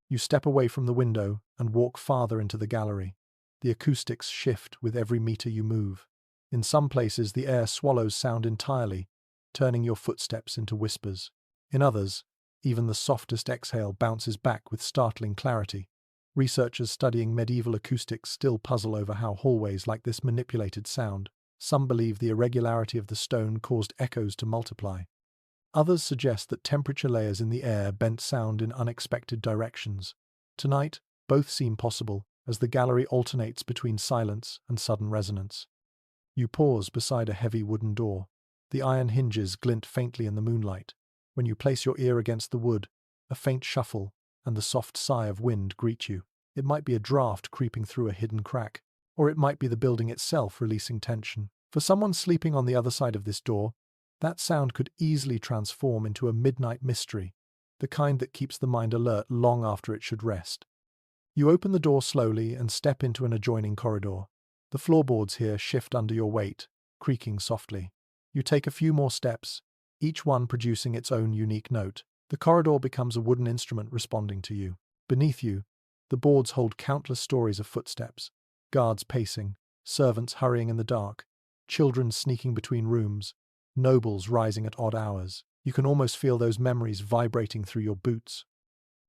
You step away from the window and walk farther into the gallery. The acoustics shift with every meter you move. In some places, the air swallows sound entirely, turning your footsteps into whispers. In others, even the softest exhale bounces back with startling clarity. Researchers studying medieval acoustics still puzzle over how hallways like this manipulated sound. Some believe the irregularity of the stone caused echoes to multiply. Others suggest that temperature layers in the air bent sound in unexpected directions. Tonight, both seem possible, as the gallery alternates between silence and sudden resonance. You pause beside a heavy wooden door. The iron hinges glint faintly in the moonlight. When you place your ear against the wood, a faint shuffle and the soft sigh of wind greet you. It might be a draft creeping through a hidden crack, or it might be the building itself releasing tension. For someone sleeping on the other side of this door, that sound could easily transform into a midnight mystery, the kind that keeps the mind alert long after it should rest. You open the door slowly and step into an adjoining corridor. The floorboards here shift under your weight, creaking softly. You take a few more steps, each one producing its own unique note. The corridor becomes a wooden instrument responding to you. Beneath you, the boards hold countless stories of footsteps, guards pacing, servants hurrying in the dark, children sneaking between rooms, nobles rising at odd hours. You can almost feel those memories vibrating through your boots.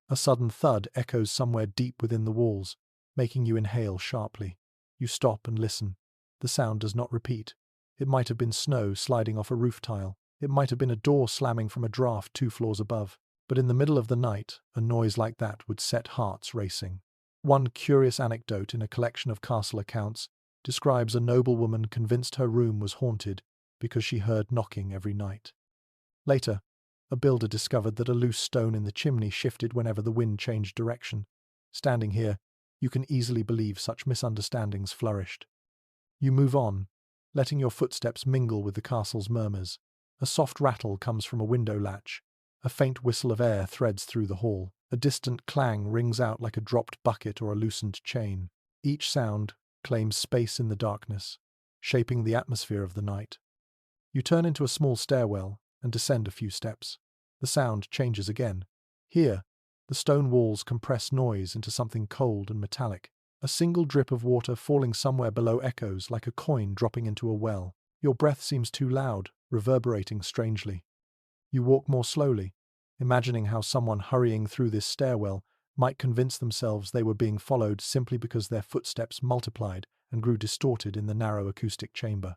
A sudden thud echoes somewhere deep within the walls, making you inhale sharply. You stop and listen. The sound does not repeat. It might have been snow sliding off a roof tile. It might have been a door slamming from a draft 2 floors above. But in the middle of the night, a noise like that would set hearts racing. One curious anecdote in a collection of castle accounts describes a noblewoman convinced her room was haunted because she heard knocking every night. Later, a builder discovered that a loose stone in the chimney shifted whenever the wind changed direction. Standing here, you can easily believe such misunderstandings flourished. You move on, letting your footsteps mingle with the castle's murmurs. A soft rattle comes from a window latch. A faint whistle of air threads through the hall. A distant clang rings out like a dropped bucket or a loosened chain. Each sound claims space in the darkness, shaping the atmosphere of the night. You turn into a small stairwell and descend a few steps. The sound changes again. Here, the stone walls compress noise into something cold and metallic. A single drip of water falling somewhere below echoes like a coin dropping into a well. Your breath seems too loud, reverberating strangely. You walk more slowly, imagining how someone hurrying through this stairwell might convince themselves they were being followed simply because their footsteps multiplied and grew distorted in the narrow acoustic chamber.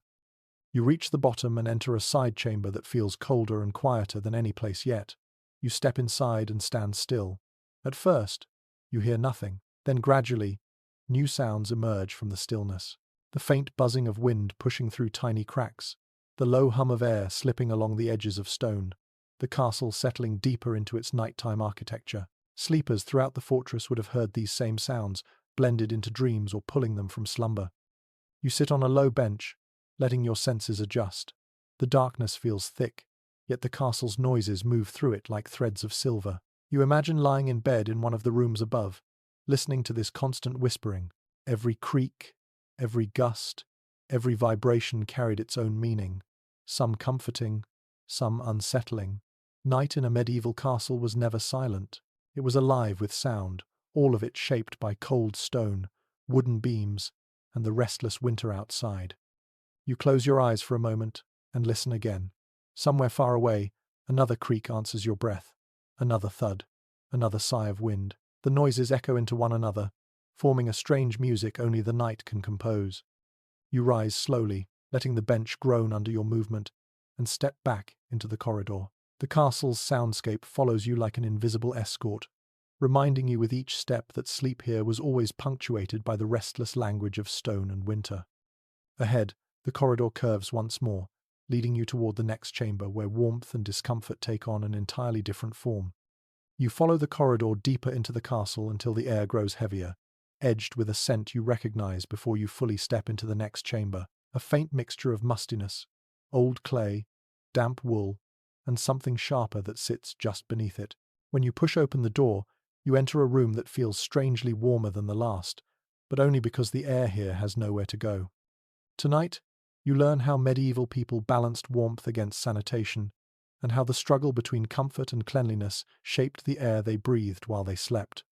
You reach the bottom and enter a side chamber that feels colder and quieter than any place yet. You step inside and stand still. At first, you hear nothing. Then gradually, new sounds emerge from the stillness. The faint buzzing of wind pushing through tiny cracks, the low hum of air slipping along the edges of stone, the castle settling deeper into its nighttime architecture. Sleepers throughout the fortress would have heard these same sounds, blended into dreams or pulling them from slumber. You sit on a low bench, letting your senses adjust. The darkness feels thick, yet the castle's noises move through it like threads of silver. You imagine lying in bed in one of the rooms above, listening to this constant whispering. Every creak, every gust, every vibration carried its own meaning, some comforting, some unsettling. Night in a medieval castle was never silent. It was alive with sound, all of it shaped by cold stone, wooden beams, and the restless winter outside. You close your eyes for a moment and listen again. Somewhere far away, another creak answers your breath, another thud, another sigh of wind. The noises echo into one another, forming a strange music only the night can compose. You rise slowly, letting the bench groan under your movement, and step back into the corridor. The castle's soundscape follows you like an invisible escort, reminding you with each step that sleep here was always punctuated by the restless language of stone and winter. Ahead, the corridor curves once more, leading you toward the next chamber where warmth and discomfort take on an entirely different form. You follow the corridor deeper into the castle until the air grows heavier, edged with a scent you recognize before you fully step into the next chamber, a faint mixture of mustiness, old clay, damp wool, and something sharper that sits just beneath it. When you push open the door, you enter a room that feels strangely warmer than the last, but only because the air here has nowhere to go. Tonight, you learn how medieval people balanced warmth against sanitation, and how the struggle between comfort and cleanliness shaped the air they breathed while they slept.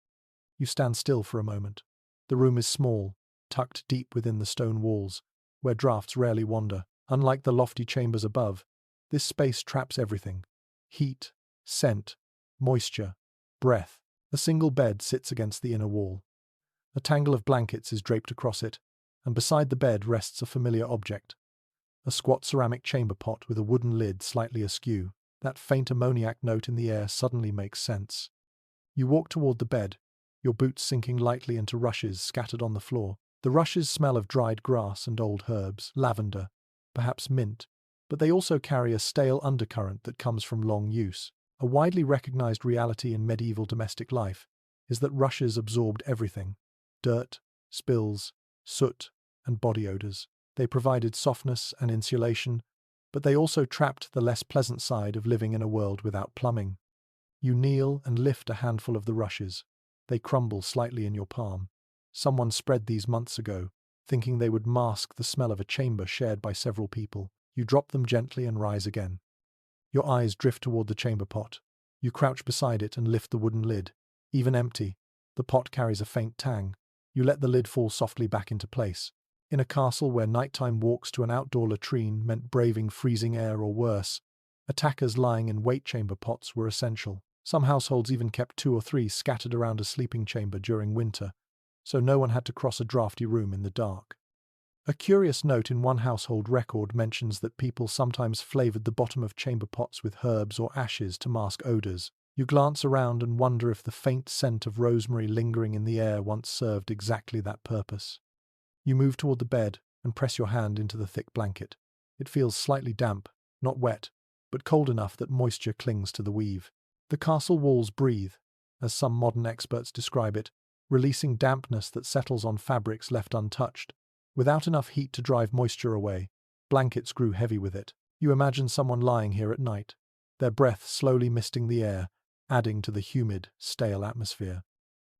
You stand still for a moment. The room is small, tucked deep within the stone walls, where drafts rarely wander. Unlike the lofty chambers above, this space traps everything: heat, scent, moisture, breath. A single bed sits against the inner wall. A tangle of blankets is draped across it, and beside the bed rests a familiar object. A squat ceramic chamber pot with a wooden lid slightly askew. That faint ammoniac note in the air suddenly makes sense. You walk toward the bed, your boots sinking lightly into rushes scattered on the floor. The rushes smell of dried grass and old herbs, lavender, perhaps mint, but they also carry a stale undercurrent that comes from long use. A widely recognized reality in medieval domestic life is that rushes absorbed everything: dirt, spills, soot, and body odors. They provided softness and insulation, but they also trapped the less pleasant side of living in a world without plumbing. You kneel and lift a handful of the rushes. They crumble slightly in your palm. Someone spread these months ago, thinking they would mask the smell of a chamber shared by several people. You drop them gently and rise again. Your eyes drift toward the chamber pot. You crouch beside it and lift the wooden lid. Even empty, the pot carries a faint tang. You let the lid fall softly back into place. In a castle where nighttime walks to an outdoor latrine meant braving freezing air or worse, attackers lying in wait chamber pots were essential. Some households even kept 2 or 3 scattered around a sleeping chamber during winter, so no one had to cross a drafty room in the dark. A curious note in one household record mentions that people sometimes flavored the bottom of chamber pots with herbs or ashes to mask odors. You glance around and wonder if the faint scent of rosemary lingering in the air once served exactly that purpose. You move toward the bed and press your hand into the thick blanket. It feels slightly damp, not wet, but cold enough that moisture clings to the weave. The castle walls breathe, as some modern experts describe it, releasing dampness that settles on fabrics left untouched. Without enough heat to drive moisture away, blankets grew heavy with it. You imagine someone lying here at night, their breath slowly misting the air, adding to the humid, stale atmosphere.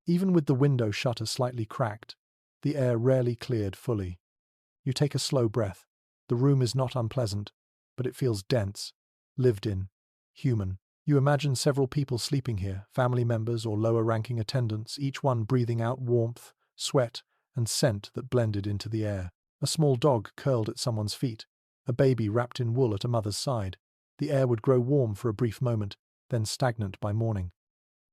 Even with the window shutter slightly cracked, the air rarely cleared fully. You take a slow breath. The room is not unpleasant, but it feels dense, lived in, human. You imagine several people sleeping here, family members or lower-ranking attendants, each one breathing out warmth, sweat, and scent that blended into the air. A small dog curled at someone's feet, a baby wrapped in wool at a mother's side. The air would grow warm for a brief moment, then stagnant by morning.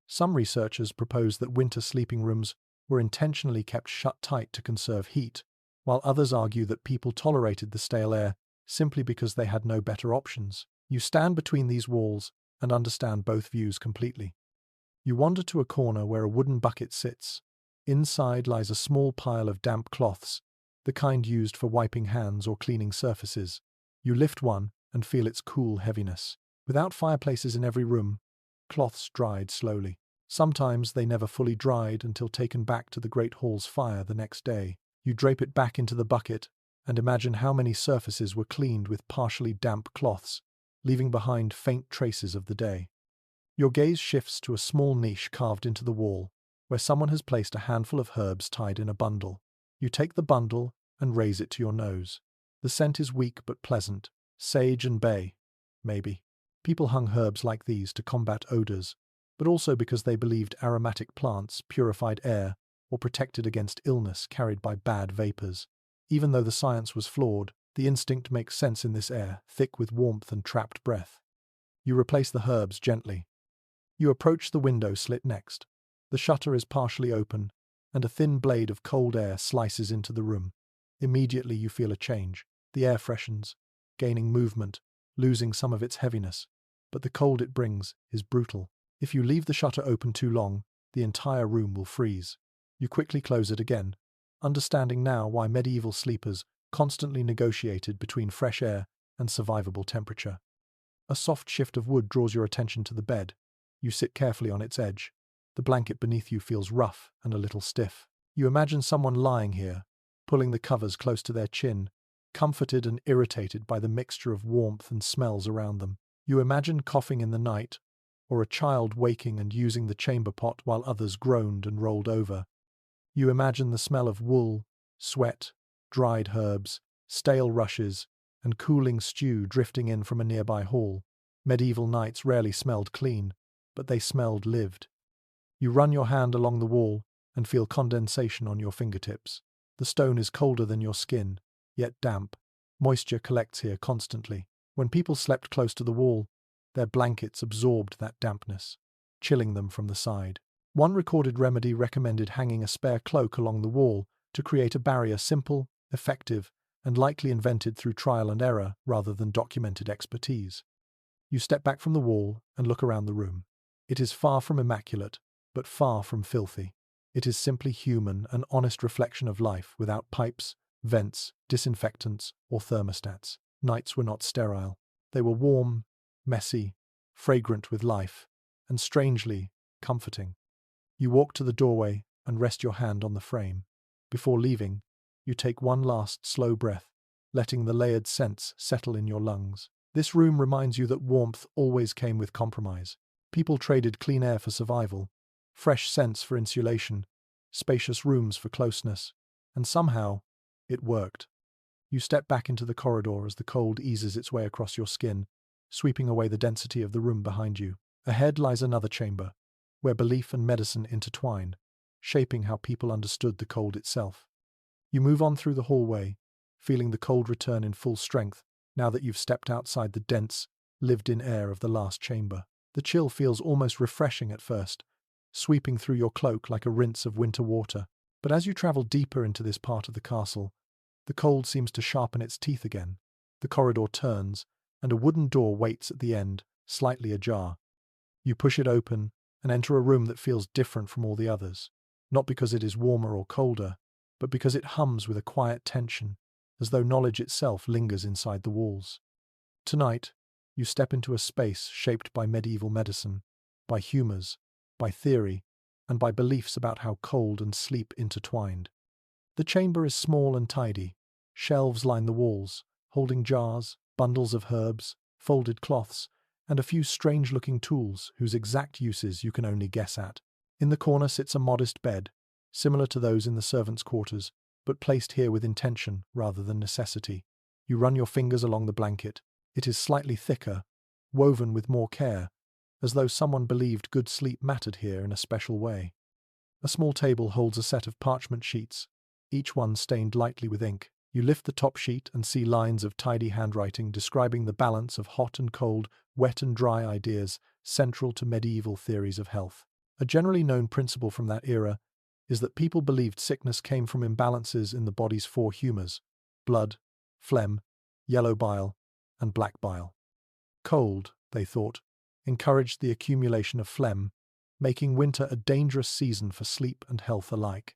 Some researchers propose that winter sleeping rooms were intentionally kept shut tight to conserve heat, while others argue that people tolerated the stale air simply because they had no better options. You stand between these walls and understand both views completely. You wander to a corner where a wooden bucket sits. Inside lies a small pile of damp cloths, the kind used for wiping hands or cleaning surfaces. You lift one and feel its cool heaviness. Without fireplaces in every room, cloths dried slowly. Sometimes they never fully dried until taken back to the great hall's fire the next day. You drape it back into the bucket and imagine how many surfaces were cleaned with partially damp cloths, leaving behind faint traces of the day. Your gaze shifts to a small niche carved into the wall, where someone has placed a handful of herbs tied in a bundle. You take the bundle and raise it to your nose. The scent is weak but pleasant. Sage and bay, maybe. People hung herbs like these to combat odors, but also because they believed aromatic plants purified air or protected against illness carried by bad vapors. Even though the science was flawed, the instinct makes sense in this air, thick with warmth and trapped breath. You replace the herbs gently. You approach the window slit next. The shutter is partially open, and a thin blade of cold air slices into the room. Immediately you feel a change. The air freshens, gaining movement, losing some of its heaviness. But the cold it brings is brutal. If you leave the shutter open too long, the entire room will freeze. You quickly close it again, understanding now why medieval sleepers constantly negotiated between fresh air and survivable temperature. A soft shift of wood draws your attention to the bed. You sit carefully on its edge. The blanket beneath you feels rough and a little stiff. You imagine someone lying here, pulling the covers close to their chin, comforted and irritated by the mixture of warmth and smells around them. You imagine coughing in the night, or a child waking and using the chamber pot while others groaned and rolled over. You imagine the smell of wool, sweat, dried herbs, stale rushes, and cooling stew drifting in from a nearby hall. Medieval nights rarely smelled clean, but they smelled lived. You run your hand along the wall and feel condensation on your fingertips. The stone is colder than your skin, yet damp. Moisture collects here constantly. When people slept close to the wall, their blankets absorbed that dampness, chilling them from the side. One recorded remedy recommended hanging a spare cloak along the wall to create a barrier simple, effective, and likely invented through trial and error rather than documented expertise. You step back from the wall and look around the room. It is far from immaculate, but far from filthy. It is simply human, an honest reflection of life without pipes, vents, disinfectants, or thermostats. Nights were not sterile. They were warm, messy, fragrant with life, and strangely comforting. You walk to the doorway and rest your hand on the frame. Before leaving, you take one last slow breath, letting the layered scents settle in your lungs. This room reminds you that warmth always came with compromise. People traded clean air for survival, fresh scents for insulation, spacious rooms for closeness, and somehow, it worked. You step back into the corridor as the cold eases its way across your skin, sweeping away the density of the room behind you. Ahead lies another chamber, where belief and medicine intertwine, shaping how people understood the cold itself. You move on through the hallway, feeling the cold return in full strength now that you've stepped outside the dense, lived-in air of the last chamber. The chill feels almost refreshing at first, sweeping through your cloak like a rinse of winter water. But as you travel deeper into this part of the castle, the cold seems to sharpen its teeth again. The corridor turns, and a wooden door waits at the end, slightly ajar. You push it open and enter a room that feels different from all the others, not because it is warmer or colder, but because it hums with a quiet tension, as though knowledge itself lingers inside the walls. Tonight, you step into a space shaped by medieval medicine, by humors, by theory, and by beliefs about how cold and sleep intertwined. The chamber is small and tidy. Shelves line the walls, holding jars, bundles of herbs, folded cloths, and a few strange-looking tools whose exact uses you can only guess at. In the corner sits a modest bed, similar to those in the servants' quarters, but placed here with intention rather than necessity. You run your fingers along the blanket. It is slightly thicker, woven with more care, as though someone believed good sleep mattered here in a special way. A small table holds a set of parchment sheets, each one stained lightly with ink. You lift the top sheet and see lines of tidy handwriting describing the balance of hot and cold, wet and dry ideas central to medieval theories of health. A generally known principle from that era is that people believed sickness came from imbalances in the body's four humors: blood, phlegm, yellow bile, and black bile. Cold, they thought, encouraged the accumulation of phlegm, making winter a dangerous season for sleep and health alike.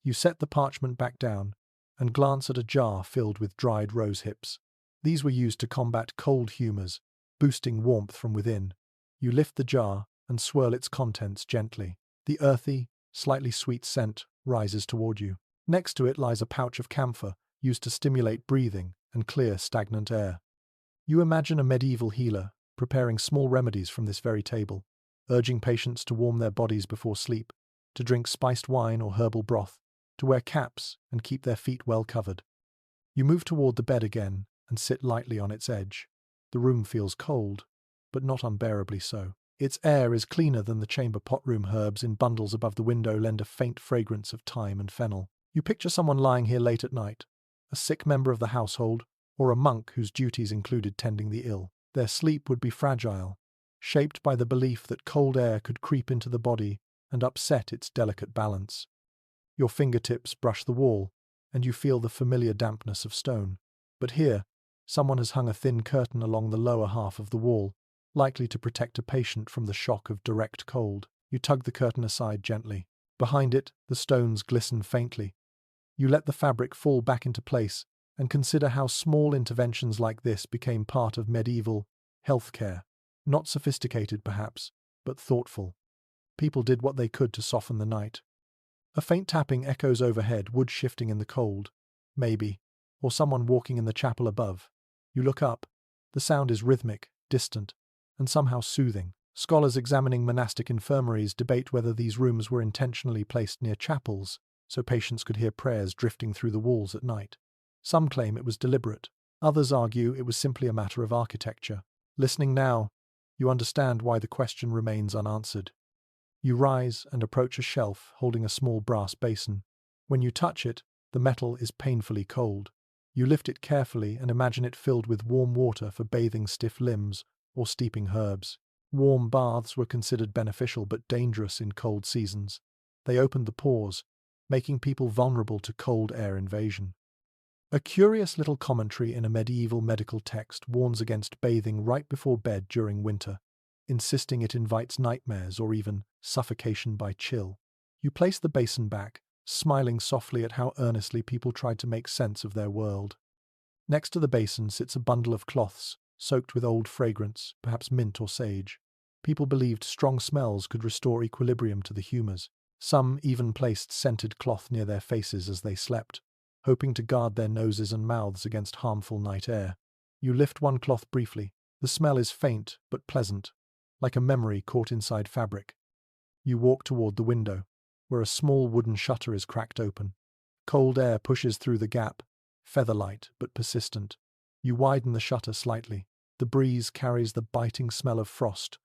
You set the parchment back down and glance at a jar filled with dried rose hips. These were used to combat cold humours, boosting warmth from within. You lift the jar and swirl its contents gently. The earthy, slightly sweet scent rises toward you. Next to it lies a pouch of camphor, used to stimulate breathing and clear stagnant air. You imagine a medieval healer preparing small remedies from this very table, urging patients to warm their bodies before sleep, to drink spiced wine or herbal broth, to wear caps and keep their feet well covered. You move toward the bed again and sit lightly on its edge. The room feels cold, but not unbearably so. Its air is cleaner than the chamber potroom. Herbs in bundles above the window lend a faint fragrance of thyme and fennel. You picture someone lying here late at night, a sick member of the household, or a monk whose duties included tending the ill. Their sleep would be fragile, shaped by the belief that cold air could creep into the body and upset its delicate balance. Your fingertips brush the wall, and you feel the familiar dampness of stone. But here, someone has hung a thin curtain along the lower half of the wall, likely to protect a patient from the shock of direct cold. You tug the curtain aside gently. Behind it, the stones glisten faintly. You let the fabric fall back into place and consider how small interventions like this became part of medieval healthcare. Not sophisticated, perhaps, but thoughtful. People did what they could to soften the night. A faint tapping echoes overhead, wood shifting in the cold, maybe, or someone walking in the chapel above. You look up. The sound is rhythmic, distant, and somehow soothing. Scholars examining monastic infirmaries debate whether these rooms were intentionally placed near chapels so patients could hear prayers drifting through the walls at night. Some claim it was deliberate. Others argue it was simply a matter of architecture. Listening now, you understand why the question remains unanswered. You rise and approach a shelf holding a small brass basin. When you touch it, the metal is painfully cold. You lift it carefully and imagine it filled with warm water for bathing stiff limbs or steeping herbs. Warm baths were considered beneficial but dangerous in cold seasons. They opened the pores, making people vulnerable to cold air invasion. A curious little commentary in a medieval medical text warns against bathing right before bed during winter, insisting it invites nightmares or even suffocation by chill. You place the basin back, smiling softly at how earnestly people tried to make sense of their world. Next to the basin sits a bundle of cloths, soaked with old fragrance, perhaps mint or sage. People believed strong smells could restore equilibrium to the humours. Some even placed scented cloth near their faces as they slept, hoping to guard their noses and mouths against harmful night air. You lift one cloth briefly. The smell is faint but pleasant, like a memory caught inside fabric. You walk toward the window, where a small wooden shutter is cracked open. Cold air pushes through the gap, featherlight but persistent. You widen the shutter slightly. The breeze carries the biting smell of frost.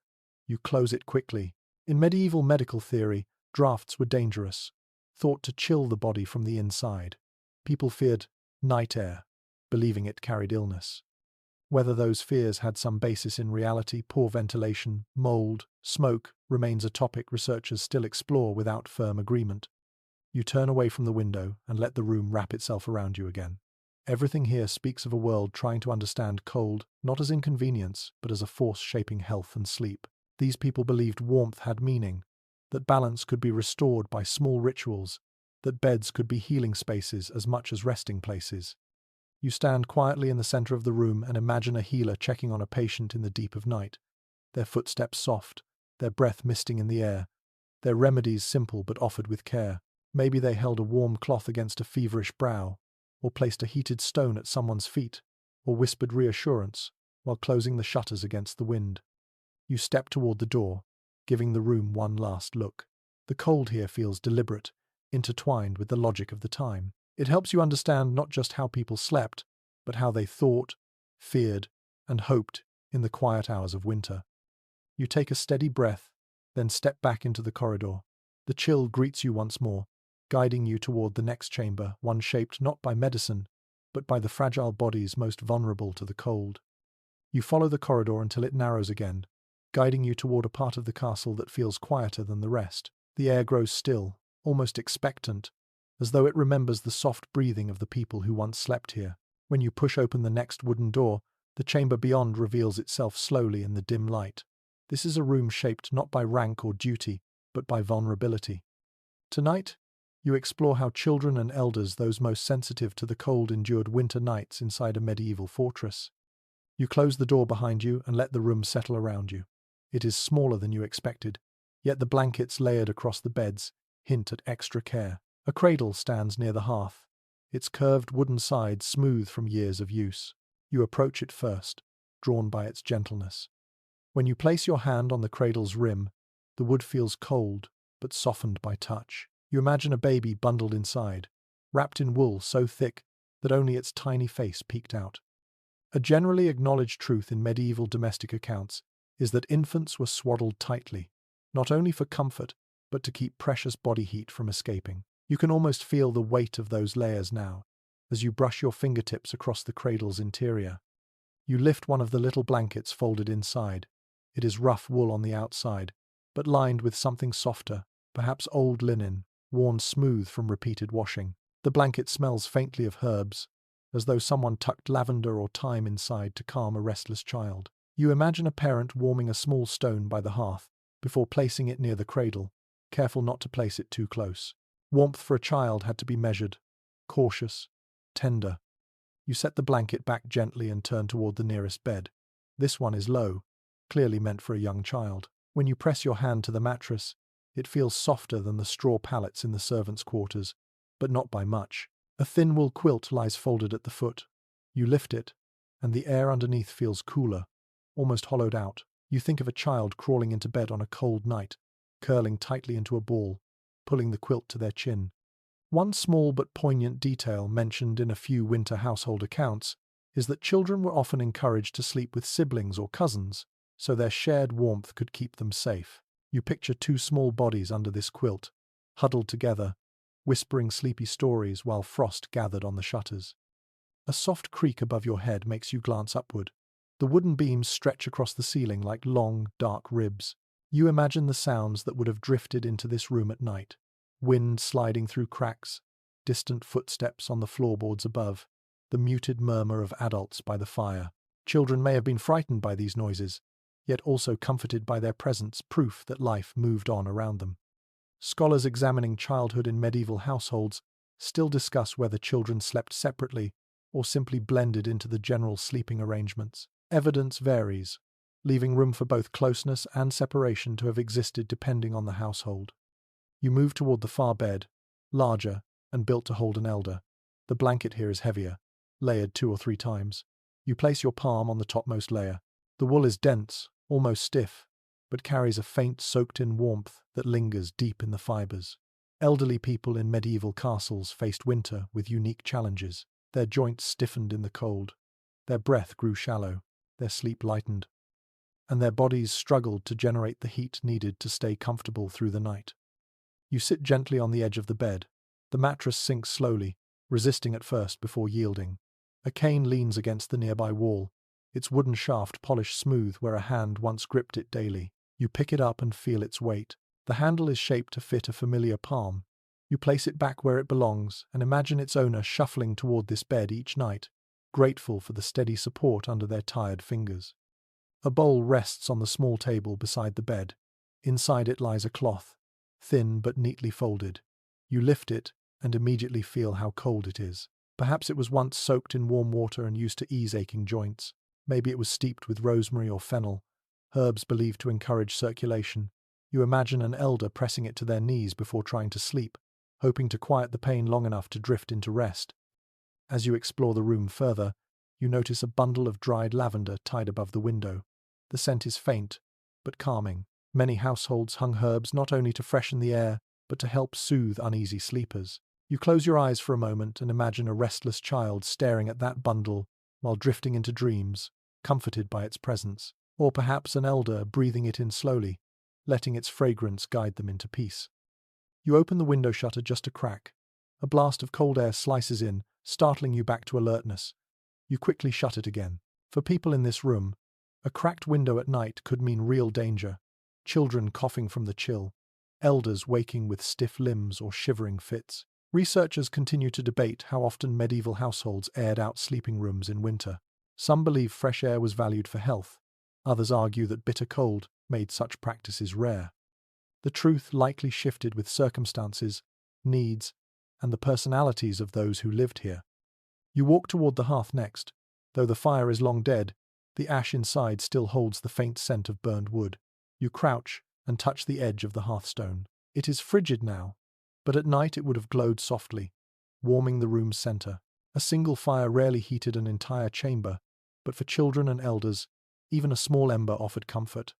You close it quickly. In medieval medical theory, drafts were dangerous, thought to chill the body from the inside. People feared night air, believing it carried illness. Whether those fears had some basis in reality, poor ventilation, mold, smoke, remains a topic researchers still explore without firm agreement. You turn away from the window and let the room wrap itself around you again. Everything here speaks of a world trying to understand cold, not as inconvenience, but as a force shaping health and sleep. These people believed warmth had meaning, that balance could be restored by small rituals, that beds could be healing spaces as much as resting places. You stand quietly in the center of the room and imagine a healer checking on a patient in the deep of night, their footsteps soft, their breath misting in the air, their remedies simple but offered with care. Maybe they held a warm cloth against a feverish brow, or placed a heated stone at someone's feet, or whispered reassurance while closing the shutters against the wind. You step toward the door, giving the room one last look. The cold here feels deliberate, intertwined with the logic of the time. It helps you understand not just how people slept, but how they thought, feared, and hoped in the quiet hours of winter. You take a steady breath, then step back into the corridor. The chill greets you once more, guiding you toward the next chamber, one shaped not by medicine, but by the fragile bodies most vulnerable to the cold. You follow the corridor until it narrows again, guiding you toward a part of the castle that feels quieter than the rest. The air grows still, almost expectant, as though it remembers the soft breathing of the people who once slept here. When you push open the next wooden door, the chamber beyond reveals itself slowly in the dim light. This is a room shaped not by rank or duty, but by vulnerability. Tonight, you explore how children and elders, those most sensitive to the cold, endured winter nights inside a medieval fortress. You close the door behind you and let the room settle around you. It is smaller than you expected, yet the blankets layered across the beds hint at extra care. A cradle stands near the hearth, its curved wooden sides smooth from years of use. You approach it first, drawn by its gentleness. When you place your hand on the cradle's rim, the wood feels cold, but softened by touch. You imagine a baby bundled inside, wrapped in wool so thick that only its tiny face peeked out. A generally acknowledged truth in medieval domestic accounts is that infants were swaddled tightly, not only for comfort, but to keep precious body heat from escaping. You can almost feel the weight of those layers now, as you brush your fingertips across the cradle's interior. You lift one of the little blankets folded inside. It is rough wool on the outside, but lined with something softer, perhaps old linen, worn smooth from repeated washing. The blanket smells faintly of herbs, as though someone tucked lavender or thyme inside to calm a restless child. You imagine a parent warming a small stone by the hearth before placing it near the cradle, careful not to place it too close. Warmth for a child had to be measured, cautious, tender. You set the blanket back gently and turn toward the nearest bed. This one is low, clearly meant for a young child. When you press your hand to the mattress, it feels softer than the straw pallets in the servants' quarters, but not by much. A thin wool quilt lies folded at the foot. You lift it, and the air underneath feels cooler, almost hollowed out. You think of a child crawling into bed on a cold night, curling tightly into a ball, pulling the quilt to their chin. One small but poignant detail mentioned in a few winter household accounts is that children were often encouraged to sleep with siblings or cousins, so their shared warmth could keep them safe. You picture two small bodies under this quilt, huddled together, whispering sleepy stories while frost gathered on the shutters. A soft creak above your head makes you glance upward. The wooden beams stretch across the ceiling like long, dark ribs. You imagine the sounds that would have drifted into this room at night. Wind sliding through cracks, distant footsteps on the floorboards above, the muted murmur of adults by the fire. Children may have been frightened by these noises, yet also comforted by their presence, proof that life moved on around them. Scholars examining childhood in medieval households still discuss whether children slept separately or simply blended into the general sleeping arrangements. Evidence varies, leaving room for both closeness and separation to have existed depending on the household. You move toward the far bed, larger and built to hold an elder. The blanket here is heavier, layered 2 or 3 times. You place your palm on the topmost layer. The wool is dense, almost stiff, but carries a faint soaked-in warmth that lingers deep in the fibers. Elderly people in medieval castles faced winter with unique challenges. Their joints stiffened in the cold, their breath grew shallow, their sleep lightened, and their bodies struggled to generate the heat needed to stay comfortable through the night. You sit gently on the edge of the bed. The mattress sinks slowly, resisting at first before yielding. A cane leans against the nearby wall, its wooden shaft polished smooth where a hand once gripped it daily. You pick it up and feel its weight. The handle is shaped to fit a familiar palm. You place it back where it belongs and imagine its owner shuffling toward this bed each night, grateful for the steady support under their tired fingers. A bowl rests on the small table beside the bed. Inside it lies a cloth, thin but neatly folded. You lift it and immediately feel how cold it is. Perhaps it was once soaked in warm water and used to ease aching joints. Maybe it was steeped with rosemary or fennel, herbs believed to encourage circulation. You imagine an elder pressing it to their knees before trying to sleep, hoping to quiet the pain long enough to drift into rest. As you explore the room further, you notice a bundle of dried lavender tied above the window. The scent is faint, but calming. Many households hung herbs not only to freshen the air, but to help soothe uneasy sleepers. You close your eyes for a moment and imagine a restless child staring at that bundle while drifting into dreams, comforted by its presence. Or perhaps an elder breathing it in slowly, letting its fragrance guide them into peace. You open the window shutter just a crack. A blast of cold air slices in, startling you back to alertness. You quickly shut it again. For people in this room, a cracked window at night could mean real danger. Children coughing from the chill, elders waking with stiff limbs or shivering fits. Researchers continue to debate how often medieval households aired out sleeping rooms in winter. Some believe fresh air was valued for health. Others argue that bitter cold made such practices rare. The truth likely shifted with circumstances, needs, and the personalities of those who lived here. You walk toward the hearth next. Though the fire is long dead, the ash inside still holds the faint scent of burned wood. You crouch and touch the edge of the hearthstone. It is frigid now, but at night it would have glowed softly, warming the room's center. A single fire rarely heated an entire chamber, but for children and elders, even a small ember offered comfort.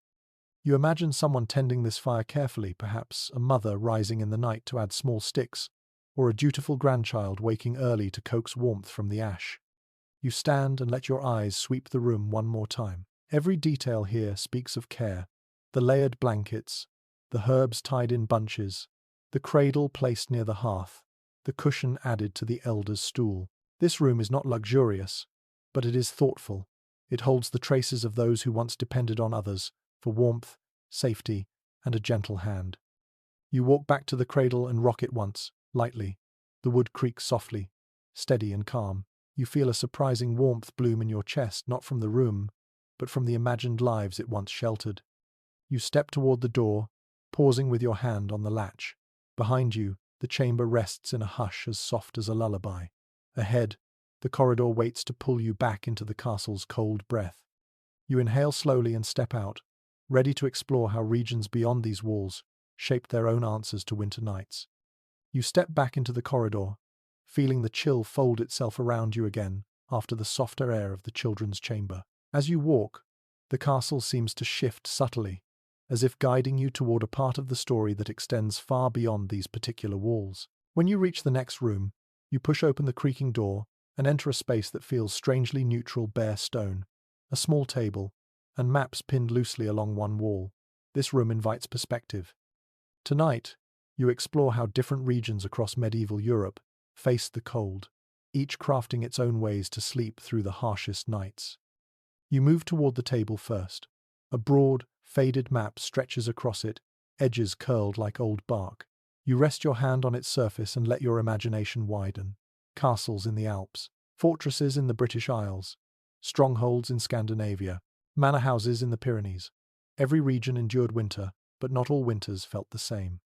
You imagine someone tending this fire carefully, perhaps a mother rising in the night to add small sticks, or a dutiful grandchild waking early to coax warmth from the ash. You stand and let your eyes sweep the room one more time. Every detail here speaks of care. The layered blankets, the herbs tied in bunches, the cradle placed near the hearth, the cushion added to the elder's stool. This room is not luxurious, but it is thoughtful. It holds the traces of those who once depended on others for warmth, safety, and a gentle hand. You walk back to the cradle and rock it once, lightly. The wood creaks softly, steady and calm. You feel a surprising warmth bloom in your chest, not from the room, but from the imagined lives it once sheltered. You step toward the door, pausing with your hand on the latch. Behind you, the chamber rests in a hush as soft as a lullaby. Ahead, the corridor waits to pull you back into the castle's cold breath. You inhale slowly and step out, ready to explore how regions beyond these walls shaped their own answers to winter nights. You step back into the corridor, feeling the chill fold itself around you again after the softer air of the children's chamber. As you walk, the castle seems to shift subtly, as if guiding you toward a part of the story that extends far beyond these particular walls. When you reach the next room, you push open the creaking door and enter a space that feels strangely neutral, bare stone, a small table, and maps pinned loosely along one wall. This room invites perspective. Tonight, you explore how different regions across medieval Europe faced the cold, each crafting its own ways to sleep through the harshest nights. You move toward the table first. A broad, faded map stretches across it, edges curled like old bark. You rest your hand on its surface and let your imagination widen. Castles in the Alps, fortresses in the British Isles, strongholds in Scandinavia, manor houses in the Pyrenees. Every region endured winter, but not all winters felt the same.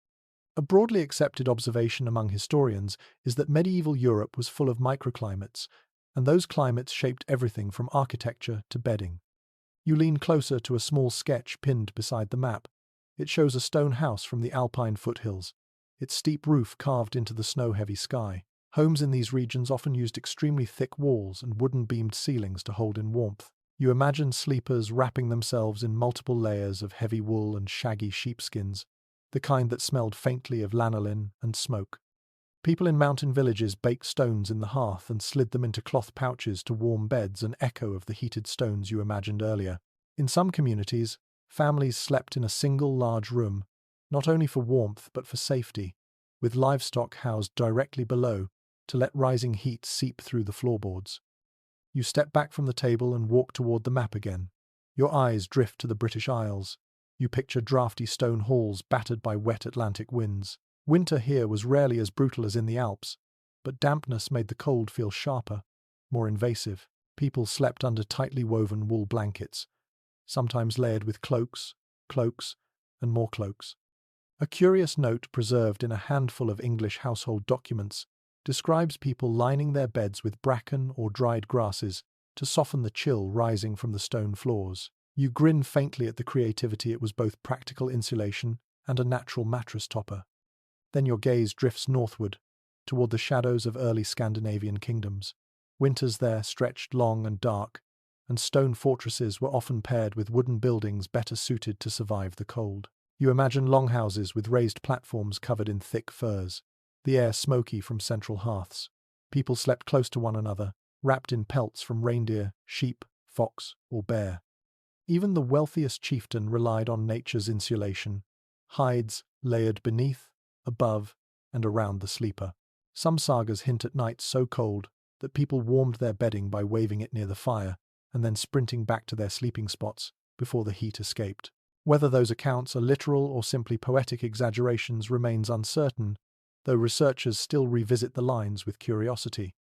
A broadly accepted observation among historians is that medieval Europe was full of microclimates, and those climates shaped everything from architecture to bedding. You lean closer to a small sketch pinned beside the map. It shows a stone house from the Alpine foothills, its steep roof carved into the snow-heavy sky. Homes in these regions often used extremely thick walls and wooden-beamed ceilings to hold in warmth. You imagine sleepers wrapping themselves in multiple layers of heavy wool and shaggy sheepskins, the kind that smelled faintly of lanolin and smoke. People in mountain villages baked stones in the hearth and slid them into cloth pouches to warm beds, an echo of the heated stones you imagined earlier. In some communities, families slept in a single large room, not only for warmth but for safety, with livestock housed directly below to let rising heat seep through the floorboards. You step back from the table and walk toward the map again. Your eyes drift to the British Isles. You picture drafty stone halls battered by wet Atlantic winds. Winter here was rarely as brutal as in the Alps, but dampness made the cold feel sharper, more invasive. People slept under tightly woven wool blankets, sometimes layered with cloaks, and more cloaks. A curious note preserved in a handful of English household documents describes people lining their beds with bracken or dried grasses to soften the chill rising from the stone floors. You grin faintly at the creativity. It was both practical insulation and a natural mattress topper. Then your gaze drifts northward, toward the shadows of early Scandinavian kingdoms. Winters there stretched long and dark, and stone fortresses were often paired with wooden buildings better suited to survive the cold. You imagine longhouses with raised platforms covered in thick furs, the air smoky from central hearths. People slept close to one another, wrapped in pelts from reindeer, sheep, fox, or bear. Even the wealthiest chieftain relied on nature's insulation, hides layered beneath, above, and around the sleeper. Some sagas hint at nights so cold that people warmed their bedding by waving it near the fire and then sprinting back to their sleeping spots before the heat escaped. Whether those accounts are literal or simply poetic exaggerations remains uncertain, though researchers still revisit the lines with curiosity.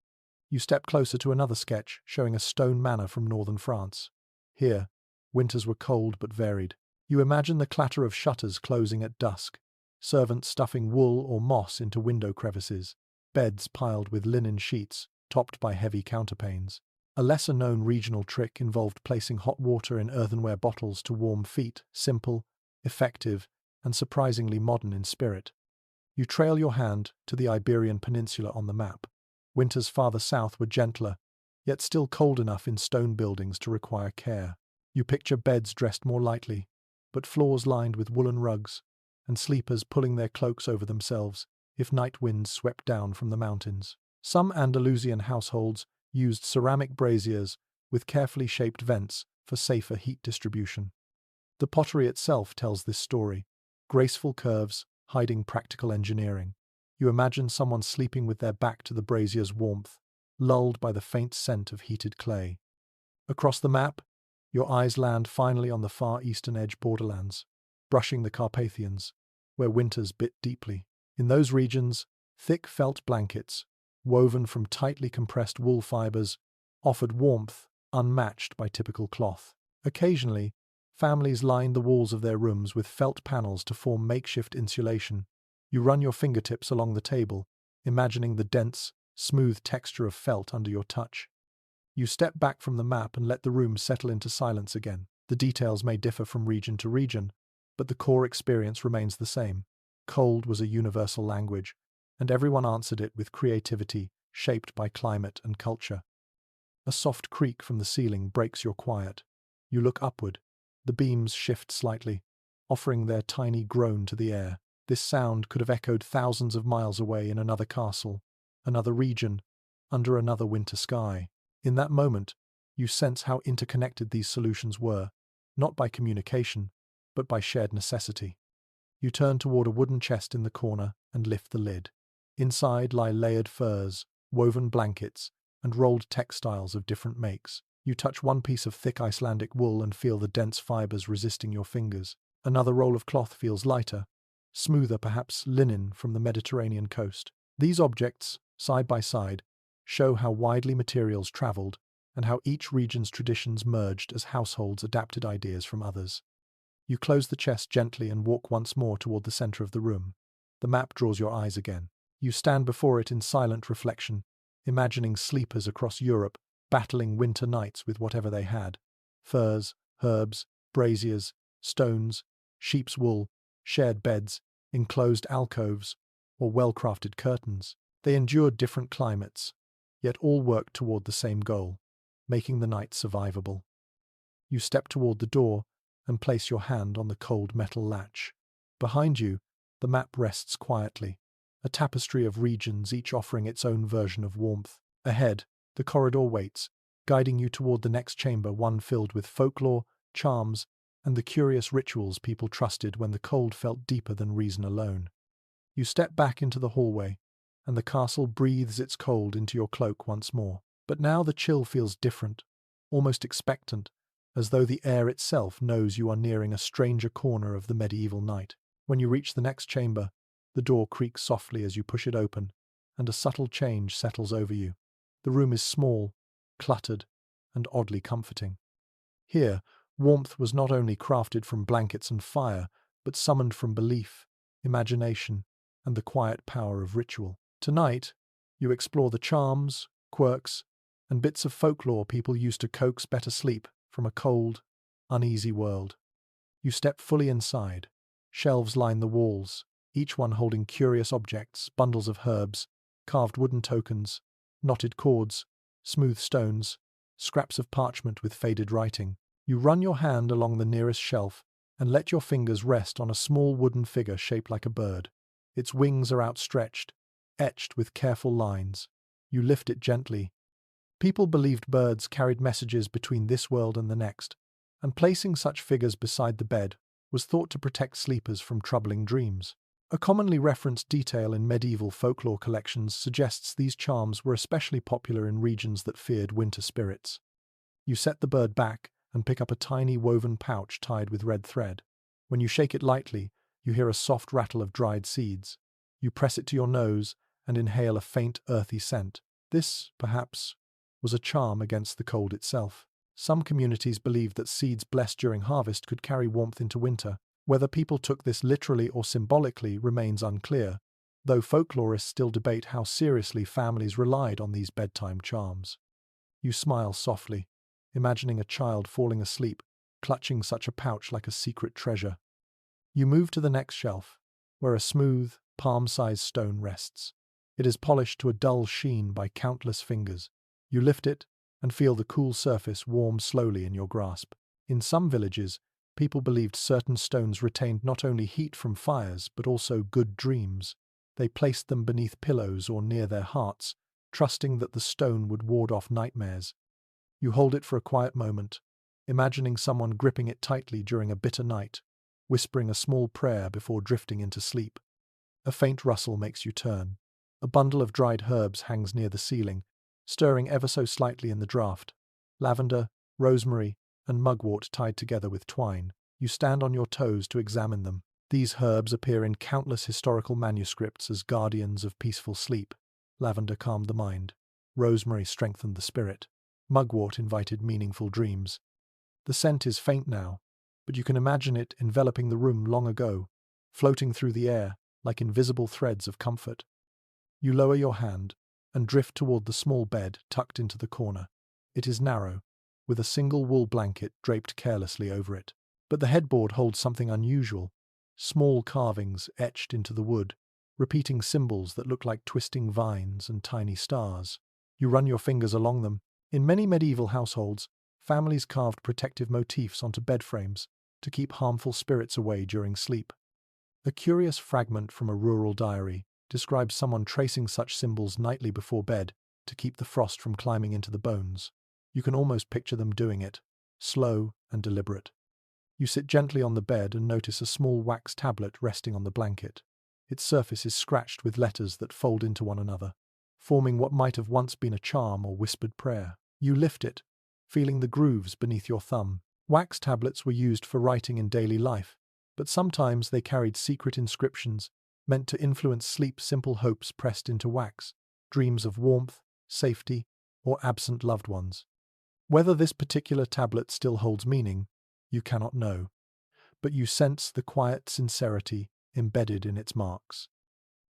You step closer to another sketch showing a stone manor from northern France. Here, winters were cold but varied. You imagine the clatter of shutters closing at dusk, servants stuffing wool or moss into window crevices, beds piled with linen sheets, topped by heavy counterpanes. A lesser-known regional trick involved placing hot water in earthenware bottles to warm feet, simple, effective, and surprisingly modern in spirit. You trail your hand to the Iberian Peninsula on the map. Winters farther south were gentler, yet still cold enough in stone buildings to require care. You picture beds dressed more lightly, but floors lined with woolen rugs, and sleepers pulling their cloaks over themselves if night winds swept down from the mountains. Some Andalusian households used ceramic braziers with carefully shaped vents for safer heat distribution. The pottery itself tells this story, graceful curves hiding practical engineering. You imagine someone sleeping with their back to the brazier's warmth, lulled by the faint scent of heated clay. Across the map, your eyes land finally on the far eastern edge borderlands, brushing the Carpathians, where winters bit deeply. In those regions, thick felt blankets, woven from tightly compressed wool fibers, offered warmth unmatched by typical cloth. Occasionally, families lined the walls of their rooms with felt panels to form makeshift insulation. You run your fingertips along the table, imagining the dense, smooth texture of felt under your touch. You step back from the map and let the room settle into silence again. The details may differ from region to region, but the core experience remains the same. Cold was a universal language, and everyone answered it with creativity shaped by climate and culture. A soft creak from the ceiling breaks your quiet. You look upward. The beams shift slightly, offering their tiny groan to the air. This sound could have echoed thousands of miles away in another castle, another region, under another winter sky. In that moment, you sense how interconnected these solutions were, not by communication, but by shared necessity. You turn toward a wooden chest in the corner and lift the lid. Inside lie layered furs, woven blankets, and rolled textiles of different makes. You touch one piece of thick Icelandic wool and feel the dense fibers resisting your fingers. Another roll of cloth feels lighter, smoother, perhaps linen from the Mediterranean coast. These objects, side by side, show how widely materials traveled and how each region's traditions merged as households adapted ideas from others. You close the chest gently and walk once more toward the center of the room. The map draws your eyes again. You stand before it in silent reflection, imagining sleepers across Europe battling winter nights with whatever they had: furs, herbs, braziers, stones, sheep's wool, shared beds, enclosed alcoves, or well-crafted curtains. They endured different climates, yet all worked toward the same goal, making the night survivable. You step toward the door and place your hand on the cold metal latch. Behind you, the map rests quietly, a tapestry of regions each offering its own version of warmth. Ahead, the corridor waits, guiding you toward the next chamber, one filled with folklore, charms, and the curious rituals people trusted when the cold felt deeper than reason alone. You step back into the hallway, and the castle breathes its cold into your cloak once more. But now the chill feels different, almost expectant, as though the air itself knows you are nearing a stranger corner of the medieval night. When you reach the next chamber, the door creaks softly as you push it open, and a subtle change settles over you. The room is small, cluttered, and oddly comforting. Here, warmth was not only crafted from blankets and fire, but summoned from belief, imagination, and the quiet power of ritual. Tonight, you explore the charms, quirks, and bits of folklore people used to coax better sleep from a cold, uneasy world. You step fully inside. Shelves line the walls, each one holding curious objects, bundles of herbs, carved wooden tokens, knotted cords, smooth stones, scraps of parchment with faded writing. You run your hand along the nearest shelf and let your fingers rest on a small wooden figure shaped like a bird. Its wings are outstretched, etched with careful lines. You lift it gently. People believed birds carried messages between this world and the next, and placing such figures beside the bed was thought to protect sleepers from troubling dreams. A commonly referenced detail in medieval folklore collections suggests these charms were especially popular in regions that feared winter spirits. You set the bird back and pick up a tiny woven pouch tied with red thread. When you shake it lightly, you hear a soft rattle of dried seeds. You press it to your nose and inhale a faint, earthy scent. This, perhaps, was a charm against the cold itself. Some communities believed that seeds blessed during harvest could carry warmth into winter. Whether people took this literally or symbolically remains unclear, though folklorists still debate how seriously families relied on these bedtime charms. You smile softly, imagining a child falling asleep, clutching such a pouch like a secret treasure. You move to the next shelf, where a smooth, palm-sized stone rests. It is polished to a dull sheen by countless fingers. You lift it and feel the cool surface warm slowly in your grasp. In some villages, people believed certain stones retained not only heat from fires but also good dreams. They placed them beneath pillows or near their hearts, trusting that the stone would ward off nightmares. You hold it for a quiet moment, imagining someone gripping it tightly during a bitter night, whispering a small prayer before drifting into sleep. A faint rustle makes you turn. A bundle of dried herbs hangs near the ceiling, stirring ever so slightly in the draught. Lavender, rosemary, and mugwort tied together with twine. You stand on your toes to examine them. These herbs appear in countless historical manuscripts as guardians of peaceful sleep. Lavender calmed the mind. Rosemary strengthened the spirit. Mugwort invited meaningful dreams. The scent is faint now, but you can imagine it enveloping the room long ago, floating through the air like invisible threads of comfort. You lower your hand and drift toward the small bed tucked into the corner. It is narrow, with a single wool blanket draped carelessly over it. But the headboard holds something unusual. Small carvings etched into the wood, repeating symbols that look like twisting vines and tiny stars. You run your fingers along them. In many medieval households, families carved protective motifs onto bed frames to keep harmful spirits away during sleep. A curious fragment from a rural diary describes someone tracing such symbols nightly before bed to keep the frost from climbing into the bones. You can almost picture them doing it, slow and deliberate. You sit gently on the bed and notice a small wax tablet resting on the blanket. Its surface is scratched with letters that fold into one another, forming what might have once been a charm or whispered prayer. You lift it, feeling the grooves beneath your thumb. Wax tablets were used for writing in daily life, but sometimes they carried secret inscriptions meant to influence sleep, simple hopes pressed into wax, dreams of warmth, safety, or absent loved ones. Whether this particular tablet still holds meaning, you cannot know, but you sense the quiet sincerity embedded in its marks.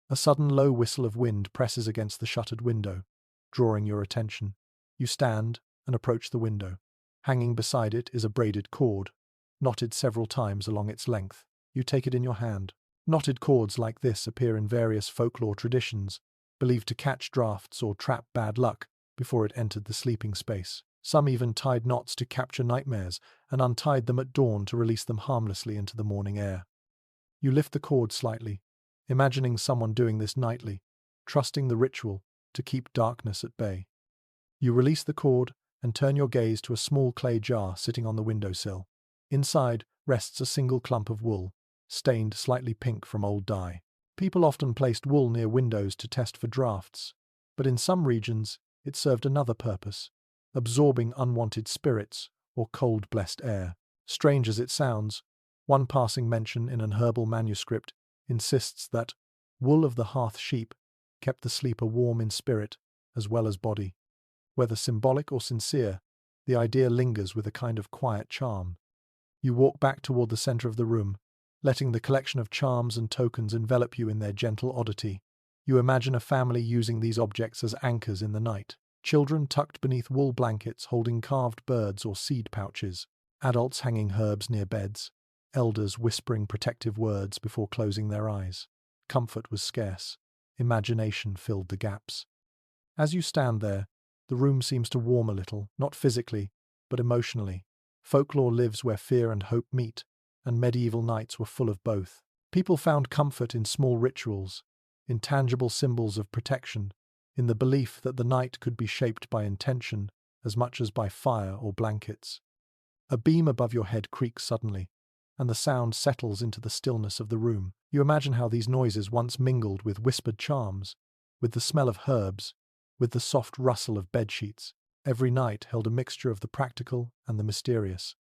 A sudden low whistle of wind presses against the shuttered window, drawing your attention. You stand and approach the window. Hanging beside it is a braided cord, knotted several times along its length. You take it in your hand. Knotted cords like this appear in various folklore traditions, believed to catch drafts or trap bad luck before it entered the sleeping space. Some even tied knots to capture nightmares and untied them at dawn to release them harmlessly into the morning air. You lift the cord slightly, imagining someone doing this nightly, trusting the ritual to keep darkness at bay. You release the cord and turn your gaze to a small clay jar sitting on the windowsill. Inside rests a single clump of wool, stained slightly pink from old dye. People often placed wool near windows to test for drafts, but in some regions it served another purpose, absorbing unwanted spirits or cold blessed air. Strange as it sounds, one passing mention in an herbal manuscript insists that wool of the hearth sheep kept the sleeper warm in spirit as well as body. Whether symbolic or sincere, the idea lingers with a kind of quiet charm. You walk back toward the center of the room, letting the collection of charms and tokens envelop you in their gentle oddity. You imagine a family using these objects as anchors in the night. Children tucked beneath wool blankets holding carved birds or seed pouches. Adults hanging herbs near beds. Elders whispering protective words before closing their eyes. Comfort was scarce. Imagination filled the gaps. As you stand there, the room seems to warm a little, not physically, but emotionally. Folklore lives where fear and hope meet, and medieval nights were full of both. People found comfort in small rituals, in tangible symbols of protection, in the belief that the night could be shaped by intention as much as by fire or blankets. A beam above your head creaks suddenly, and the sound settles into the stillness of the room. You imagine how these noises once mingled with whispered charms, with the smell of herbs, with the soft rustle of bedsheets. Every night held a mixture of the practical and the mysterious.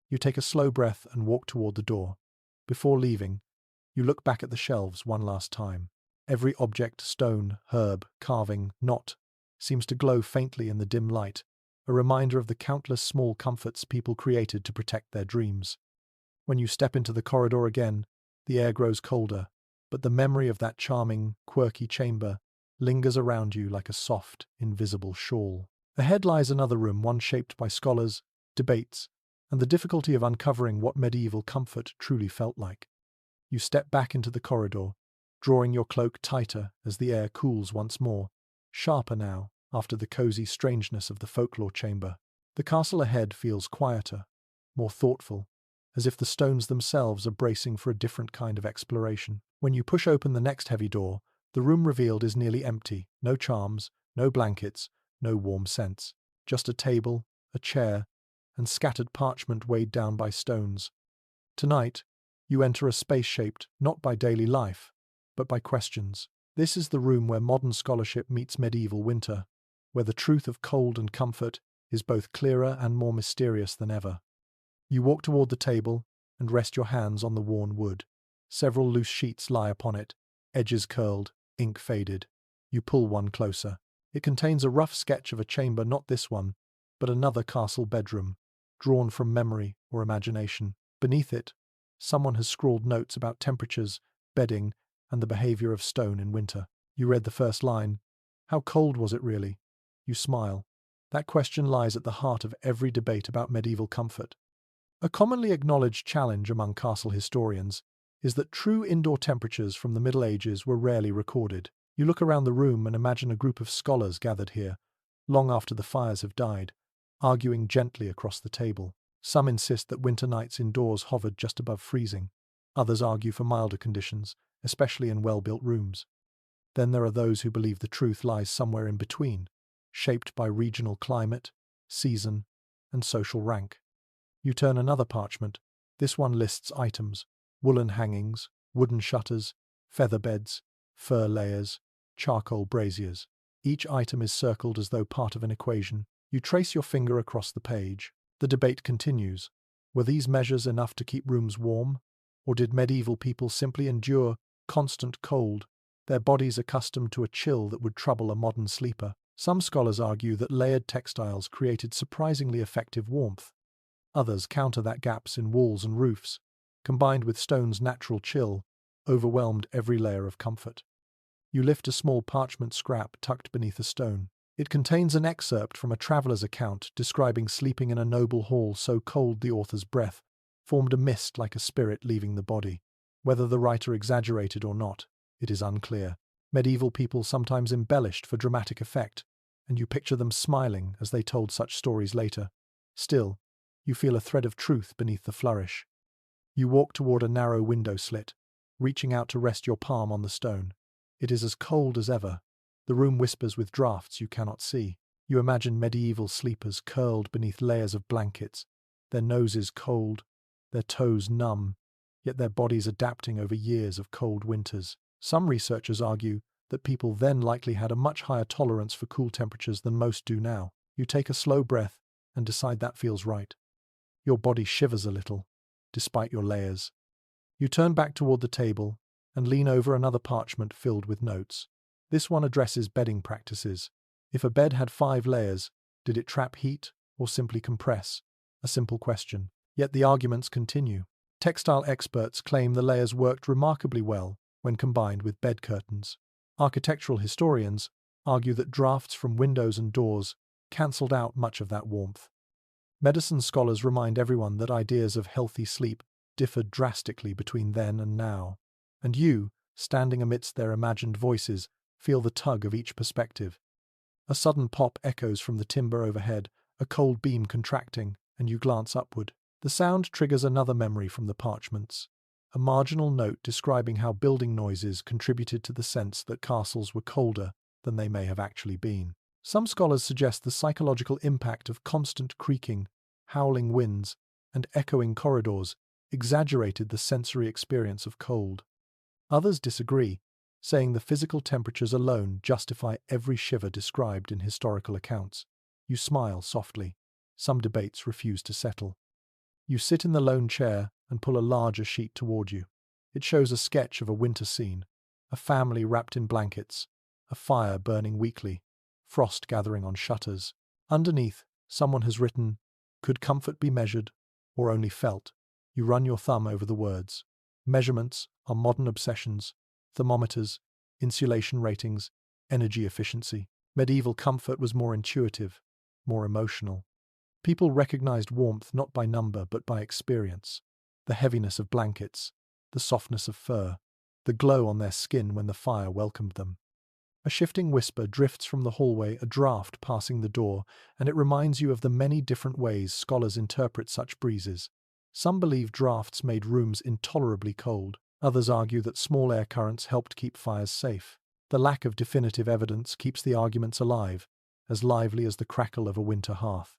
You take a slow breath and walk toward the door. Before leaving, you look back at the shelves one last time. Every object, stone, herb, carving, knot, seems to glow faintly in the dim light, a reminder of the countless small comforts people created to protect their dreams. When you step into the corridor again, the air grows colder, but the memory of that charming, quirky chamber lingers around you like a soft, invisible shawl. Ahead lies another room, one shaped by scholars, debates, and the difficulty of uncovering what medieval comfort truly felt like. You step back into the corridor, drawing your cloak tighter as the air cools once more, sharper now after the cozy strangeness of the folklore chamber. The castle ahead feels quieter, more thoughtful, as if the stones themselves are bracing for a different kind of exploration. When you push open the next heavy door, the room revealed is nearly empty. No charms, no blankets, no warm scents. Just a table, a chair, and scattered parchment weighed down by stones. Tonight, you enter a space shaped not by daily life, but by questions. This is the room where modern scholarship meets medieval winter, where the truth of cold and comfort is both clearer and more mysterious than ever. You walk toward the table and rest your hands on the worn wood. Several loose sheets lie upon it, edges curled, ink faded. You pull one closer. It contains a rough sketch of a chamber, not this one, but another castle bedroom, drawn from memory or imagination. Beneath it, someone has scrawled notes about temperatures, bedding, and the behavior of stone in winter. You read the first line. How cold was it really? You smile. That question lies at the heart of every debate about medieval comfort. A commonly acknowledged challenge among castle historians is that true indoor temperatures from the Middle Ages were rarely recorded. You look around the room and imagine a group of scholars gathered here, long after the fires have died, arguing gently across the table. Some insist that winter nights indoors hovered just above freezing. Others argue for milder conditions, especially in well-built rooms. Then there are those who believe the truth lies somewhere in between, shaped by regional climate, season, and social rank. You turn another parchment. This one lists items: woolen hangings, wooden shutters, feather beds, fur layers, charcoal braziers. Each item is circled as though part of an equation. You trace your finger across the page. The debate continues. Were these measures enough to keep rooms warm? Or did medieval people simply endure constant cold, their bodies accustomed to a chill that would trouble a modern sleeper? Some scholars argue that layered textiles created surprisingly effective warmth. Others counter that gaps in walls and roofs, combined with stone's natural chill, overwhelmed every layer of comfort. You lift a small parchment scrap tucked beneath a stone. It contains an excerpt from a traveller's account describing sleeping in a noble hall so cold the author's breath formed a mist like a spirit leaving the body. Whether the writer exaggerated or not, it is unclear. Medieval people sometimes embellished for dramatic effect, and you picture them smiling as they told such stories later. Still, you feel a thread of truth beneath the flourish. You walk toward a narrow window slit, reaching out to rest your palm on the stone. It is as cold as ever. The room whispers with draughts you cannot see. You imagine medieval sleepers curled beneath layers of blankets, their noses cold, their toes numb, yet their bodies adapting over years of cold winters. Some researchers argue that people then likely had a much higher tolerance for cool temperatures than most do now. You take a slow breath and decide that feels right. Your body shivers a little, despite your layers. You turn back toward the table and lean over another parchment filled with notes. This one addresses bedding practices. If a bed had 5 layers, did it trap heat or simply compress? A simple question. Yet the arguments continue. Textile experts claim the layers worked remarkably well when combined with bed curtains. Architectural historians argue that drafts from windows and doors cancelled out much of that warmth. Medicine scholars remind everyone that ideas of healthy sleep differed drastically between then and now. And you, standing amidst their imagined voices, feel the tug of each perspective. A sudden pop echoes from the timber overhead, a cold beam contracting, and you glance upward. The sound triggers another memory from the parchments, a marginal note describing how building noises contributed to the sense that castles were colder than they may have actually been. Some scholars suggest the psychological impact of constant creaking, howling winds, and echoing corridors exaggerated the sensory experience of cold. Others disagree, saying the physical temperatures alone justify every shiver described in historical accounts. You smile softly. Some debates refuse to settle. You sit in the lone chair and pull a larger sheet toward you. It shows a sketch of a winter scene. A family wrapped in blankets, a fire burning weakly, frost gathering on shutters. Underneath, someone has written, "Could comfort be measured, or only felt?" You run your thumb over the words. Measurements are modern obsessions: thermometers, insulation ratings, energy efficiency. Medieval comfort was more intuitive, more emotional. People recognized warmth not by number but by experience. The heaviness of blankets, the softness of fur, the glow on their skin when the fire welcomed them. A shifting whisper drifts from the hallway, a draft passing the door, and it reminds you of the many different ways scholars interpret such breezes. Some believe drafts made rooms intolerably cold. Others argue that small air currents helped keep fires safe. The lack of definitive evidence keeps the arguments alive, as lively as the crackle of a winter hearth.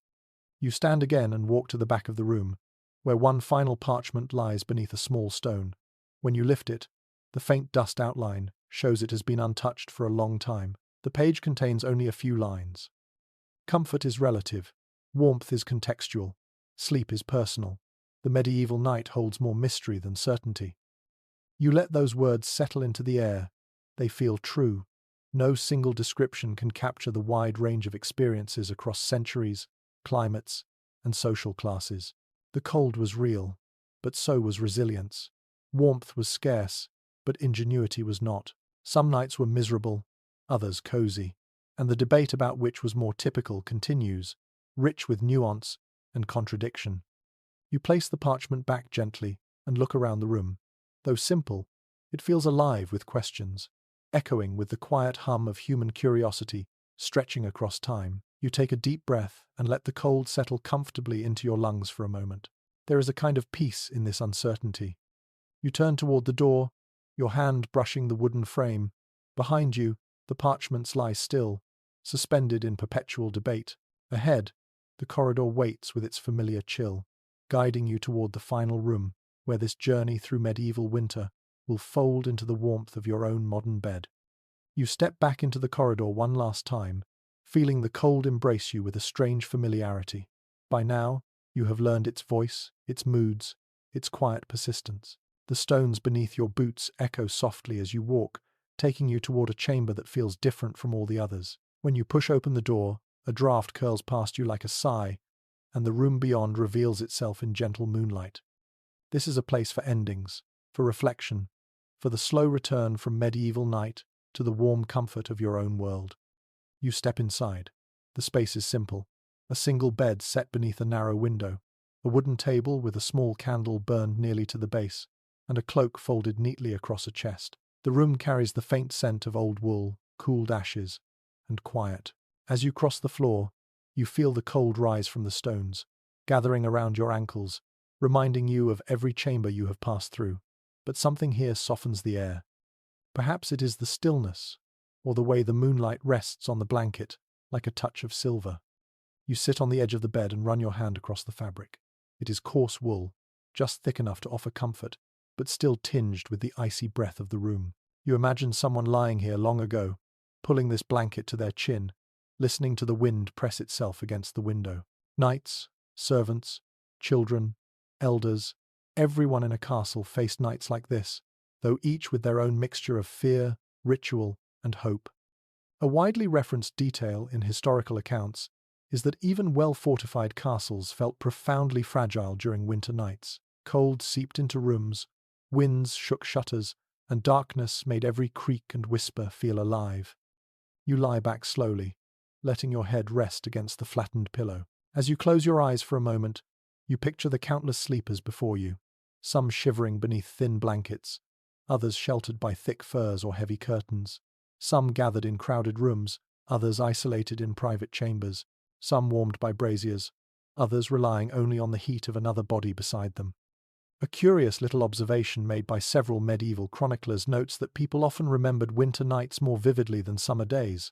You stand again and walk to the back of the room, where one final parchment lies beneath a small stone. When you lift it, the faint dust outline shows it has been untouched for a long time. The page contains only a few lines. Comfort is relative. Warmth is contextual. Sleep is personal. The medieval night holds more mystery than certainty. You let those words settle into the air. They feel true. No single description can capture the wide range of experiences across centuries, climates, and social classes. The cold was real, but so was resilience. Warmth was scarce, but ingenuity was not. Some nights were miserable, others cozy, and the debate about which was more typical continues, rich with nuance and contradiction. You place the parchment back gently and look around the room. Though simple, it feels alive with questions, echoing with the quiet hum of human curiosity stretching across time. You take a deep breath and let the cold settle comfortably into your lungs for a moment. There is a kind of peace in this uncertainty. You turn toward the door, your hand brushing the wooden frame. Behind you, the parchments lie still, suspended in perpetual debate. Ahead, the corridor waits with its familiar chill, guiding you toward the final room, where this journey through medieval winter will fold into the warmth of your own modern bed. You step back into the corridor one last time, feeling the cold embrace you with a strange familiarity. By now, you have learned its voice, its moods, its quiet persistence. The stones beneath your boots echo softly as you walk, taking you toward a chamber that feels different from all the others. When you push open the door, a draft curls past you like a sigh, and the room beyond reveals itself in gentle moonlight. This is a place for endings, for reflection, for the slow return from medieval night to the warm comfort of your own world. You step inside. The space is simple. A single bed set beneath a narrow window, a wooden table with a small candle burned nearly to the base, and a cloak folded neatly across a chest. The room carries the faint scent of old wool, cooled ashes, and quiet. As you cross the floor, you feel the cold rise from the stones, gathering around your ankles, reminding you of every chamber you have passed through. But something here softens the air. Perhaps it is the stillness, or the way the moonlight rests on the blanket, like a touch of silver. You sit on the edge of the bed and run your hand across the fabric. It is coarse wool, just thick enough to offer comfort, but still tinged with the icy breath of the room. You imagine someone lying here long ago, pulling this blanket to their chin, listening to the wind press itself against the window. Knights, servants, children, elders, everyone in a castle faced nights like this, though each with their own mixture of fear, ritual, and hope. A widely referenced detail in historical accounts is that even well-fortified castles felt profoundly fragile during winter nights. Cold seeped into rooms, winds shook shutters, and darkness made every creak and whisper feel alive. You lie back slowly, letting your head rest against the flattened pillow. As you close your eyes for a moment, you picture the countless sleepers before you, some shivering beneath thin blankets, others sheltered by thick furs or heavy curtains, some gathered in crowded rooms, others isolated in private chambers, some warmed by braziers, others relying only on the heat of another body beside them. A curious little observation made by several medieval chroniclers notes that people often remembered winter nights more vividly than summer days.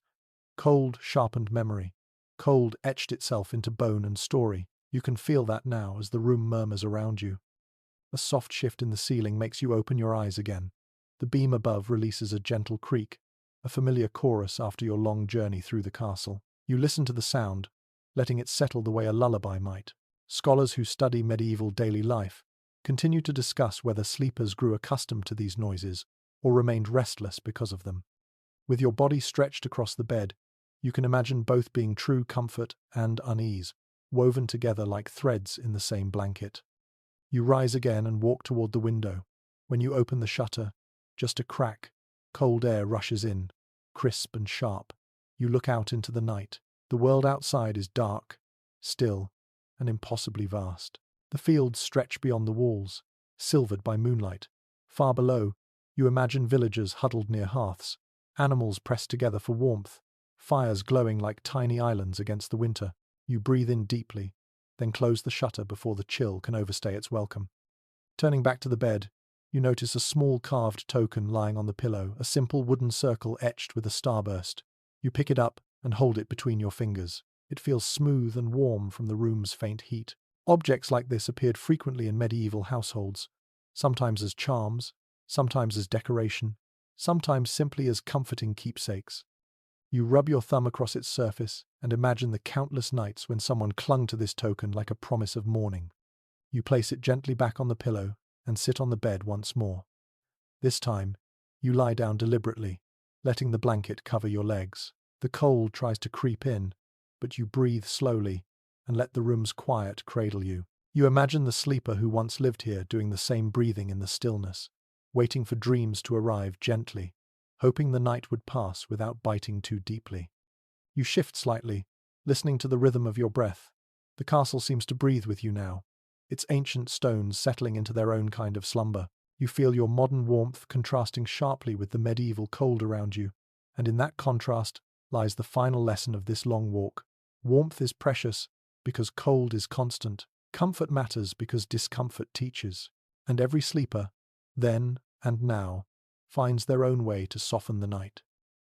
Cold sharpened memory. Cold etched itself into bone and story. You can feel that now as the room murmurs around you. A soft shift in the ceiling makes you open your eyes again. The beam above releases a gentle creak, a familiar chorus after your long journey through the castle. You listen to the sound, letting it settle the way a lullaby might. Scholars who study medieval daily life continue to discuss whether sleepers grew accustomed to these noises or remained restless because of them. With your body stretched across the bed, you can imagine both being true comfort and unease, woven together like threads in the same blanket. You rise again and walk toward the window. When you open the shutter, just a crack, cold air rushes in, crisp and sharp. You look out into the night. The world outside is dark, still, and impossibly vast. The fields stretch beyond the walls, silvered by moonlight. Far below, you imagine villagers huddled near hearths, animals pressed together for warmth, fires glowing like tiny islands against the winter. You breathe in deeply, then close the shutter before the chill can overstay its welcome. Turning back to the bed, you notice a small carved token lying on the pillow, a simple wooden circle etched with a starburst. You pick it up and hold it between your fingers. It feels smooth and warm from the room's faint heat. Objects like this appeared frequently in medieval households, sometimes as charms, sometimes as decoration, sometimes simply as comforting keepsakes. You rub your thumb across its surface and imagine the countless nights when someone clung to this token like a promise of morning. You place it gently back on the pillow and sit on the bed once more. This time, you lie down deliberately, letting the blanket cover your legs. The cold tries to creep in, but you breathe slowly and let the room's quiet cradle you. You imagine the sleeper who once lived here doing the same breathing in the stillness, waiting for dreams to arrive gently, hoping the night would pass without biting too deeply. You shift slightly, listening to the rhythm of your breath. The castle seems to breathe with you now, its ancient stones settling into their own kind of slumber. You feel your modern warmth contrasting sharply with the medieval cold around you, and in that contrast lies the final lesson of this long walk. Warmth is precious because cold is constant. Comfort matters because discomfort teaches. And every sleeper, then and now, finds their own way to soften the night.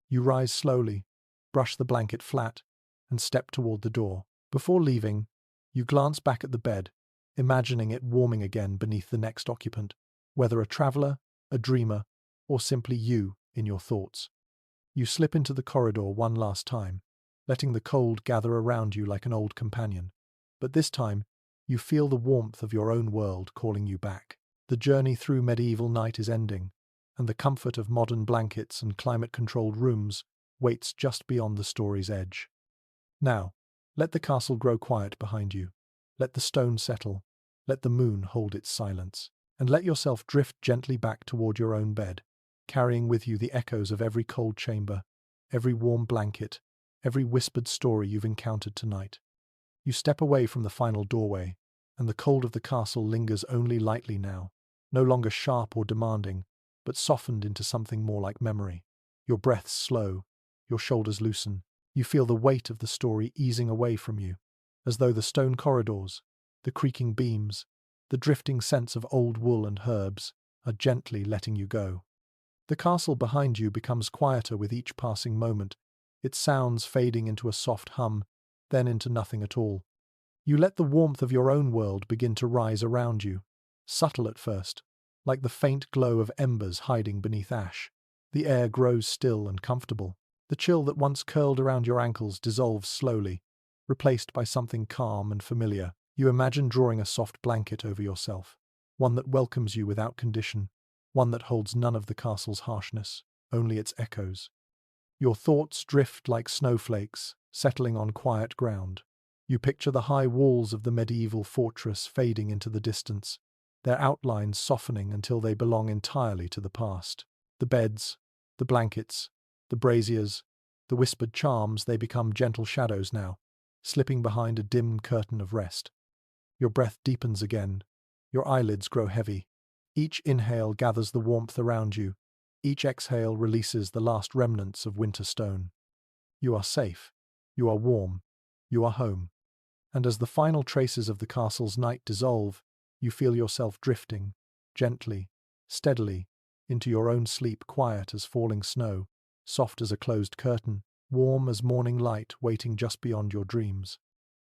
You rise slowly, brush the blanket flat, and step toward the door. Before leaving, you glance back at the bed, imagining it warming again beneath the next occupant, whether a traveler, a dreamer, or simply you in your thoughts. You slip into the corridor one last time, letting the cold gather around you like an old companion. But this time, you feel the warmth of your own world calling you back. The journey through medieval night is ending, and the comfort of modern blankets and climate-controlled rooms waits just beyond the story's edge. Now, let the castle grow quiet behind you. Let the stone settle. Let the moon hold its silence. And let yourself drift gently back toward your own bed, carrying with you the echoes of every cold chamber, every warm blanket, every whispered story you've encountered tonight. You step away from the final doorway, and the cold of the castle lingers only lightly now, no longer sharp or demanding, but softened into something more like memory. Your breaths slow, your shoulders loosen. You feel the weight of the story easing away from you, as though the stone corridors, the creaking beams, the drifting scents of old wool and herbs are gently letting you go. The castle behind you becomes quieter with each passing moment, its sounds fading into a soft hum, then into nothing at all. You let the warmth of your own world begin to rise around you, subtle at first, like the faint glow of embers hiding beneath ash. The air grows still and comfortable. The chill that once curled around your ankles dissolves slowly, replaced by something calm and familiar. You imagine drawing a soft blanket over yourself, one that welcomes you without condition, one that holds none of the castle's harshness, only its echoes. Your thoughts drift like snowflakes, settling on quiet ground. You picture the high walls of the medieval fortress fading into the distance, their outlines softening until they belong entirely to the past. The beds, the blankets, the braziers, the whispered charms, they become gentle shadows now, slipping behind a dim curtain of rest. Your breath deepens again, your eyelids grow heavy. Each inhale gathers the warmth around you, each exhale releases the last remnants of winter stone. You are safe, you are warm, you are home. And as the final traces of the castle's night dissolve, you feel yourself drifting, gently, steadily, into your own sleep, quiet as falling snow, soft as a closed curtain, warm as morning light waiting just beyond your dreams.